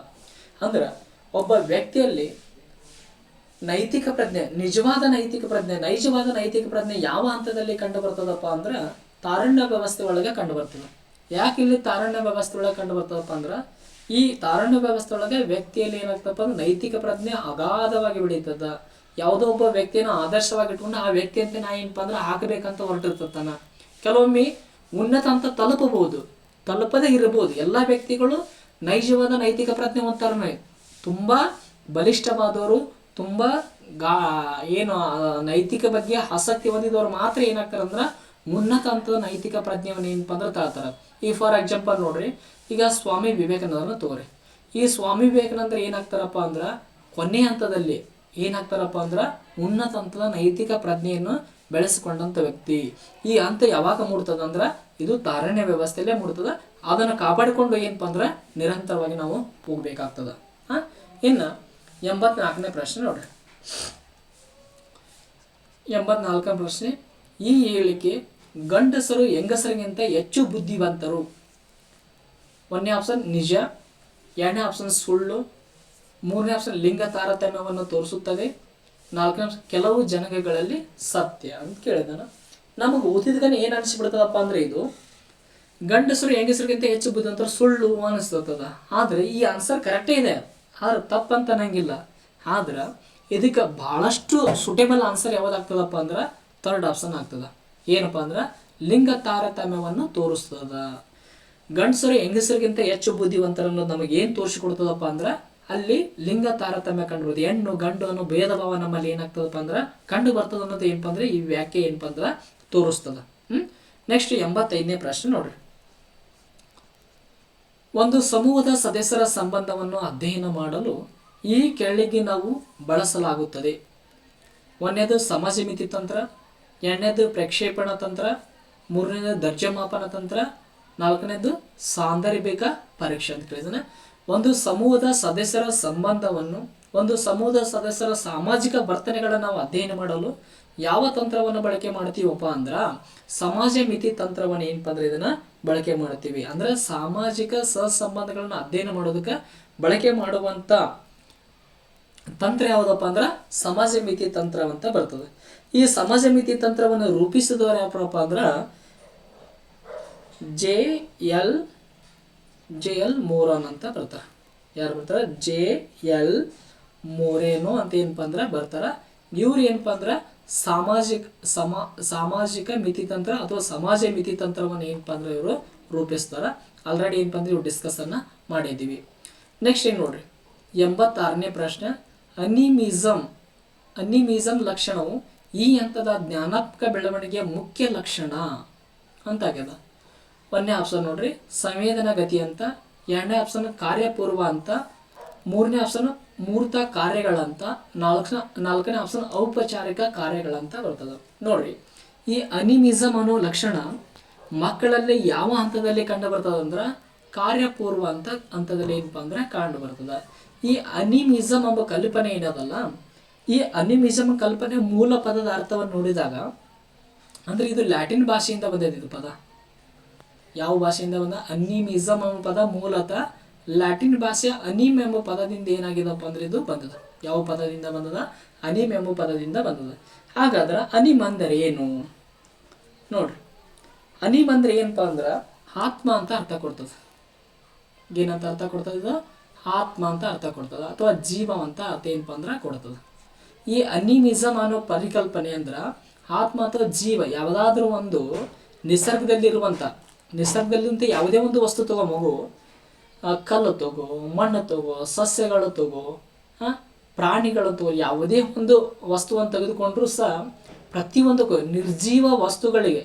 ಅಂದ್ರೆ ಒಬ್ಬ ವ್ಯಕ್ತಿಯಲ್ಲಿ ನೈತಿಕ ಪ್ರಜ್ಞೆ, ನೈಜವಾದ ನೈತಿಕ ಪ್ರಜ್ಞೆ ಯಾವ ಹಂತದಲ್ಲಿ ಕಂಡು ಬರ್ತದಪ್ಪ ಅಂದ್ರೆ ತಾರುಣ್ಯ ವ್ಯವಸ್ಥೆ ಒಳಗೆ ಕಂಡು ಬರ್ತದೆ. ಯಾಕೆ ಇಲ್ಲಿ ತಾರುಣ್ಯ ವ್ಯವಸ್ಥೆ ಒಳಗೆ ಕಂಡು ಬರ್ತದಪ್ಪ ಅಂದ್ರೆ, ಈ ತಾರುಣ್ಯ ವ್ಯವಸ್ಥೆ ಒಳಗೆ ವ್ಯಕ್ತಿಯಲ್ಲಿ ಏನಾಗ್ತದಪ್ಪ ಅಂದ್ರೆ ನೈತಿಕ ಪ್ರಜ್ಞೆ ಅಗಾಧವಾಗಿ ಬೆಳೀತದ. ಯಾವುದೋ ಒಬ್ಬ ವ್ಯಕ್ತಿಯನ್ನು ಆದರ್ಶವಾಗಿ ಇಟ್ಕೊಂಡು ಆ ವ್ಯಕ್ತಿ ಅಂತ ನಾ ಏನಪ್ಪ ಅಂದ್ರೆ ಹಾಕಬೇಕಂತ ಹೊರಟಿರ್ತಾನ. ಕೆಲವೊಮ್ಮೆ ಉನ್ನತ ಅಂತ ತಲುಪದೇ ಇರಬಹುದು. ಎಲ್ಲ ವ್ಯಕ್ತಿಗಳು ನೈಜವಾದ ನೈತಿಕ ಪ್ರಜ್ಞೆ ಹೊಂತಾರನೇ. ತುಂಬ ಬಲಿಷ್ಠವಾದವರು, ತುಂಬ ನೈತಿಕ ಬಗ್ಗೆ ಆಸಕ್ತಿ ಹೊಂದಿದವರು ಮಾತ್ರ ಏನಾಗ್ತಾರೆ ಅಂದ್ರೆ ಉನ್ನತ ಹಂತದ ನೈತಿಕ ಪ್ರಜ್ಞೆಯನ್ನು ಏನಪ್ಪ ಅಂದ್ರೆ ತಾಳ್ತಾರೆ. ಈ ಫಾರ್ ಎಕ್ಸಾಂಪಲ್ ನೋಡ್ರಿ, ಈಗ ಸ್ವಾಮಿ ವಿವೇಕಾನಂದರನ್ನ ತಗೋರಿ. ಈ ಸ್ವಾಮಿ ವಿವೇಕಾನಂದರು ಏನಾಗ್ತಾರಪ್ಪ ಅಂದ್ರೆ ಕೊನೆ ಹಂತದಲ್ಲಿ ಏನಾಗ್ತಾರಪ್ಪ ಅಂದ್ರೆ ಉನ್ನತ ಹಂತದ ನೈತಿಕ ಪ್ರಜ್ಞೆಯನ್ನು ಬೆಳೆಸಿಕೊಂಡಂಥ ವ್ಯಕ್ತಿ. ಈ ಹಂತ ಯಾವಾಗ ಮೂಡ್ತದ ಅಂದ್ರೆ ಇದು ತಾರುಣ್ಯ ವ್ಯವಸ್ಥೆಯಲ್ಲೇ ಮೂಡ್ತದ. ಅದನ್ನು ಕಾಪಾಡಿಕೊಂಡು ಏನಪ್ಪ ಅಂದ್ರೆ ನಿರಂತರವಾಗಿ ನಾವು ಹೋಗ್ಬೇಕಾಗ್ತದ. ಇನ್ನು 84ನೇ ಪ್ರಶ್ನೆ ನೋಡ್ರಿ. 84ನೇ ಪ್ರಶ್ನೆ, ಈ ಹೇಳಿಕೆ ಗಂಡಸರು ಹೆಂಗಸರಿಗಿಂತ ಹೆಚ್ಚು ಬುದ್ಧಿವಂತರು. 1ನೇ ಆಪ್ಷನ್ ನಿಜ. 2ನೇ ಆಪ್ಷನ್ ಸುಳ್ಳು. 3ನೇ ಆಪ್ಷನ್ ಲಿಂಗ ತಾರತಮ್ಯವನ್ನು ತೋರಿಸುತ್ತದೆ. 4ನೇ ಆಪ್ಷನ್ ಕೆಲವು ಜನಗಳಲ್ಲಿ ಸತ್ಯ ಅಂತ ಕೇಳಿದಾನ. ನಮಗೆ ಓದಿದಗನೆ ಏನು ಅನಿಸ್ಬಿಡ್ತದಪ್ಪ ಅಂದ್ರೆ ಇದು ಗಂಡಸರು ಹೆಂಗಸರಿಗಿಂತ ಹೆಚ್ಚು ಬುದ್ಧಿವಂತರು ಸುಳ್ಳು ಅನಿಸ್ತದ. ಆದರೆ ಈ ಆನ್ಸರ್ ಕರೆಕ್ಟೇ ಇದೆ, ಆದ್ರೆ ತಪ್ಪಂತ ಅನ್ನಂಗಿಲ್ಲ. ಆದ್ರೆ ಇದಕ್ಕೆ ಬಹಳಷ್ಟು ಸೂಟೇಬಲ್ ಆನ್ಸರ್ ಯಾವ್ದಾಗ್ತದಪ್ಪ ಅಂದ್ರೆ 3rd ಆಪ್ಷನ್ ಆಗ್ತದ. ಏನಪ್ಪ ಅಂದ್ರೆ ಲಿಂಗ ತಾರತಮ್ಯವನ್ನು ತೋರಿಸ್ತದ. ಗಂಡಸರು ಹೆಂಗಸರಿಗಿಂತ ಹೆಚ್ಚು ಬುದ್ಧಿವಂತರು ಅನ್ನೋದು ನಮಗೆ ಏನು ತೋರಿಸಿಕೊಡ್ತದಪ್ಪ ಅಂದ್ರೆ ಅಲ್ಲಿ ಲಿಂಗ ತಾರತಮ್ಯ ಕಂಡು ಬರ್ತದೆ. ಹೆಣ್ಣು ಗಂಡು ಅನ್ನೋ ಭೇದ ಭಾವ ನಮ್ಮಲ್ಲಿ ಏನಾಗ್ತದಪ್ಪ ಅಂದ್ರೆ ಕಂಡು ಬರ್ತದ ಅನ್ನೋದು ಏನಪ್ಪ ಅಂದ್ರೆ ಈ ವ್ಯಾಖ್ಯೆ ಏನಪ್ಪ ಅಂದ್ರೆ ತೋರಿಸ್ತದ. ನೆಕ್ಸ್ಟ್ 85ನೇ ಪ್ರಶ್ನೆ ನೋಡ್ರಿ. ಒಂದು ಸಮೂಹದ ಸದಸ್ಯರ ಸಂಬಂಧವನ್ನು ಅಧ್ಯಯನ ಮಾಡಲು ಈ ಕೆಳಗೆ ನಾವು ಬಳಸಲಾಗುತ್ತದೆ. 1ನೇದು ಸಮಾಜ ಮಿತಿ ತಂತ್ರ. 2ನೇದು ಪ್ರಕ್ಷೇಪಣ ತಂತ್ರ. 3ನೇದು ದರ್ಜಮಾಪನ ತಂತ್ರ. 4ನೇದು ಸಾಂದರ್ಭಿಕ ಪರೀಕ್ಷೆ ಅಂತ ಕೇಳಿದಾನೆ. ಒಂದು ಸಮೂಹದ ಸದಸ್ಯರ ಸಂಬಂಧವನ್ನು, ಒಂದು ಸಮೂಹದ ಸದಸ್ಯರ ಸಾಮಾಜಿಕ ವರ್ತನೆಗಳನ್ನು ನಾವು ಅಧ್ಯಯನ ಮಾಡಲು ಯಾವ ತಂತ್ರವನ್ನು ಬಳಕೆ ಮಾಡ್ತೀವಪ್ಪ ಅಂದ್ರೆ ಸಮಾಜ ಮಿತಿ ತಂತ್ರವನ್ನು ಏನಪ್ಪ ಅಂದ್ರೆ ಇದನ್ನ ಬಳಕೆ ಮಾಡ್ತೀವಿ. ಅಂದ್ರೆ ಸಾಮಾಜಿಕ ಸಹಸಂಬಂಧಗಳನ್ನ ಅಧ್ಯಯನ ಮಾಡೋದಕ್ಕೆ ಬಳಕೆ ಮಾಡುವಂತ ತಂತ್ರ ಯಾವುದಪ್ಪ ಅಂದ್ರೆ ಸಮಾಜ ಮಿತಿ ತಂತ್ರ ಅಂತ ಬರ್ತದೆ. ಈ ಸಮಾಜ ಮಿತಿ ತಂತ್ರವನ್ನು ರೂಪಿಸಿದವರು ಯಾರಪ್ಪ ಅಂದ್ರೆ ಜೆ.ಎಲ್. ಮೋರನ್ ಅಂತ ಬರ್ತಾರೆ. ಯಾರು ಬರ್ತಾರೆ? ಜೆ.ಎಲ್. ಮೋರೇನೋ ಅಂತ ಏನಪ್ಪ ಅಂದ್ರೆ ಬರ್ತಾರ. ಇವ್ರು ಏನಪ್ಪ ಅಂದ್ರೆ ಸಾಮಾಜಿಕ ಮಿತಿ ತಂತ್ರ ಅಥವಾ ಸಮಾಜ ಮಿತಿ ತಂತ್ರವನ್ನು ಏನಪ್ಪ ಅಂದ್ರೆ ಇವರು ರೂಪಿಸ್ತಾರ. ಆಲ್ರೆಡಿ ಏನಪ್ಪ ಅಂದ್ರೆ ಇವ್ರು ಡಿಸ್ಕಸ್ ಅನ್ನ ಮಾಡಿದ್ದೀವಿ. ನೆಕ್ಸ್ಟ್ ಏನು ನೋಡ್ರಿ, 86ನೇ ಪ್ರಶ್ನೆ, ಅನಿಮಿಸಮ್ ಲಕ್ಷಣವು ಈ ಹಂತದ ಜ್ಞಾನಾತ್ಮಕ ಬೆಳವಣಿಗೆಯ ಮುಖ್ಯ ಲಕ್ಷಣ ಅಂತ ಆಗ್ಯದ. 1ನೇ ಆಪ್ಷನ್ ನೋಡ್ರಿ ಸಂವೇದನಾ ಗತಿ ಅಂತ. 2ನೇ ಆಪ್ಷನ್ ಕಾರ್ಯಪೂರ್ವ ಅಂತ. 3ನೇ ಆಪ್ಷನ್ ಮೂರ್ತ ಕಾರ್ಯಗಳಂತ. 4ನೇ ಆಪ್ಷನ್ ಔಪಚಾರಿಕ ಕಾರ್ಯಗಳಂತ ಬರ್ತದೆ. ನೋಡ್ರಿ, ಈ ಅನಿಮಿಸಮ್ ಅನ್ನೋ ಲಕ್ಷಣ ಮಕ್ಕಳಲ್ಲಿ ಯಾವ ಹಂತದಲ್ಲಿ ಕಂಡು ಬರ್ತದೆ ಅಂದ್ರೆ ಕಾರ್ಯಪೂರ್ವ ಹಂತದಲ್ಲಿ ಏನಪ್ಪ ಅಂದ್ರೆ ಕಂಡು ಬರ್ತದೆ. ಈ ಅನಿಮಿಸಮ್ ಎಂಬ ಕಲ್ಪನೆ ಏನದಲ್ಲ, ಈ ಅನಿಮಿಸಮ್ ಕಲ್ಪನೆ ಮೂಲ ಪದದ ಅರ್ಥವನ್ನು ನೋಡಿದಾಗ ಅಂದ್ರೆ ಇದು ಲ್ಯಾಟಿನ್ ಭಾಷೆಯಿಂದ ಬಂದಿದೆ. ಇದು ಪದ ಯಾವ ಭಾಷೆಯಿಂದ ಬಂದ? ಅನಿಮಿಸಮ್ ಎಂಬ ಪದ ಮೂಲತಃ ಲ್ಯಾಟಿನ್ ಭಾಷೆಯ ಅನಿಮ್ ಎಂಬ ಪದದಿಂದ ಏನಾಗಿದಪ್ಪ ಅಂದ್ರೆ ಇದು ಬಂದದ. ಯಾವ ಪದದಿಂದ ಬಂದದ? ಅನಿಮ್ ಎಂಬ ಪದದಿಂದ ಬಂದದ. ಹಾಗಾದ್ರೆ ಅನಿಮ್ ಅಂದರೆ ಏನು ನೋಡ್ರಿ. ಅನಿಮ್ ಅಂದ್ರೆ ಏನಪ್ಪ ಅಂದ್ರೆ ಆತ್ಮ ಅಂತ ಅರ್ಥ ಕೊಡ್ತದೆ. ಏನಂತ ಅರ್ಥ ಕೊಡ್ತದೆ? ಇದು ಆತ್ಮ ಅಂತ ಅರ್ಥ ಕೊಡ್ತದೆ ಅಥವಾ ಜೀವ ಅಂತ ಅರ್ಥ ಏನಪ್ಪ ಅಂದ್ರೆ ಕೊಡ್ತದೆ. ಈ ಅನಿಮಿಸಮ್ ಅನ್ನೋ ಪರಿಕಲ್ಪನೆ ಅಂದ್ರೆ ಆತ್ಮ ಅಥವಾ ಜೀವ ಯಾವುದಾದ್ರೂ ಒಂದು ನಿಸರ್ಗದಲ್ಲಿರುವಂಥ ಯಾವುದೇ ಒಂದು ವಸ್ತು ತಗೋ ಮಗು, ಕಲ್ಲು ತಗೋ, ಮಣ್ಣು ತಗೋ, ಸಸ್ಯಗಳು ತಗೋ, ಪ್ರಾಣಿಗಳು ತಗೋ, ಯಾವುದೇ ಒಂದು ವಸ್ತುವನ್ನು ತೆಗೆದುಕೊಂಡ್ರೂ ಸಹ ಪ್ರತಿಯೊಂದಕ್ಕೂ ನಿರ್ಜೀವ ವಸ್ತುಗಳಿಗೆ,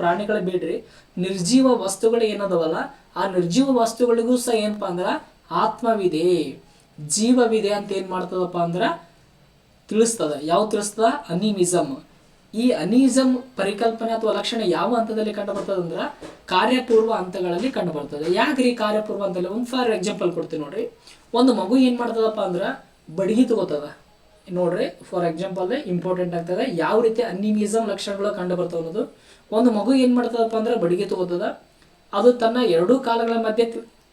ಪ್ರಾಣಿಗಳ ಬಿಡ್ರಿ, ನಿರ್ಜೀವ ವಸ್ತುಗಳು ಏನದವಲ್ಲ ಆ ನಿರ್ಜೀವ ವಸ್ತುಗಳಿಗೂ ಸಹ ಏನಪ್ಪಾ ಅಂದ್ರೆ ಆತ್ಮವಿದೆ, ಜೀವವಿದೆ ಅಂತ ಏನು ಮಾಡ್ತದಪ್ಪ ಅಂದ್ರೆ ತಿಳಿಸ್ತದ. ಯಾವ ತಿಳಿಸ್ತದ? ಅನಿಮಿಸಮ್. ಈ ಅನಿಮಿಸಮ್ ಪರಿಕಲ್ಪನೆ ಅಥವಾ ಲಕ್ಷಣ ಯಾವ ಹಂತದಲ್ಲಿ ಕಂಡು ಬರ್ತದೆ ಅಂದ್ರೆ ಕಾರ್ಯಪೂರ್ವ ಹಂತಗಳಲ್ಲಿ ಕಂಡು ಬರ್ತದೆ. ಯಾಕ್ರಿ ಕಾರ್ಯಪೂರ್ವ ಹಂತದಲ್ಲಿ? ಒಂದು ಫಾರ್ ಎಕ್ಸಾಂಪಲ್ ಕೊಡ್ತೀನಿ ನೋಡ್ರಿ. ಒಂದು ಮಗು ಏನು ಮಾಡ್ತದಪ್ಪ ಅಂದ್ರೆ ಬಡಗಿ ತಗೋತದ ನೋಡ್ರಿ. ಫಾರ್ ಎಕ್ಸಾಂಪಲ್ ಇಂಪಾರ್ಟೆಂಟ್ ಆಗ್ತದೆ ಯಾವ ರೀತಿ ಅನಿಮಿಸಮ್ ಲಕ್ಷಣಗಳು ಕಂಡು ಬರ್ತವೆ ಅನ್ನೋದು. ಒಂದು ಮಗು ಏನು ಮಾಡ್ತದಪ್ಪ ಅಂದ್ರೆ ಬಡಗಿ ತಗೋತದ, ಅದು ತನ್ನ ಎರಡೂ ಕಾಲಗಳ ಮಧ್ಯೆ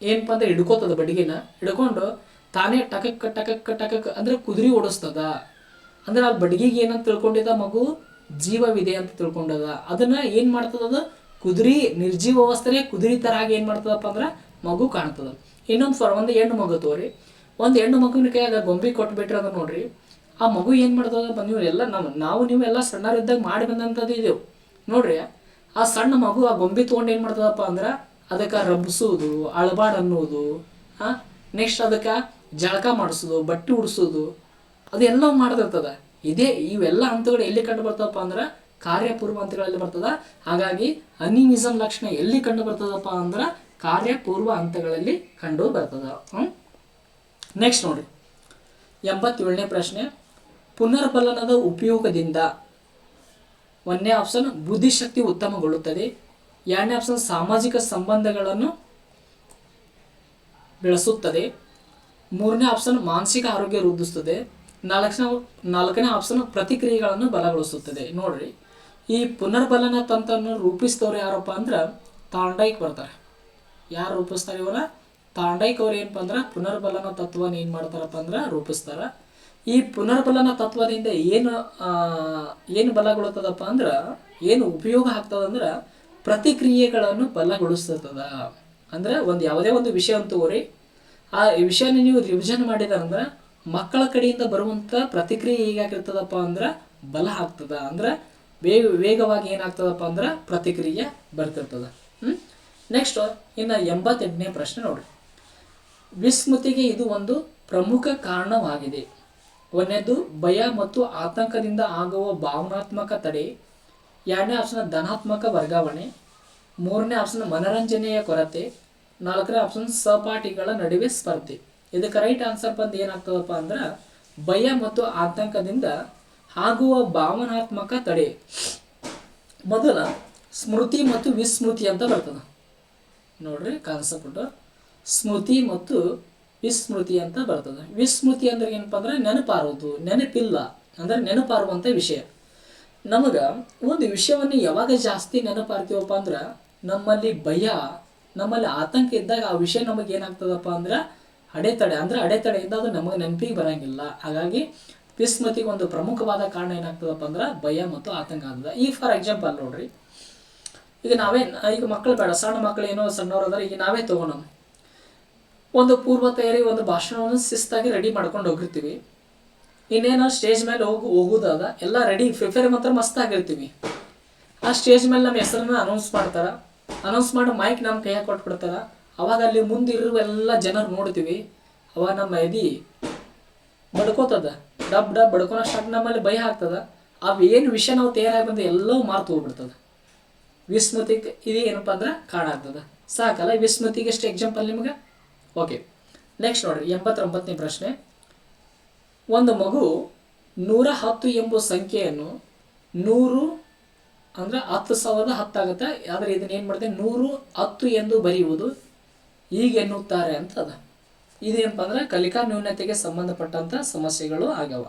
ಏನಪ್ಪ ಅಂದ್ರೆ ಹಿಡ್ಕೋತದ, ಬಡಗಿನ ಹಿಡ್ಕೊಂಡು ತಾನೇ ಟಕಕ್ ಟಕಕ್ ಟಕಕ್ ಅಂದ್ರೆ ಕುದುರೆ ಓಡಿಸ್ತದ. ಅಂದ್ರೆ ಆ ಬಡಗಿಗೆ ಏನಂತ ತಿಳ್ಕೊಂಡಿದ್ದ ಮಗು? ಜೀವವಿದೆ ಅಂತ ತಿಳ್ಕೊಂಡದ. ಅದನ್ನ ಏನ್ ಮಾಡ್ತದ? ಕುದುರೆ ನಿರ್ಜೀವ ಅವಸ್ಥೆ ಕುದುರೆ ತರ ಆಗಿ ಏನ್ ಮಾಡ್ತದಪ್ಪ ಅಂದ್ರೆ ಮಗು ಕಾಣ್ತದ. ಒಂದು ಹೆಣ್ಣು ಮಗು ತೋರಿ, ಒಂದು ಹೆಣ್ಣು ಮಗುವಿನ ಕೈಯಾಗ ಗೊಂಬೆ ಕೊಟ್ಬಿಟ್ರೆ ಅದ ನೋಡ್ರಿ, ಆ ಮಗು ಏನ್ ಮಾಡ್ತದ? ನೀವು ಎಲ್ಲ ನೀವು ಎಲ್ಲ ಸಣ್ಣರಿದ್ದಾಗ ಮಾಡಿ ಬಂದಂಥದ್ದು ಇದೆವು ನೋಡ್ರಿ. ಆ ಸಣ್ಣ ಮಗು ಆ ಗೊಂಬೆ ತೊಗೊಂಡು ಏನು ಮಾಡ್ತದಪ್ಪ ಅಂದ್ರೆ ಅದಕ್ಕೆ ರಬ್ಬಿಸೋದು, ಅಳಬಾಡ್ ಅನ್ನೋದು, ನೆಕ್ಸ್ಟ್ ಅದಕ್ಕೆ ಜಳಕ ಮಾಡಿಸೋದು, ಬಟ್ಟೆ ಉಡಿಸೋದು, ಅದೆಲ್ಲ ಮಾಡ್ತಿರ್ತದ. ಇವೆಲ್ಲ ಹಂತಗಳು ಎಲ್ಲಿ ಕಂಡು ಬರ್ತದಪ್ಪ ಅಂದ್ರೆ ಕಾರ್ಯಪೂರ್ವ ಹಂತಗಳಲ್ಲಿ ಬರ್ತದ. ಹಾಗಾಗಿ ಅನಿಮಿಸಮ್ ಲಕ್ಷಣ ಎಲ್ಲಿ ಕಂಡು ಬರ್ತದಪ್ಪ ಅಂದ್ರೆ ಕಾರ್ಯಪೂರ್ವ ಹಂತಗಳಲ್ಲಿ ಕಂಡು ಬರ್ತದ. ನೆಕ್ಸ್ಟ್ ನೋಡಿ 87ನೇ ಪ್ರಶ್ನೆ. ಪುನರ್ಬಲನದ ಉಪಯೋಗದಿಂದ 1ನೇ ಆಪ್ಷನ್ ಬುದ್ಧಿಶಕ್ತಿ ಉತ್ತಮಗೊಳ್ಳುತ್ತದೆ, 2ನೇ ಆಪ್ಷನ್ ಸಾಮಾಜಿಕ ಸಂಬಂಧಗಳನ್ನು ಬೆಳೆಸುತ್ತದೆ, 3ನೇ ಆಪ್ಷನ್ ಮಾನಸಿಕ ಆರೋಗ್ಯ ವೃದ್ಧಿಸುತ್ತದೆ, 4ನೇ ಆಪ್ಷನ್ ಪ್ರತಿಕ್ರಿಯೆಗಳನ್ನು ಬಲಗೊಳಿಸುತ್ತದೆ. ನೋಡ್ರಿ, ಈ ಪುನರ್ಬಲನ ತಂತ್ರವನ್ನು ರೂಪಿಸಿದವರು ಯಾರಪ್ಪ ಅಂದ್ರೆ ತಾಂಡೈಕ್ ಬರ್ತಾರೆ. ಯಾರು ರೂಪಿಸ್ತಾರೆ? ಇವರ ತಾಂಡೈಕ್ ಅವ್ರು ಏನಪ್ಪ ಅಂದ್ರೆ ಪುನರ್ಬಲನ ತತ್ವನ ಏನು ಮಾಡ್ತಾರಪ್ಪ ಅಂದ್ರೆ ರೂಪಿಸ್ತಾರ. ಈ ಪುನರ್ಬಲನ ತತ್ವದಿಂದ ಏನು ಬಲಗೊಳ್ಳುತ್ತದಪ್ಪ ಅಂದ್ರೆ, ಏನು ಉಪಯೋಗ ಆಗ್ತದಂದ್ರೆ ಪ್ರತಿಕ್ರಿಯೆಗಳನ್ನು ಬಲಗೊಳಿಸ್ತದ. ಅಂದ್ರೆ ಯಾವುದೇ ಒಂದು ವಿಷಯ ಅಂತ ತಗೋರಿ, ಆ ವಿಷಯನ ನೀವು ರಿವಿಷನ್ ಮಾಡಿದಾರಂದ್ರೆ ಮಕ್ಕಳ ಕಡೆಯಿಂದ ಬರುವಂಥ ಪ್ರತಿಕ್ರಿಯೆ ಹೇಗಾಗಿರ್ತದಪ್ಪ ಅಂದ್ರೆ ಬಲ ಆಗ್ತದ. ಅಂದ್ರೆ ವೇಗವಾಗಿ ಏನಾಗ್ತದಪ್ಪ ಅಂದ್ರೆ ಪ್ರತಿಕ್ರಿಯೆ ಬರ್ತಿರ್ತದ. ನೆಕ್ಸ್ಟ್ ಇನ್ನು 88ನೇ ಪ್ರಶ್ನೆ ನೋಡ್ರಿ. ವಿಸ್ಮೃತಿಗೆ ಇದು ಒಂದು ಪ್ರಮುಖ ಕಾರಣವಾಗಿದೆ. 1ನೇದು ಭಯ ಮತ್ತು ಆತಂಕದಿಂದ ಆಗುವ ಭಾವನಾತ್ಮಕ ತಡೆ, 2ನೇ ಆಪ್ಷನ್ ಧನಾತ್ಮಕ ವರ್ಗಾವಣೆ, 3ನೇ ಆಪ್ಷನ್ ಮನರಂಜನೆಯ ಕೊರತೆ, 4ನೇ ಆಪ್ಷನ್ ಸಹಪಾಠಿಗಳ ನಡುವೆ ಸ್ಪರ್ಧೆ. ಇದಕ್ಕೆ ರೈಟ್ ಆನ್ಸರ್ ಬಂದು ಏನಾಗ್ತದಪ್ಪ ಅಂದ್ರೆ ಭಯ ಮತ್ತು ಆತಂಕದಿಂದ ಆಗುವ ಭಾವನಾತ್ಮಕ ತಡೆ. ಮೊದಲ ಸ್ಮೃತಿ ಮತ್ತು ವಿಸ್ಮೃತಿ ಅಂತ ಬರ್ತದೆ ನೋಡ್ರಿ ಕಾನ್ಸೆಪ್ಟ್. ಸ್ಮೃತಿ ಮತ್ತು ವಿಸ್ಮೃತಿ ಅಂತ ಬರ್ತದೆ. ವಿಸ್ಮೃತಿ ಅಂದ್ರೆ ಏನಪ್ಪ ಅಂದ್ರೆ ನೆನಪಾರೋದು, ನೆನಪಿಲ್ಲ ಅಂದ್ರೆ ನೆನಪಾರುವಂಥ ವಿಷಯ. ನಮಗೆ ಒಂದು ವಿಷಯವನ್ನು ಯಾವಾಗ ಜಾಸ್ತಿ ನೆನಪಾರ್ತೀವಪ್ಪ ಅಂದ್ರೆ ನಮ್ಮಲ್ಲಿ ಭಯ, ನಮ್ಮಲ್ಲಿ ಆತಂಕ ಇದ್ದಾಗ ಆ ವಿಷಯ ನಮಗೆ ಏನಾಗ್ತದಪ್ಪ ಅಂದ್ರೆ ಅಡೆತಡೆಯಿಂದ ಅದು ನಮಗೆ ನೆನಪಿಗೆ ಬರಂಗಿಲ್ಲ. ಹಾಗಾಗಿ ವಿಸ್ಮೃತಿಗೆ ಒಂದು ಪ್ರಮುಖವಾದ ಕಾರಣ ಏನಾಗ್ತದಪ್ಪ ಅಂದ್ರೆ ಭಯ ಮತ್ತು ಆತಂಕ ಆಗ್ತದೆ. ಈಗ ಫಾರ್ ಎಕ್ಸಾಂಪಲ್ ನೋಡ್ರಿ, ಈಗ ಮಕ್ಕಳು ಬೇಡ, ಸಣ್ಣ ಮಕ್ಕಳು ಏನೋ ಸಣ್ಣವ್ರು ಅದಾರ, ಈಗ ನಾವೇ ತಗೋಣ ಒಂದು ಪೂರ್ವ ತಯಾರಿ ಒಂದು ಭಾಷಣವನ್ನು ಶಿಸ್ತಾಗಿ ರೆಡಿ ಮಾಡ್ಕೊಂಡು ಹೋಗಿರ್ತೀವಿ. ಇನ್ನೇನೋ ಸ್ಟೇಜ್ ಮೇಲೆ ಹೋಗೋದಾದ ಎಲ್ಲ ರೆಡಿ ಪ್ರಿಪೇರ್ ಮಾತ್ರ ಮಸ್ತ್ ಆಗಿರ್ತೀವಿ. ಆ ಸ್ಟೇಜ್ ಮೇಲೆ ನಮ್ಮ ಹೆಸರನ್ನ ಅನೌನ್ಸ್ ಮಾಡ್ತಾರೆ. ಅನೌನ್ಸ್ ಮಾಡಿ ಮೈಕ್ ನಮ್ಮ ಕೈಯಾಗ ಕೊಟ್ಬಿಡ್ತಾರೆ. ಅವಾಗ ಅಲ್ಲಿ ಮುಂದಿರುವ ಎಲ್ಲ ಜನರು ನೋಡ್ತೀವಿ. ಅವಾಗ ನಮ್ಮ ಎದಿ ಬಡ್ಕೋತದ, ಡಬ್ ಬಡ್ಕೊಳೋ ಸ್ಟಾರ್ಟ್, ನಮ್ಮಲ್ಲಿ ಭಯ ಆಗ್ತದ. ಅವೇನು ವಿಷಯ ನಾವು ತಯಾರಾಗಿ ಬಂದು ಎಲ್ಲವೂ ಮಾರ್ತು ಹೋಗ್ಬಿಡ್ತದೆ. ವಿಸ್ಮೃತಿಗೆ ಇದು ಏನಪ್ಪ ಅಂದ್ರೆ ಕಾರಣ ಆಗ್ತದೆ. ಸಾಕಲ್ಲ ವಿಸ್ಮೃತಿಗೆ ಎಷ್ಟು ಎಕ್ಸಾಂಪಲ್ ನಿಮ್ಗೆ? ಓಕೆ, ನೆಕ್ಸ್ಟ್ ನೋಡ್ರಿ 89ನೇ ಪ್ರಶ್ನೆ. ಒಂದು ಮಗು 110 ಎಂಬ ಸಂಖ್ಯೆಯನ್ನು 100 ಅಂದ್ರೆ 10,010 ಆಗುತ್ತೆ. ಆದರೆ ಇದನ್ನ ಏನು ಮಾಡಿದೆ 110 ಎಂದು ಬರೆಯುವುದು ಹೀಗೆ ಎನ್ನುತ್ತಾರೆ ಅಂತ ಅದ. ಇದೇನಪ್ಪ ಅಂದ್ರೆ ಕಲಿಕಾ ನ್ಯೂನತೆಗೆ ಸಂಬಂಧಪಟ್ಟಂಥ ಸಮಸ್ಯೆಗಳು ಆಗ್ಯಾವ.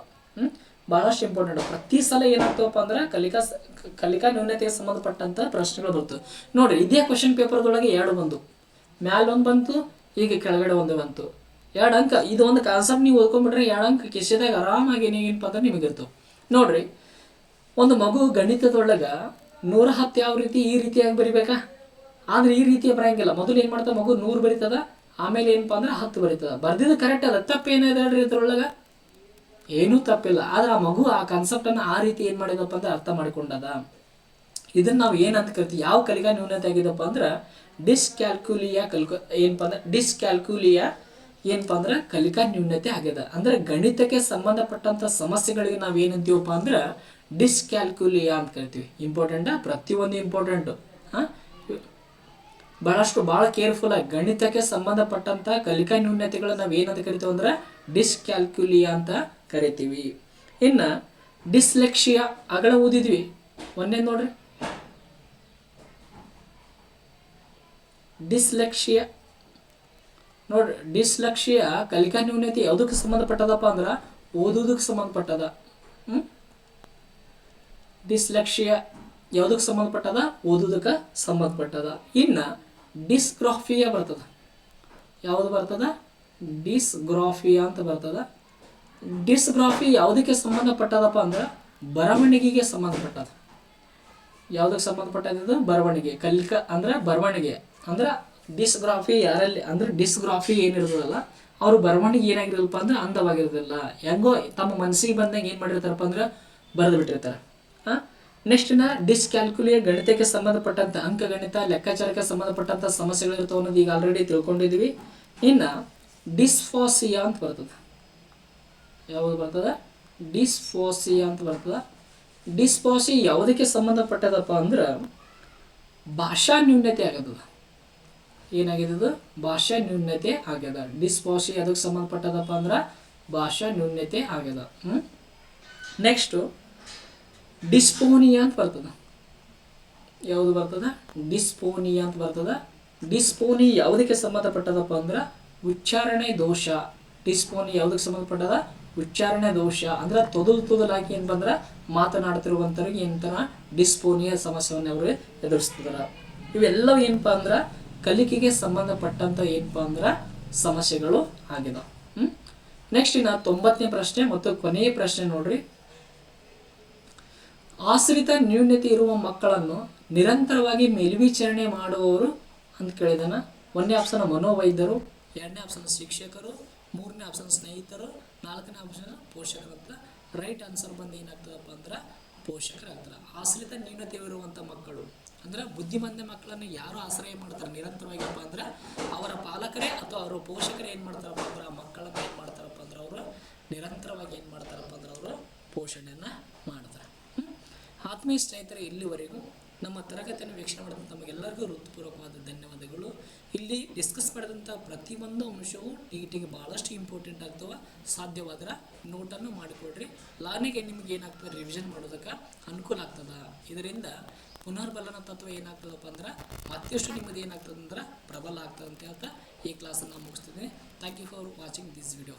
ಭಾಳಷ್ಟು ಇಂಪಾರ್ಟೆಂಟ್. ಪ್ರತಿ ಸಲ ಏನಾಗ್ತವಪ್ಪ ಅಂದ್ರೆ ಕಲಿಕಾ ನ್ಯೂನತೆಗೆ ಸಂಬಂಧಪಟ್ಟಂಥ ಪ್ರಶ್ನೆಗಳು ಬರ್ತವೆ ನೋಡ್ರಿ. ಇದೇ ಕ್ವಶನ್ ಪೇಪರ್ದೊಳಗೆ 2 ಬಂದು, ಮ್ಯಾಲ ಒಂದು ಬಂತು, ಈಗ ಕೆಳಗಡೆ ಒಂದು ಬಂತು. 2 ಅಂಕ. ಇದು ಒಂದು ಕಾನ್ಸೆಪ್ಟ್ ನೀವು ಓದ್ಕೊಂಡ್ಬಿಟ್ರೆ 2 ಅಂಕ ಕಿಸೆದಾಗ ಆರಾಮಾಗಿ ಏನಪ್ಪ ಅಂದ್ರೆ ನಿಮಗಿರ್ತವೆ ನೋಡ್ರಿ. ಒಂದು ಮಗು ಗಣಿತದೊಳಗೆ 110 ಯಾವ ರೀತಿ ಈ ರೀತಿಯಾಗಿ ಬರಿಬೇಕಾ? ಆದ್ರೆ ಈ ರೀತಿ ಬರಂಗಿಲ್ಲ. ಮೊದಲು ಏನು ಮಾಡ್ತಾ ಮಗು 100 ಬರೀತದ, ಆಮೇಲೆ ಏನಪ್ಪ ಅಂದ್ರೆ 10 ಬರೀತದ. ಬರ್ದಿದ್ದು ಕರೆಕ್ಟ್ ಅದ, ತಪ್ಪು ಏನಿದೆ ಹೇಳ್ರಿ ಇದ್ರೊಳಗೆ? ಏನೂ ತಪ್ಪಿಲ್ಲ. ಆದ್ರೆ ಆ ಮಗು ಆ ಕಾನ್ಸೆಪ್ಟನ್ನು ಆ ರೀತಿ ಏನು ಮಾಡಿದಪ್ಪ ಅಂದ್ರೆ ಅರ್ಥ ಮಾಡಿಕೊಂಡದ. ಇದನ್ನ ನಾವು ಏನಂತ ಕರಿತೀವಿ, ಯಾವ ಕಲಿಕಾ ನ್ಯೂನತೆ ಆಗಿದಪ್ಪ ಅಂದ್ರೆ ಡಿಸ್ಕ್ಯಾಲ್ಕುಲಿಯಾ ಏನಪ್ಪ ಅಂದ್ರೆ ಡಿಸ್ಕ್ಯಾಲ್ಕುಲಿಯಾ ಏನಪ್ಪ ಅಂದ್ರೆ ಕಲಿಕಾ ನ್ಯೂನತೆ ಆಗ್ಯದ. ಅಂದ್ರೆ ಗಣಿತಕ್ಕೆ ಸಂಬಂಧಪಟ್ಟಂಥ ಸಮಸ್ಯೆಗಳಿಗೆ ನಾವು ಏನಂತೀವಪ್ಪ ಅಂದ್ರೆ ಡಿಸ್ಕ್ಯಾಲ್ಕುಲಿಯಾ ಅಂತ ಕರಿತೀವಿ. ಇಂಪಾರ್ಟೆಂಟಾ, ಪ್ರತಿಯೊಂದು ಇಂಪಾರ್ಟೆಂಟು. ಭಾಳ ಕೇರ್ಫುಲ್ ಆಗಿ ಗಣಿತಕ್ಕೆ ಸಂಬಂಧಪಟ್ಟಂಥ ಕಲಿಕಾ ನ್ಯೂನತೆಗಳು ನಾವು ಏನಂತ ಕರಿತೀವಿ ಅಂದ್ರೆ ಡಿಸ್ಕ್ಯಾಲ್ಕುಲಿಯಾ ಅಂತ ಕರಿತೀವಿ. ಇನ್ನು ಡಿಸ್ಲೆಕ್ಸಿಯಾ ಅಗಳ ಓದಿದ್ವಿ, ಒಂದೇ ನೋಡ್ರಿ. ಡಿಸ್ಲೆಕ್ಸಿಯಾ ನೋಡ್ರಿ, ಡಿಸ್ಲೆಕ್ಸಿಯಾ ಕಲಿಕಾ ನ್ಯೂನತೆ ಯಾವುದಕ್ಕೆ ಸಂಬಂಧಪಟ್ಟದಪ್ಪ ಅಂದ್ರೆ ಓದೋದಕ್ಕೆ ಸಂಬಂಧಪಟ್ಟದ. ಡಿಸ್ಲೆಕ್ಸಿಯಾ ಯಾವುದಕ್ಕೆ ಸಂಬಂಧಪಟ್ಟದ, ಓದೋದಕ್ಕೆ ಸಂಬಂಧಪಟ್ಟದ. ಇನ್ನು ಡಿಸ್ಗ್ರಾಫಿಯಾ ಬರ್ತದ. ಯಾವುದು ಬರ್ತದ, ಡಿಸ್ಗ್ರಾಫಿಯಾ ಅಂತ ಬರ್ತದ. ಡಿಸ್ಗ್ರಾಫಿ ಯಾವುದಕ್ಕೆ ಸಂಬಂಧಪಟ್ಟದಪ್ಪ ಅಂದ್ರೆ ಬರವಣಿಗೆಗೆ ಸಂಬಂಧಪಟ್ಟದ. ಯಾವುದಕ್ಕೆ ಸಂಬಂಧಪಟ್ಟದ್ದು, ಬರವಣಿಗೆ. ಕಲಿಕಾ ಅಂದ್ರೆ ಬರವಣಿಗೆ ಅಂದ್ರೆ ಡಿಸ್ಗ್ರಾಫಿ ಯಾರಲ್ಲಿ ಅಂದ್ರೆ ಡಿಸ್ಗ್ರಾಫಿ ಏನಿರೋದಲ್ಲ ಅವರು ಬರವಣಿಗೆ ಏನಾಗಿರಲ್ಪ ಅಂದ್ರೆ ಅಂದವಾಗಿರೋದಿಲ್ಲ, ಹೆಂಗೋ ತಮ್ಮ ಮನಸ್ಸಿಗೆ ಬಂದಂಗೆ ಏನು ಮಾಡಿರ್ತಾರಪ್ಪ ಅಂದ್ರೆ ಬರೆದು ಬಿಟ್ಟಿರ್ತಾರೆ. ನೆಕ್ಸ್ಟ್ನ ಡಿಸ್ಕ್ಯಾಲ್ಕುಲಿಯಾ ಗಣಿತಕ್ಕೆ ಸಂಬಂಧಪಟ್ಟಂಥ ಅಂಕಗಣಿತ ಲೆಕ್ಕಾಚಾರಕ್ಕೆ ಸಂಬಂಧಪಟ್ಟಂಥ ಸಮಸ್ಯೆಗಳಿರ್ತಾವೆ ಅನ್ನೋದು ಈಗ ಆಲ್ರೆಡಿ ತಿಳ್ಕೊಂಡಿದ್ದೀವಿ. ಇನ್ನು ಡಿಸ್ಫಾಸಿಯಾ ಅಂತ ಬರ್ತದೆ. ಯಾವುದು ಬರ್ತದೆ, ಡಿಸ್ಫಾಸಿಯಾ ಅಂತ ಬರ್ತದೆ. ಡಿಸ್ಫಾಸಿ ಯಾವುದಕ್ಕೆ ಸಂಬಂಧಪಟ್ಟದಪ್ಪ ಅಂದ್ರೆ ಭಾಷಾ ನ್ಯೂನ್ಯತೆ ಆಗದ. ಏನಾಗಿದೆ, ಭಾಷಾ ನ್ಯೂನ್ಯತೆ ಆಗ್ಯದ. ಡಿಸ್ಫಾಸಿ ಅದಕ್ಕೆ ಸಂಬಂಧಪಟ್ಟದಪ್ಪ ಅಂದ್ರೆ ಭಾಷಾ ನ್ಯೂನ್ಯತೆ ಆಗ್ಯದ. ನೆಕ್ಸ್ಟು ಡಿಸ್ಪೋನಿಯಾ ಅಂತ ಬರ್ತದೆ. ಯಾವುದು ಬರ್ತದ, ಡಿಸ್ಪೋನಿಯಾ ಅಂತ ಬರ್ತದ. ಡಿಸ್ಪೋನಿ ಯಾವುದಕ್ಕೆ ಸಂಬಂಧಪಟ್ಟದಪ್ಪ ಅಂದ್ರೆ ಉಚ್ಚಾರಣೆ ದೋಷ. ಡಿಸ್ಪೋನಿ ಯಾವುದಕ್ಕೆ ಸಂಬಂಧಪಟ್ಟದ, ಉಚ್ಚಾರಣೆ ದೋಷ. ಅಂದ್ರೆ ತೊದಲಾಗಿ ಏನು ಬಂದ್ರೆ ಮಾತನಾಡ್ತಿರುವಂಥವ್ರಿಗೆ ಏನಂತಾರ ಡಿಸ್ಪೋನಿಯಾ ಸಮಸ್ಯೆಯನ್ನು ಅವರು ಎದುರಿಸ್ತಿದಾರ. ಇವೆಲ್ಲವೂ ಏನಪ್ಪ ಅಂದ್ರೆ ಕಲಿಕೆಗೆ ಸಂಬಂಧಪಟ್ಟಂಥ ಏನಪ್ಪ ಅಂದ್ರೆ ಸಮಸ್ಯೆಗಳು ಆಗಿದೆ. ನೆಕ್ಸ್ಟ್ ಇನ್ನು 90ನೇ ಪ್ರಶ್ನೆ ಮತ್ತು ಕೊನೆಯ ಪ್ರಶ್ನೆ ನೋಡ್ರಿ. ಆಶ್ರಿತ ನ್ಯೂನ್ಯತೆ ಇರುವ ಮಕ್ಕಳನ್ನು ನಿರಂತರವಾಗಿ ಮೇಲ್ವಿಚಾರಣೆ ಮಾಡುವವರು ಅಂತ ಕೇಳಿದಾನ. 1ನೇ ಆಪ್ಷನ್ ಮನೋವೈದ್ಯರು, 2ನೇ ಆಪ್ಷನ್ ಶಿಕ್ಷಕರು, 3ನೇ ಆಪ್ಷನ್ ಸ್ನೇಹಿತರು, 4ನೇ ಆಪ್ಷನ್ ಪೋಷಕರು ಅಂತ. ರೈಟ್ ಆನ್ಸರ್ ಬಂದು ಏನಾಗ್ತದಪ್ಪ ಅಂದ್ರೆ ಪೋಷಕರಾಗ್ತಾರೆ. ಆಶ್ರಿತ ನ್ಯೂನತೆ ಇರುವಂಥ ಮಕ್ಕಳು ಅಂದ್ರೆ ಬುದ್ಧಿಮಾಂದ್ಯ ಮಕ್ಕಳನ್ನು ಯಾರು ಆಶ್ರಯ ಮಾಡ್ತಾರೆ ನಿರಂತರವಾಗಿಪ್ಪ ಅಂದ್ರೆ ಅವರ ಪಾಲಕರೇ ಅಥವಾ ಅವರ ಪೋಷಕರೇ ಏನು ಮಾಡ್ತಾರಪ್ಪ ಅಂದ್ರೆ ಆ ಮಕ್ಕಳನ್ನ ಏನು ಮಾಡ್ತಾರಪ್ಪ ಅಂದ್ರೆ ಅವರು ನಿರಂತರವಾಗಿ ಏನು ಮಾಡ್ತಾರಪ್ಪ ಅಂದ್ರೆ ಅವರು ಪೋಷಣೆಯನ್ನು ಮಾಡ್ತಾರೆ. ಆತ್ಮೀಯ ಸ್ನೇಹಿತರೆ, ಇಲ್ಲಿವರೆಗೂ ನಮ್ಮ ತರಗತಿಯನ್ನು ವೀಕ್ಷಣೆ ಮಾಡಿದಂಥ ತಮಗೆಲ್ಲರಿಗೂ ಹೃತ್ಪೂರ್ವಕವಾದ ಧನ್ಯವಾದಗಳು. ಇಲ್ಲಿ ಡಿಸ್ಕಸ್ ಮಾಡಿದಂಥ ಪ್ರತಿಯೊಂದು ಅಂಶವು ಟಿಗೆ ಭಾಳಷ್ಟು ಇಂಪಾರ್ಟೆಂಟ್ ಆಗ್ತವೆ. ಸಾಧ್ಯವಾದ್ರೆ ನೋಟನ್ನು ಮಾಡಿಕೊಡ್ರಿ. ಲಾನಿಗೆ ನಿಮ್ಗೆ ಏನಾಗ್ತದೆ, ರಿವಿಷನ್ ಮಾಡೋದಕ್ಕೆ ಅನುಕೂಲ ಆಗ್ತದೆ. ಇದರಿಂದ ಪುನರ್ಬಲನ ತತ್ವ ಏನಾಗ್ತದಪ್ಪ ಅಂದ್ರೆ ಮತ್ತಷ್ಟು ನಿಮ್ಮದು ಏನಾಗ್ತದೆ ಅಂದ್ರೆ ಪ್ರಬಲ ಆಗ್ತದೆ ಅಂತ ಹೇಳ್ತಾ ಈ ಕ್ಲಾಸನ್ನು ಮುಗಿಸ್ತಿದ್ದೀನಿ. Thank you for watching this video.